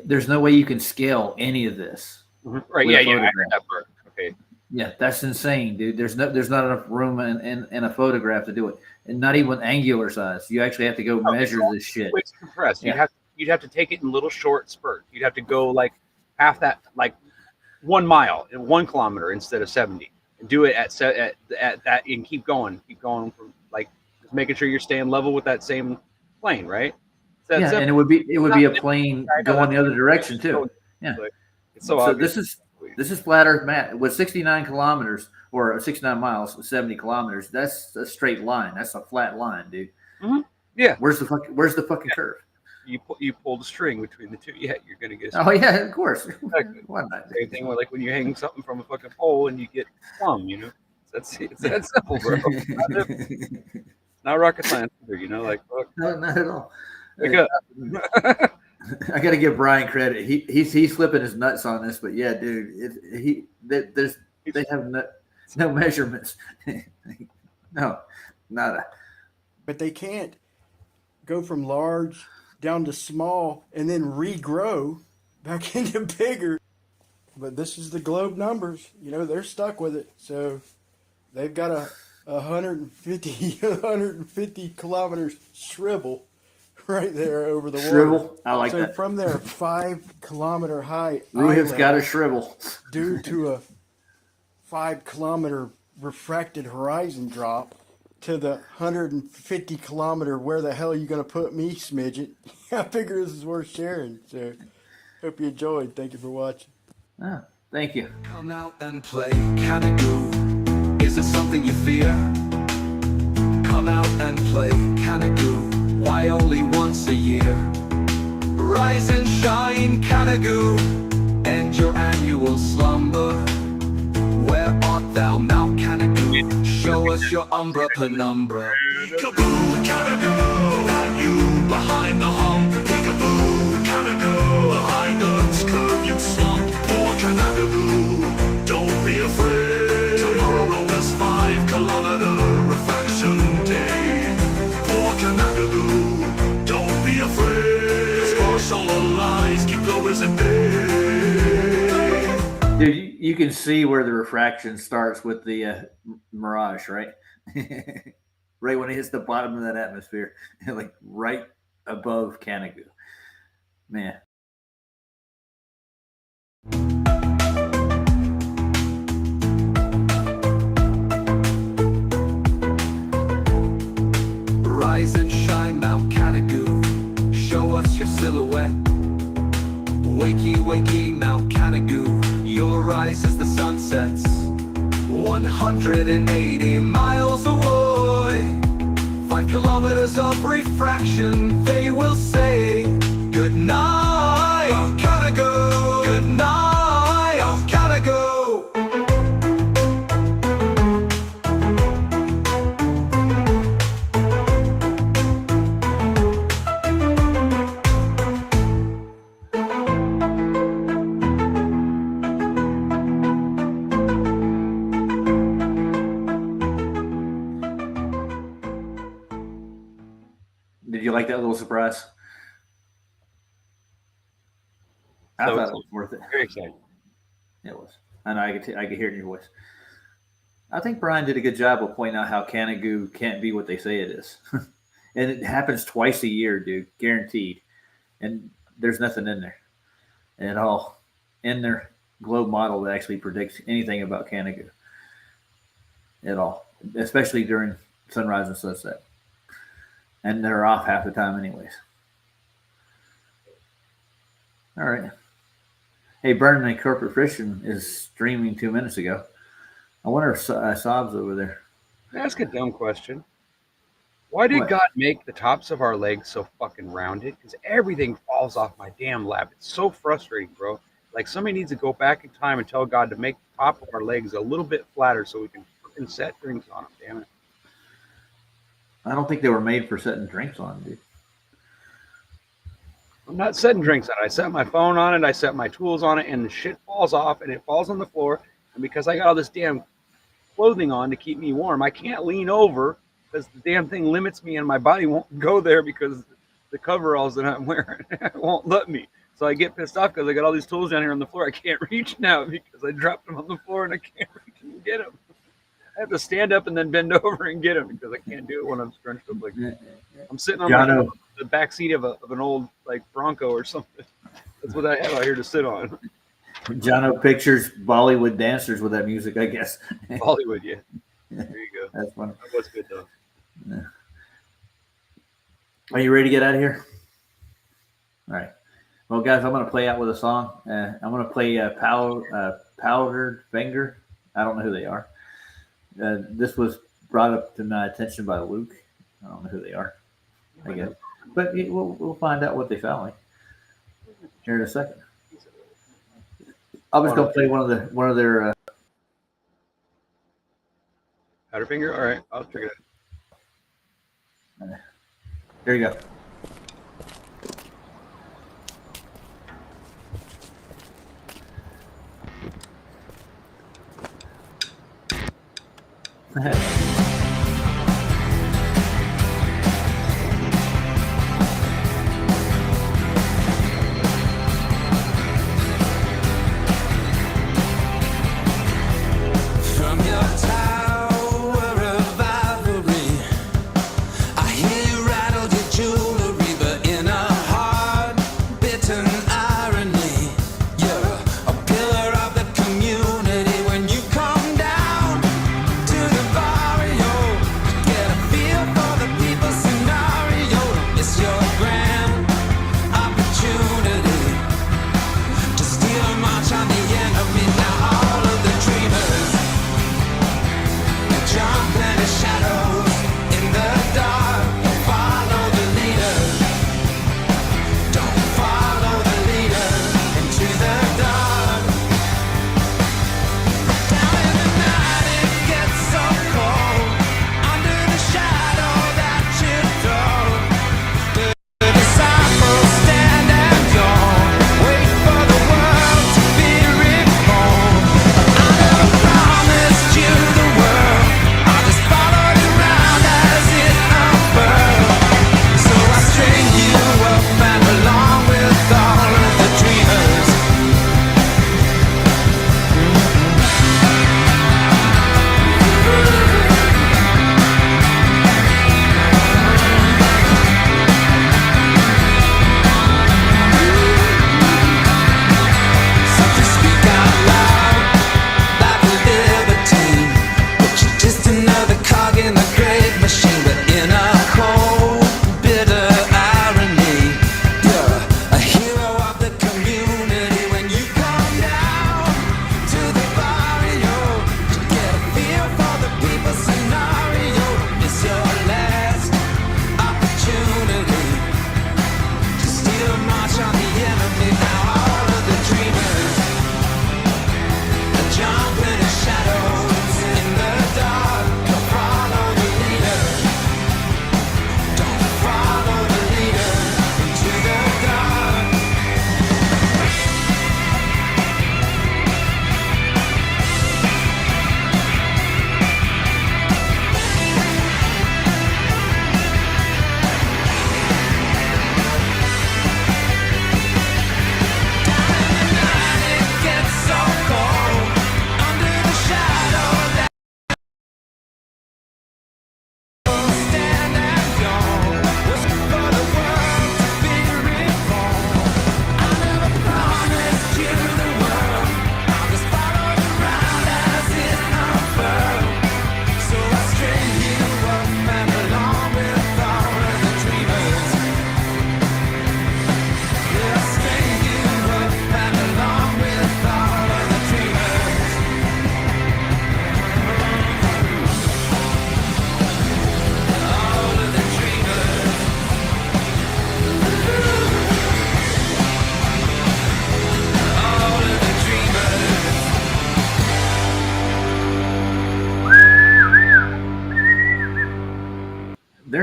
Speaker 4: there's no way you can scale any of this.
Speaker 11: Right?
Speaker 4: with
Speaker 11: Yeah,
Speaker 4: a
Speaker 11: yeah. I heard
Speaker 4: photograph.
Speaker 11: that part. Okay.
Speaker 4: Yeah, that's insane, dude. There's not enough room in a photograph to do it, and not even angular size. You actually have to go measure this shit.
Speaker 11: It's compressed.
Speaker 4: Yeah.
Speaker 11: You'd have to take it in little short spurts. You'd have to go like half that, like 1 mile in 1 kilometer instead of 70. And do it at that and keep going from like just making sure you're staying level with that same plane, right? So
Speaker 4: Yeah, and it would be a plane going the other direction too. Yeah.
Speaker 11: It's so
Speaker 4: So
Speaker 11: obvious.
Speaker 4: this is flat Earth math with 69 kilometers or 69 miles, 70 kilometers. That's a straight line. That's a flat line, dude.
Speaker 11: Mhm. Yeah.
Speaker 4: Where's the fucking curve?
Speaker 11: You pull the string between the two. Yeah, you're gonna get.
Speaker 4: Oh yeah, of course.
Speaker 11: Exactly.
Speaker 4: Why not?
Speaker 11: Same thing with like when you hang something from a fucking pole and you get plumb. It's that simple, bro. Not rocket science either. Like fuck.
Speaker 4: No, not at all.
Speaker 11: Wake up.
Speaker 4: I got to give Brian credit. He's flipping his nuts on this, but yeah, dude, they have no measurements. No, nada.
Speaker 9: But they can't go from large down to small and then regrow back into bigger. But this is the globe numbers. They're stuck with it. So they've got a 150 kilometers shrivel right there over the water.
Speaker 4: Shrivel? I like
Speaker 9: so
Speaker 4: that.
Speaker 9: from their 5 kilometer high
Speaker 4: Ruhiv's
Speaker 9: eye
Speaker 4: got a
Speaker 9: level,
Speaker 4: shrivel.
Speaker 9: due to a 5 kilometer refracted horizon drop to the 150 kilometer where the hell are you going to put me smidget. I figure this is worth sharing. So hope you enjoyed. Thank you for watching.
Speaker 4: Ah, thank you.
Speaker 2: Come out and play Canagoo. Is it something you fear? Come out and play Canagoo. Why only once a year? Rise and shine, Canagoo. End your annual slumber. Where art thou now, Canagoo? Show us your umbra penumbra. Peekaboo, Canagoo. And you behind the hump. Peekaboo, Canagoo. Behind Earth's curve you slump. Poor Canagoo. Don't be afraid. Tomorrow is 5 kilometer refraction day. Poor Canagoo. Don't be afraid. Score solar lines keep low as a day.
Speaker 4: Dude, you can see where the refraction starts with the mirage, right? Right when it hits the bottom of that atmosphere, like right above Canagoo. Man.
Speaker 2: Rise and shine, Mount Canagoo. Show us your silhouette. Wakey, wakey, Mount Canagoo. Your rise as the sun sets. 180 miles away. 5 kilometers of refraction. They will say good night, Mount Canagoo. Good night, Mount Canagoo.
Speaker 4: Did you like that little surprise? I
Speaker 11: So
Speaker 4: thought it was worth it.
Speaker 11: Very excited.
Speaker 4: It was. I know I could hear it in your voice. I think Brian did a good job of pointing out how Canagoo can't be what they say it is. And it happens twice a year, dude, guaranteed. And there's nothing in there at all in their globe model that actually predicts anything about Canagoo at all, especially during sunrise and sunset. And they're off half the time anyways. All right. Hey, Burning and Corporate Christian is streaming 2 minutes ago. I wonder if Sob's over there.
Speaker 11: Can I ask a dumb question? Why did
Speaker 4: What?
Speaker 11: God make the tops of our legs so fucking rounded? Because everything falls off my damn lap. It's so frustrating, bro. Like somebody needs to go back in time and tell God to make the top of our legs a little bit flatter so we can fucking set drinks on them. Damn it.
Speaker 4: I don't think they were made for setting drinks on, dude.
Speaker 11: I'm not setting drinks on it. I set my phone on it. I set my tools on it, and the shit falls off, and it falls on the floor. And because I got all this damn clothing on to keep me warm, I can't lean over because the damn thing limits me, and my body won't go there because the coveralls that I'm wearing won't let me. So I get pissed off because I got all these tools down here on the floor. I can't reach now because I dropped them on the floor, and I can't reach and get them. I have to stand up and then bend over and get them because I can't do it when I'm scrunched up like that. I'm sitting on like, the back seat of an old like Bronco or something. That's what I have out here to sit on.
Speaker 4: Jono pictures Bollywood dancers with that music, I guess.
Speaker 11: Bollywood, yeah. There you go.
Speaker 4: That's funny.
Speaker 11: That was good though.
Speaker 4: Yeah. Are you ready to get out of here? All right. Well, guys, I'm going to play out with a song. I'm going to play Powdered Finger. I don't know who they are. This was brought up to my attention by Luke. I don't know who they are, I guess. But we'll find out what they sound like here in a second. I'm just going to play one of their.
Speaker 11: Powderfinger? All right, I'll check it out.
Speaker 4: Here you go.
Speaker 2: From your tower of ivory, I hear you rattle your jewelry, but in a hard-bitten irony, you're a pillar of the community. When you come down to the bar,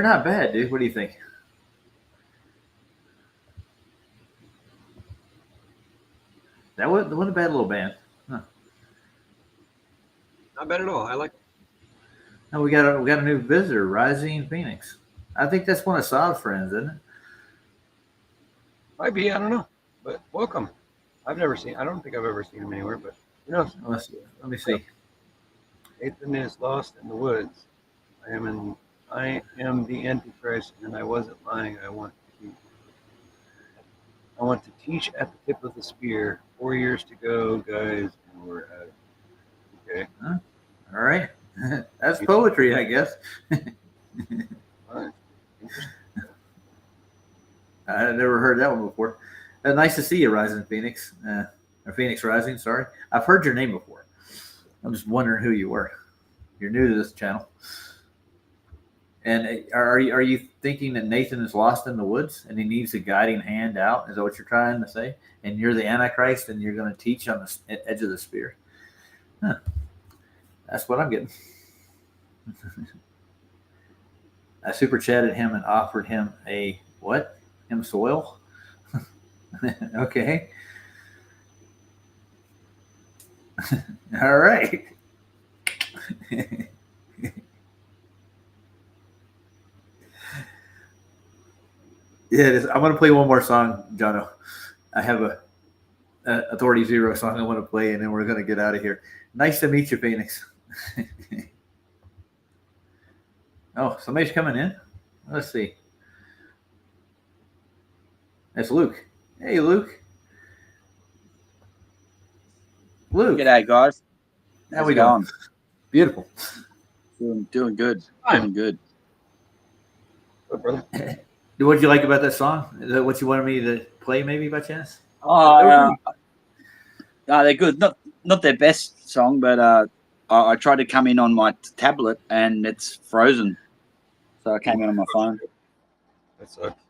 Speaker 4: not bad, dude. What do you think? That wasn't a bad little band. Huh.
Speaker 11: Not bad at all. I like it.
Speaker 4: Now we got a new visitor, Rising Phoenix. I think that's one of Saab's friends, isn't it?
Speaker 11: Might be, I don't know. But welcome. I don't think I've ever seen him anywhere, but who knows?
Speaker 4: Let me see.
Speaker 11: Nathan is lost in the woods. I am the Antichrist, and I wasn't lying. I want to teach at the tip of the spear. 4 years to go, guys, and we're at it. Okay.
Speaker 4: Huh? All right. That's poetry, I guess.
Speaker 11: All right.
Speaker 4: I never heard that one before. Nice to see you, Rising Phoenix. Or Phoenix Rising, sorry. I've heard your name before. I'm just wondering who you were. You're new to this channel. And are you thinking that Nathan is lost in the woods and he needs a guiding hand out? Is that what you're trying to say? And you're the Antichrist and you're going to teach on the edge of the spear? Huh. That's what I'm getting. I super chatted him and offered him a what? Him soil? Okay. All right. Yeah, I'm going to play one more song, Jono. I have a Authority Zero song I want to play, and then we're going to get out of here. Nice to meet you, Phoenix. Oh, somebody's coming in. Let's see. That's Luke. Hey, Luke. Luke.
Speaker 12: G'day, guys.
Speaker 4: How
Speaker 12: How's
Speaker 4: we
Speaker 12: it going?
Speaker 4: going? Beautiful.
Speaker 12: Doing good.
Speaker 11: Fine.
Speaker 12: Doing good.
Speaker 11: Good, brother.
Speaker 4: What did you like about that song? Is that what you wanted me to play, maybe by chance?
Speaker 12: No, they're good. Not their best song, but I tried to come in on my tablet and it's frozen, so I came in on my phone.
Speaker 11: That sucks.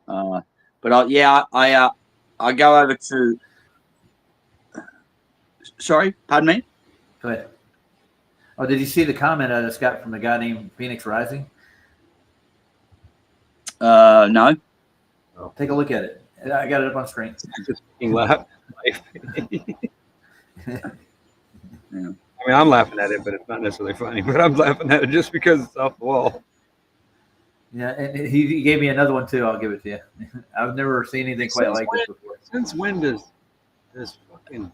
Speaker 12: But I go over to. Sorry, pardon me.
Speaker 4: Go ahead. Oh, did you see the comment I just got from the guy named Phoenix Rising?
Speaker 12: No.
Speaker 4: Take a look at it. I got it up on screen.
Speaker 11: Just fucking laugh.
Speaker 12: Yeah.
Speaker 11: I mean, I'm laughing at it, but it's not necessarily funny. But I'm laughing at it just because it's off the wall.
Speaker 4: Yeah, and he gave me another one too. I'll give it to you. I've never seen anything quite like this before.
Speaker 11: Since when does this fucking?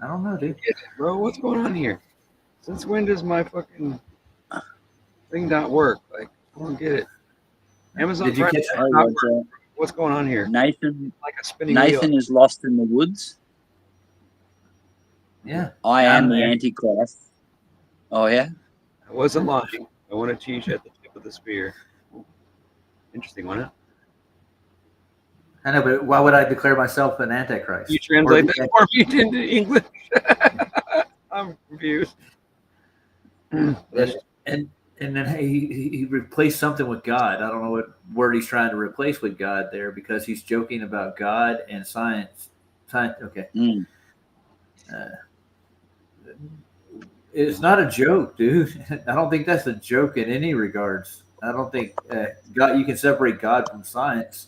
Speaker 4: I don't know, dude.
Speaker 11: Bro, what's going on here? Since when does my fucking thing not work? Like, I don't get it. Amazon
Speaker 4: Did you
Speaker 11: Prime
Speaker 4: catch
Speaker 11: does not work. What's going on here?
Speaker 12: Nathan
Speaker 11: Like a spinning
Speaker 12: Nathan
Speaker 11: wheel.
Speaker 12: is lost in the woods.
Speaker 4: Yeah.
Speaker 12: I am the
Speaker 4: there.
Speaker 12: Antichrist. Oh yeah.
Speaker 11: I wasn't lying. I want to teach at the tip of the spear. Interesting, wasn't it?
Speaker 4: I know, but why would I declare myself an Antichrist?
Speaker 11: You translate
Speaker 4: Or-
Speaker 11: that for me into English. I'm confused.
Speaker 4: And then he replaced something with God. I don't know what word he's trying to replace with God there because he's joking about God and science. Okay.
Speaker 12: Mm.
Speaker 4: It's not a joke, dude. I don't think that's a joke in any regards. I don't think God. You can separate God from science.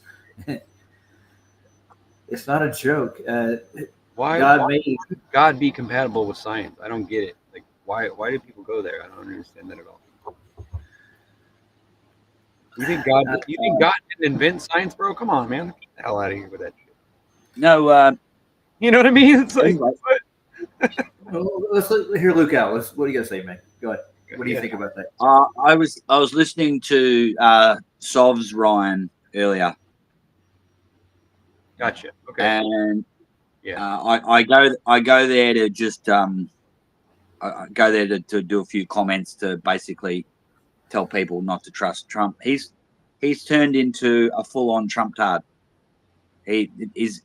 Speaker 4: It's not a joke.
Speaker 11: Why
Speaker 4: God made.
Speaker 11: would God be compatible with science? I don't get it. Like, why do people go there? I don't understand that at all. You think God didn't invent science, bro? Come on, man. Get the hell out of here with that shit.
Speaker 12: No.
Speaker 11: You know what I mean? It's like,
Speaker 12: Anyway.
Speaker 4: Well, let's hear Luke out. What do you got to say, man? Go ahead. What do you think about that?
Speaker 12: I was listening to Sov's Ryan earlier,
Speaker 11: gotcha. Okay.
Speaker 12: and
Speaker 11: Yeah.
Speaker 12: I go there to just I go there to do a few comments to basically tell people not to trust Trump. He's turned into a full-on Trump tard. He's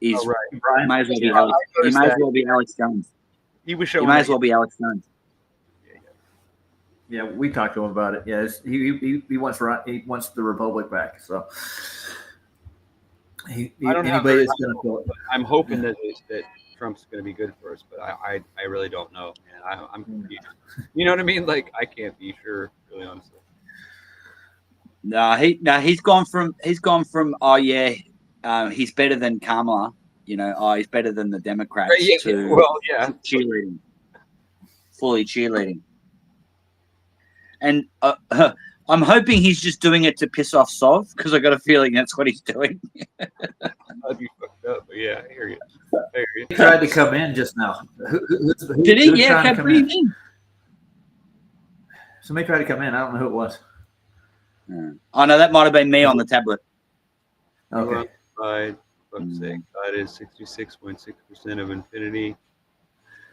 Speaker 11: Oh, right.
Speaker 4: Brian?
Speaker 12: may as well be
Speaker 11: Yeah,
Speaker 12: Alex,
Speaker 11: I
Speaker 12: he
Speaker 11: noticed
Speaker 12: may as
Speaker 11: that.
Speaker 12: well be Alex Jones.
Speaker 11: He was
Speaker 12: He
Speaker 11: showing.
Speaker 12: may
Speaker 11: that-
Speaker 12: as well be Alex Jones.
Speaker 4: Yeah, we talked to him about it. Yeah, he wants the republic back. So
Speaker 11: I don't have
Speaker 4: anybody
Speaker 11: very
Speaker 4: that's going to feel it.
Speaker 11: I'm hoping that Trump's going to be good for us, but I really don't know, man. I'm confused. You know what I mean? Like, I can't be sure, really, honestly.
Speaker 12: He's gone from oh yeah, he's better than Kamala. You know, oh, he's better than the Democrats.
Speaker 11: Right, yeah,
Speaker 12: to
Speaker 11: well, yeah.
Speaker 12: cheerleading, fully cheerleading. And I'm hoping he's just doing it to piss off Sov, because I got a feeling that's what he's doing.
Speaker 11: That'd be fucked up, but yeah, I hear you.
Speaker 4: He tried to come in just now.
Speaker 12: Did he?
Speaker 4: Who's
Speaker 12: Yeah,
Speaker 4: trying to
Speaker 12: kept
Speaker 4: come
Speaker 12: bringing
Speaker 4: in?
Speaker 12: in.
Speaker 4: Somebody tried to come in. I don't know who it was.
Speaker 12: Oh no, that might have been me on the tablet.
Speaker 4: Okay.
Speaker 11: Fuck's sake. God is 66.6% of infinity,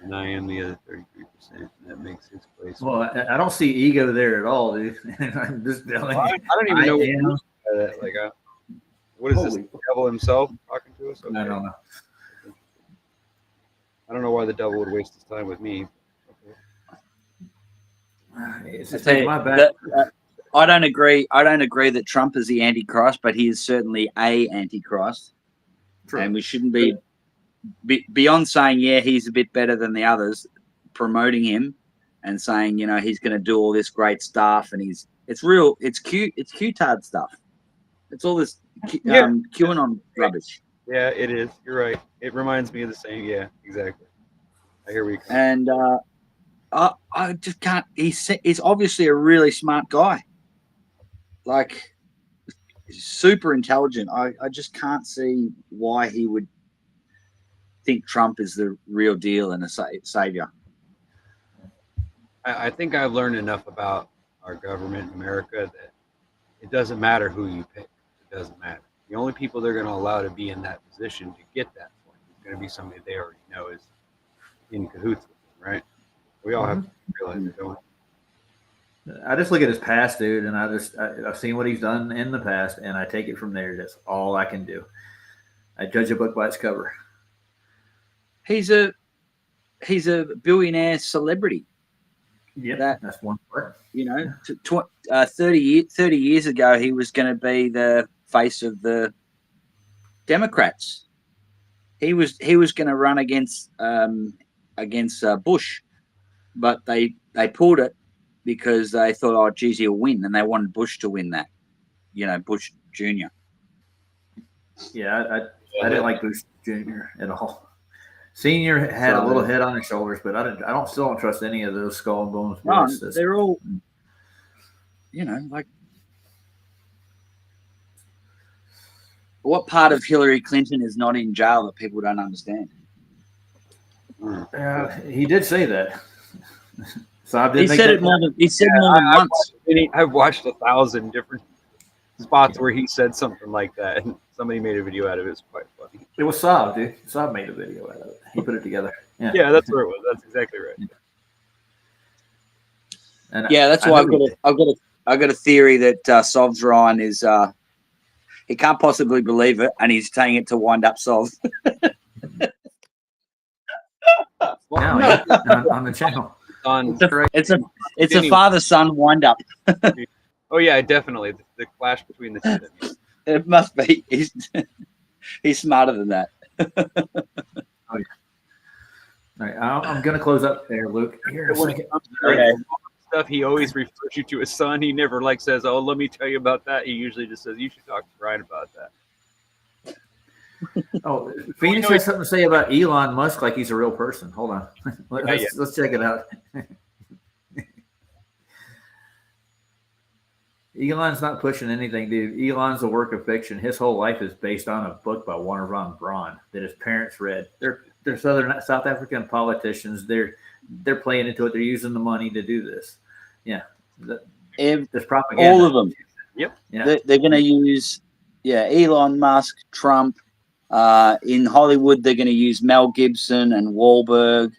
Speaker 11: and I am the other 33%. That makes his place.
Speaker 4: Well, I don't see ego there at all, dude. I'm just telling
Speaker 11: I
Speaker 4: you.
Speaker 11: don't even know
Speaker 4: I
Speaker 11: what
Speaker 4: am-
Speaker 11: means by that. Like, what is this?
Speaker 4: Holy-
Speaker 11: The devil himself talking to us?
Speaker 4: I don't know.
Speaker 11: I don't know why the devil would waste his time with me.
Speaker 4: It's
Speaker 12: I
Speaker 4: just
Speaker 12: tell you,
Speaker 4: my bad.
Speaker 12: I don't agree. I don't agree that Trump is the Antichrist, but he is certainly a Antichrist.
Speaker 4: True.
Speaker 12: And we shouldn't be beyond saying, yeah, he's a bit better than the others, promoting him and saying, you know, he's going to do all this great stuff, and it's cute, it's Q-tard stuff. It's all this QAnon rubbish.
Speaker 11: Yeah, it is. You're right. It reminds me of the same. Yeah, exactly. I hear where you come.
Speaker 12: And I just can't. He's obviously a really smart guy. Like, he's super intelligent. I just can't see why he would think Trump is the real deal and a savior.
Speaker 11: I think I've learned enough about our government in America that it doesn't matter who you pick. It doesn't matter. The only people they're going to allow to be in that position to get that point is going to be somebody they already know is in cahoots with them, right? We all have to realize they're doing.
Speaker 4: I just look at his past, dude, and I've seen what he's done in the past, and I take it from there. That's all I can do. I judge a book by its cover.
Speaker 12: He's a billionaire celebrity.
Speaker 4: Yeah, that's one part.
Speaker 12: You know, 30 years ago, he was going to be the face of the Democrats. He was going to run against Bush, but they pulled it because they thought, oh, geez, he'll win, and they wanted Bush to win that. You know, Bush Jr.
Speaker 4: Yeah, I didn't like Bush Jr. at all. Senior had a little head on his shoulders, but I still don't trust any of those skull and bones.
Speaker 12: No, they're all, you know, like, what part of Hillary Clinton is not in jail that people don't understand?
Speaker 4: He did say that. So I did.
Speaker 12: He said it more than once.
Speaker 11: I've watched 1,000 different spots where he said something like that, and somebody made a video out of it. It's quite funny.
Speaker 4: It was Saab, dude. Saab made a video out of it. He put it together.
Speaker 11: Yeah, that's where it was. That's exactly right.
Speaker 4: And
Speaker 12: yeah, that's why I've got a theory that Sov's Ryan is he can't possibly believe it, and he's saying it to wind up Sov.
Speaker 4: Now, on the channel.
Speaker 12: It's a father-son wind-up.
Speaker 11: Oh yeah, definitely the clash between the two.
Speaker 12: It must be. He's smarter than that.
Speaker 4: All right, I'm gonna close up there, Luke. Here,
Speaker 11: Stuff he always refers you to his son. He never says, "Oh, let me tell you about that." He usually just says, "You should talk to Brian about that."
Speaker 4: Oh, Phoenix has something to say about Elon Musk, like he's a real person. Hold on, let's check it out. Elon's not pushing anything, dude. Elon's a work of fiction. His whole life is based on a book by Warner von Braun that his parents read. They're South African politicians. They're playing into it. They're using the money to do this. Yeah, there's propaganda.
Speaker 12: All of them.
Speaker 11: Yep.
Speaker 12: Yeah. They're going to use Elon Musk, Trump. In Hollywood, they're going to use Mel Gibson and Wahlberg,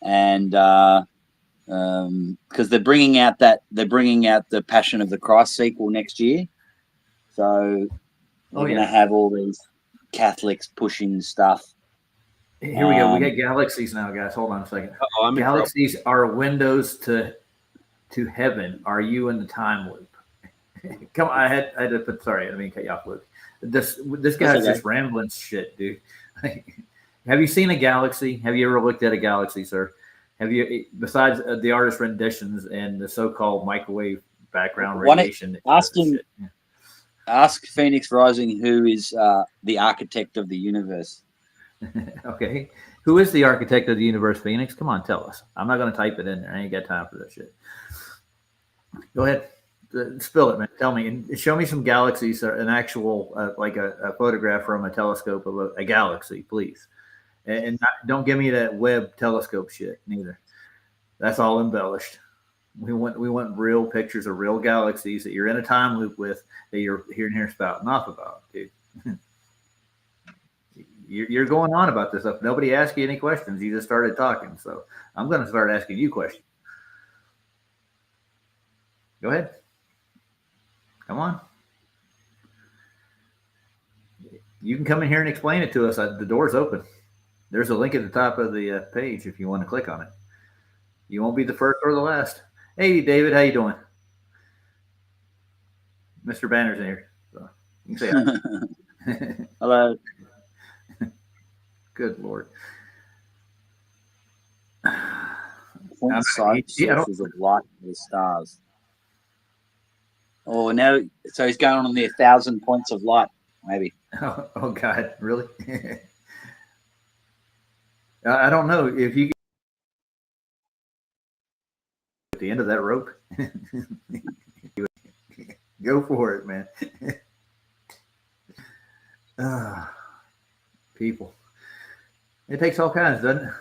Speaker 12: and because they're bringing out the Passion of the Christ sequel next year, so they're going to have all these Catholics pushing stuff.
Speaker 4: Here we go. We got galaxies now, guys. Hold on a second. Galaxies are windows to heaven. Are you in the time loop? Come on, I had to put. Sorry, I didn't mean to cut you off, Luke. This guy's just rambling shit, dude. Have you seen a galaxy? Have you ever looked at a galaxy, sir? Have you, besides the artist renditions and the so-called microwave background
Speaker 12: Why don't-
Speaker 4: radiation.
Speaker 12: ask him- Ask Phoenix Rising who is the architect of the universe.
Speaker 4: Okay. Who is the architect of the universe, Phoenix? Come on, tell us. I'm not going to type it in there. I ain't got time for that shit. Go ahead. Spill it, man. Tell me. And show me some galaxies, an actual, like a photograph from a telescope of a galaxy, please. And don't give me that Webb telescope shit neither. That's all embellished. We want real pictures of real galaxies that you're in a time loop with, that you're hearing here spouting off about, dude. You're going on about this stuff. Nobody asked you any questions. You just started talking. So I'm going to start asking you questions. Go ahead. Come on. You can come in here and explain it to us. The door's open. There's a link at the top of the page if you want to click on it. You won't be the first or the last. Hey, David, how you doing? Mr. Banner's in here. So you can say hi.
Speaker 12: Hello.
Speaker 4: Good Lord.
Speaker 12: Point sight sources of light for the stars. Oh, now, so he's going on the 1,000 points of light, maybe.
Speaker 4: Oh God, really? I don't know if you at the end of that rope. Go for it, man. People, it takes all kinds, doesn't it?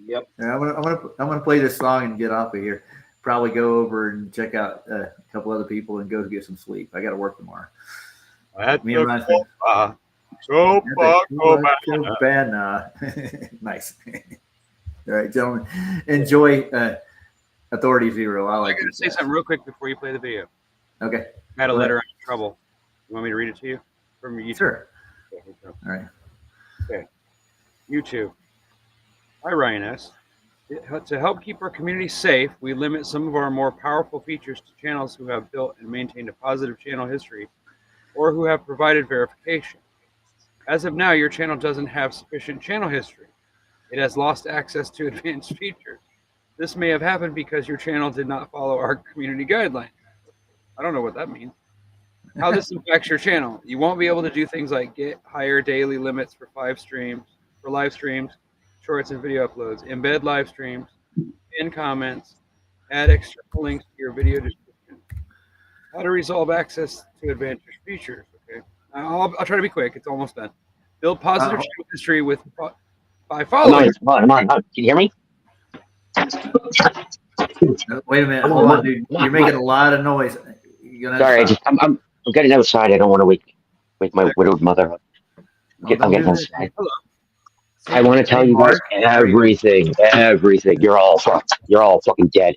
Speaker 12: Yep.
Speaker 4: I'm gonna play this song and get off of here. Probably go over and check out a couple other people and go get some sleep. I got to work tomorrow. Me and Ryan. Nice. All right, gentlemen. Enjoy Authority Zero.
Speaker 11: I got to say something real quick before you play the video.
Speaker 4: Okay.
Speaker 11: I had a letter on trouble. You want me to read it to you? From YouTube?
Speaker 4: Sure.
Speaker 11: Okay,
Speaker 4: all right.
Speaker 11: Okay. YouTube. Hi, Ryan S. To help keep our community safe, we limit some of our more powerful features to channels who have built and maintained a positive channel history or who have provided verification. As of now, your channel doesn't have sufficient channel history. It has lost access to advanced features. This may have happened because your channel did not follow our community guidelines. I don't know what that means. How this impacts your channel. You won't be able to do things like get higher daily limits for live streams, shorts and video uploads, embed live streams, pin comments, add external links to your video description. How to resolve access to advanced features. Okay, I'll try to be quick. It's almost done. Build positive channel history by following.
Speaker 13: Come on. Can you hear me?
Speaker 4: Wait a minute. Hold on, dude. You're making a lot of noise.
Speaker 13: Sorry, I'm getting outside. I don't want to wake my widowed mother up. I'm getting outside. I want to tell you guys everything. You're all fucking dead.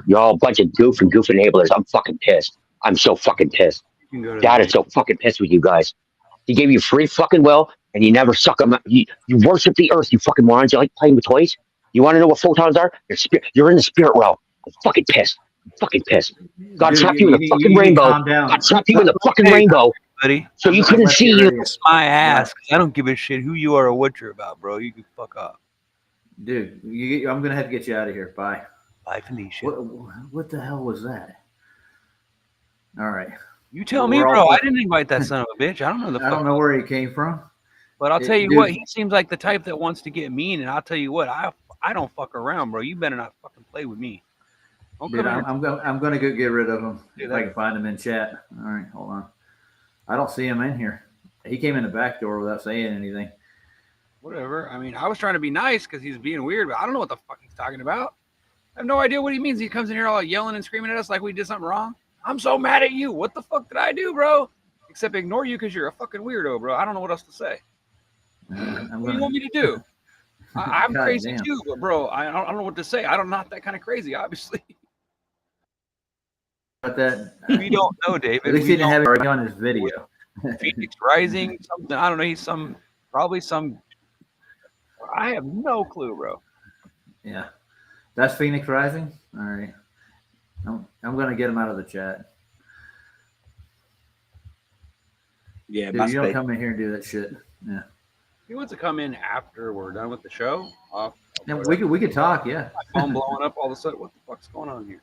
Speaker 13: You're all a bunch of goof enablers. I'm fucking pissed. I'm so fucking pissed. Dad is so fucking pissed with you guys. He gave you free fucking will, and you never suck them. You worship the earth, you fucking morons. You like playing with toys? You want to know what photons are? You're in the spirit realm. I'm fucking pissed. God trapped you in the fucking rainbow. God trapped you in the fucking rainbow.
Speaker 11: Buddy.
Speaker 13: So you couldn't see you.
Speaker 11: Kiss my ass. I don't give a shit who you are or what you're about, bro. You can fuck up.
Speaker 4: Dude, I'm going to have to get you out of here. Bye.
Speaker 11: Bye, Felicia.
Speaker 4: What the hell was that? All right.
Speaker 11: You tell me, bro. I didn't invite that son of a bitch. I don't know
Speaker 4: I don't know where he came from.
Speaker 11: But I'll tell you what, he seems like the type that wants to get mean, and I'll tell you what, I don't fuck around, bro. You better not fucking play with me.
Speaker 4: Dude, I'm going to go get rid of him if I can find him in chat. All right, hold on. I don't see him in here. He came in the back door without saying anything.
Speaker 11: Whatever. I mean, I was trying to be nice because he's being weird, but I don't know what the fuck he's talking about. I have no idea what he means. He comes in here all yelling and screaming at us like we did something wrong. I'm so mad at you. What the fuck did I do, bro? Except ignore you because you're a fucking weirdo, bro. I don't know what else to say. What do you want me to do? I'm crazy too, but bro, I don't know what to say. I'm not that kind of crazy, obviously.
Speaker 4: But that
Speaker 11: we don't know, David.
Speaker 4: At least he didn't have it on his video.
Speaker 11: Phoenix Rising, something. I don't know. He's probably some. I have no clue, bro.
Speaker 4: Yeah, that's Phoenix Rising. All right, I'm gonna get him out of the chat.
Speaker 12: Yeah,
Speaker 4: dude, you don't come in here and do that shit. Yeah.
Speaker 11: He wants to come in after we're done with the show.
Speaker 4: Yeah, we could talk. Yeah.
Speaker 11: My phone blowing up all of a sudden. What the fuck's going on here?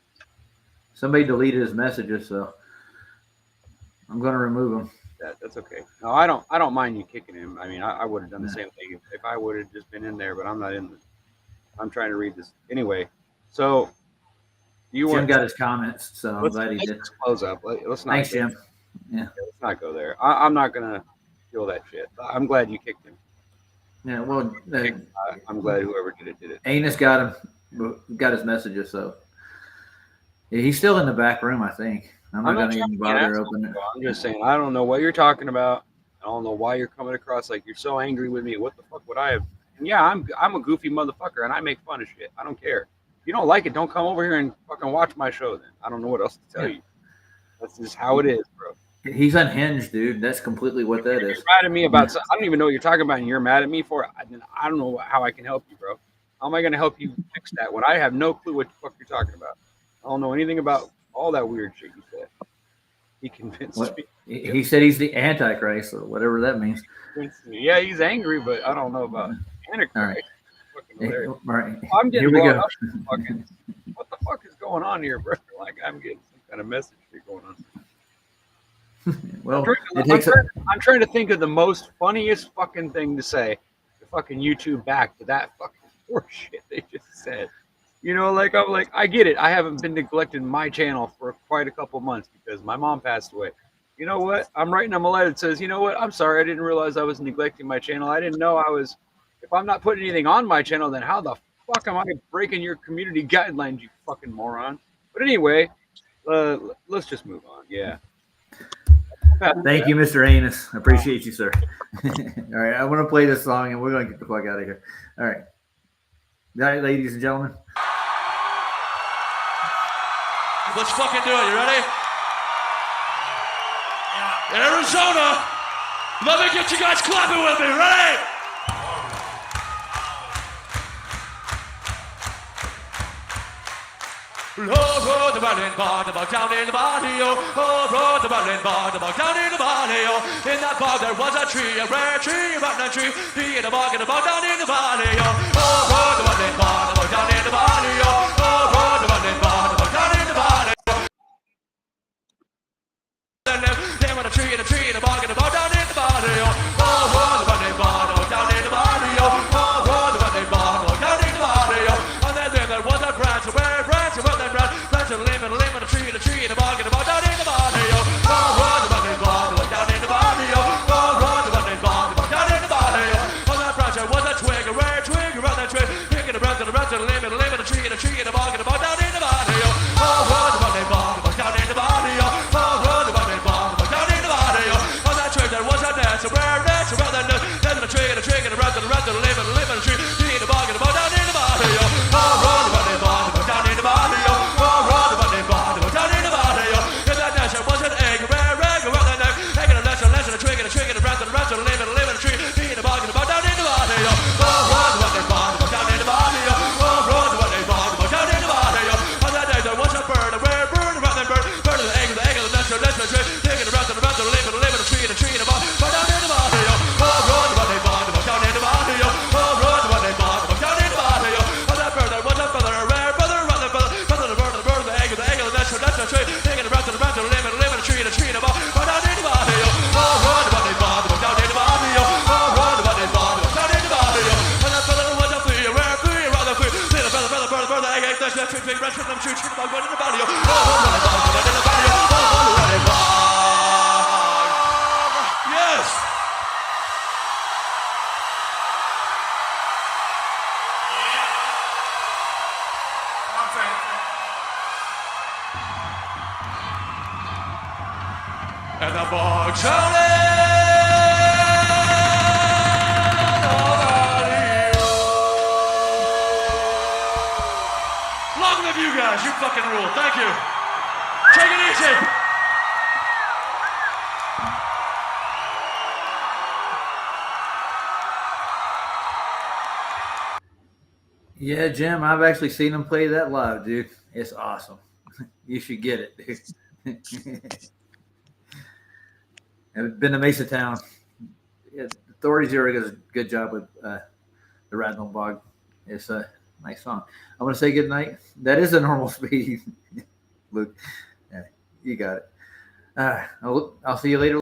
Speaker 4: Somebody deleted his messages, so I'm going to remove him.
Speaker 11: That's okay. No, I don't mind you kicking him. I mean, I would have done the same thing if I would have just been in there, but I'm not in. I'm trying to read this anyway. So you
Speaker 4: Jim
Speaker 11: want
Speaker 4: got his comments, so I'm glad he did.
Speaker 11: Let's close up. Let's not.
Speaker 4: Thanks, Jim. Yeah.
Speaker 11: Let's not go there. I'm not gonna feel that shit. I'm glad you kicked him.
Speaker 4: Yeah. Well,
Speaker 11: I'm glad whoever did it.
Speaker 4: Anus got his messages, so yeah, he's still in the back room, I think. I'm not going to even bother opening it.
Speaker 11: I'm just saying, I don't know what you're talking about. I don't know why you're coming across like you're so angry with me. What the fuck would I have? And yeah, I'm a goofy motherfucker, and I make fun of shit. I don't care. If you don't like it, don't come over here and fucking watch my show. Then I don't know what else to tell you. That's just how it is, bro.
Speaker 4: He's unhinged, dude. That's completely what that is.
Speaker 11: You're mad at me about something. I don't even know what you're talking about, and you're mad at me for it. I don't know how I can help you, bro. How am I going to help you fix that when I have no clue what the fuck you're talking about? I don't know anything about all that weird shit you said. He convinced me.
Speaker 4: He said he's the Antichrist, or whatever that means.
Speaker 11: Yeah, he's angry, but I don't know about Antichrist.
Speaker 4: All right.
Speaker 11: All
Speaker 4: right.
Speaker 11: I'm getting
Speaker 4: Here we
Speaker 11: blown
Speaker 4: go.
Speaker 11: up. Fucking, what the fuck is going on here, bro? Like, I'm getting some kind of message here going on.
Speaker 4: Well,
Speaker 11: I'm trying to think of the most funniest fucking thing to say to fucking YouTube back to that fucking horseshit they just said. You know, like, I'm like, I get it. I haven't been neglecting my channel for quite a couple months because my mom passed away. You know what? I'm writing them a letter that says, you know what? I'm sorry. I didn't realize I was neglecting my channel. I didn't know I was. If I'm not putting anything on my channel, then how the fuck am I breaking your community guidelines, you fucking moron? But anyway, let's just move on. Yeah.
Speaker 4: Thank you, Mr. Anus. I appreciate you, sir. All right, I want to play this song, and we're going to get the fuck out of here. All right. All right, ladies and gentlemen.
Speaker 14: Let's fucking do it. You ready? Arizona, let me get you guys clapping with me. Ready? Oh, the running bar, the bug down in the barrio. Oh, the running bar, the bug down in the barrio. In that bar there was a tree, a rare tree, a rotten tree. He in the bug and the bug down in the barrio. Oh, the running bar, the bug down in the barrio. Oh, the running bar, the bug down in the barrio. Then when a tree and a bug and the bug down in the barrio. Oh, the running bar, the bug down in the barrio. Oh, the running bar, the bug down in the barrio. And then there was a branch, a rare branch, a rotten branch. Branch and a limb, and a tree and a bug down in the barrio. Oh, the running bar, the bug down in the barrio. Oh, the running bar, the bug down in the barrio. On that branch there was a twig, a rare twig, a rotten twig. Twig and a branch and a limb, and a tree and a bug down in the barrio. Oh, the running bar, the bug down in the barrio. Oh, the running bar, the bug down in the barrio. On that twig there was a nest, a rare nest, a rotten nest. Then a tree and a branch and a limb, and a tree and a bug down in the barrio. Oh, the running bar, the bug down in the barrio. Oh, the running bar, the bug down in the barrio. In that nest there was an egg, a rare egg, a rotten egg. Egg and a nest, and a twig and a branch and a limb, and a tree and a bug down in the barrio. Oh, the running bar, the bug down in the barrio. Oh, the running bar, the bug down in the barrio. On that day there was a bird, a rare bird, a rotten bird. Bird of the egg, and the nest, and a twig, egg and a branch and a limb, and a tree and a bug down in the barrio. Oh, the running bar, the bug down in the barrio. Oh, the running bar, the bug down in the barrio. On that bird there was a feather, a rare feather, a rotten feather. Feather the bird, of the egg, and the nest, and a twig, egg and a branch and a limb, and a tree and a bug down in the barrio. Oh, the running bar, the bug down in the barrio. Oh, the running bar, the bug down in the barrio. On that feather there was a flea, a rare flea, a rotten flea. Feather, feather, feather, bird, egg, egg, nest, twig, twig, branch, and tree and a bug in the barrio. Oh, the running bar, the bug in the barrio. Oh, the running bar. Yes. And the bug's out long live you guys, you fucking rule. Thank you. Take it easy.
Speaker 4: Yeah, Jim, I've actually seen him play that live, dude. It's awesome. You should get it, dude. I've been to Mesa Town. Yeah, authorities here does a good job with the Radnell Bog. It's a nice song. I'm going to say good night. That is a normal speed. Luke. Yeah, you got it. I'll see you later.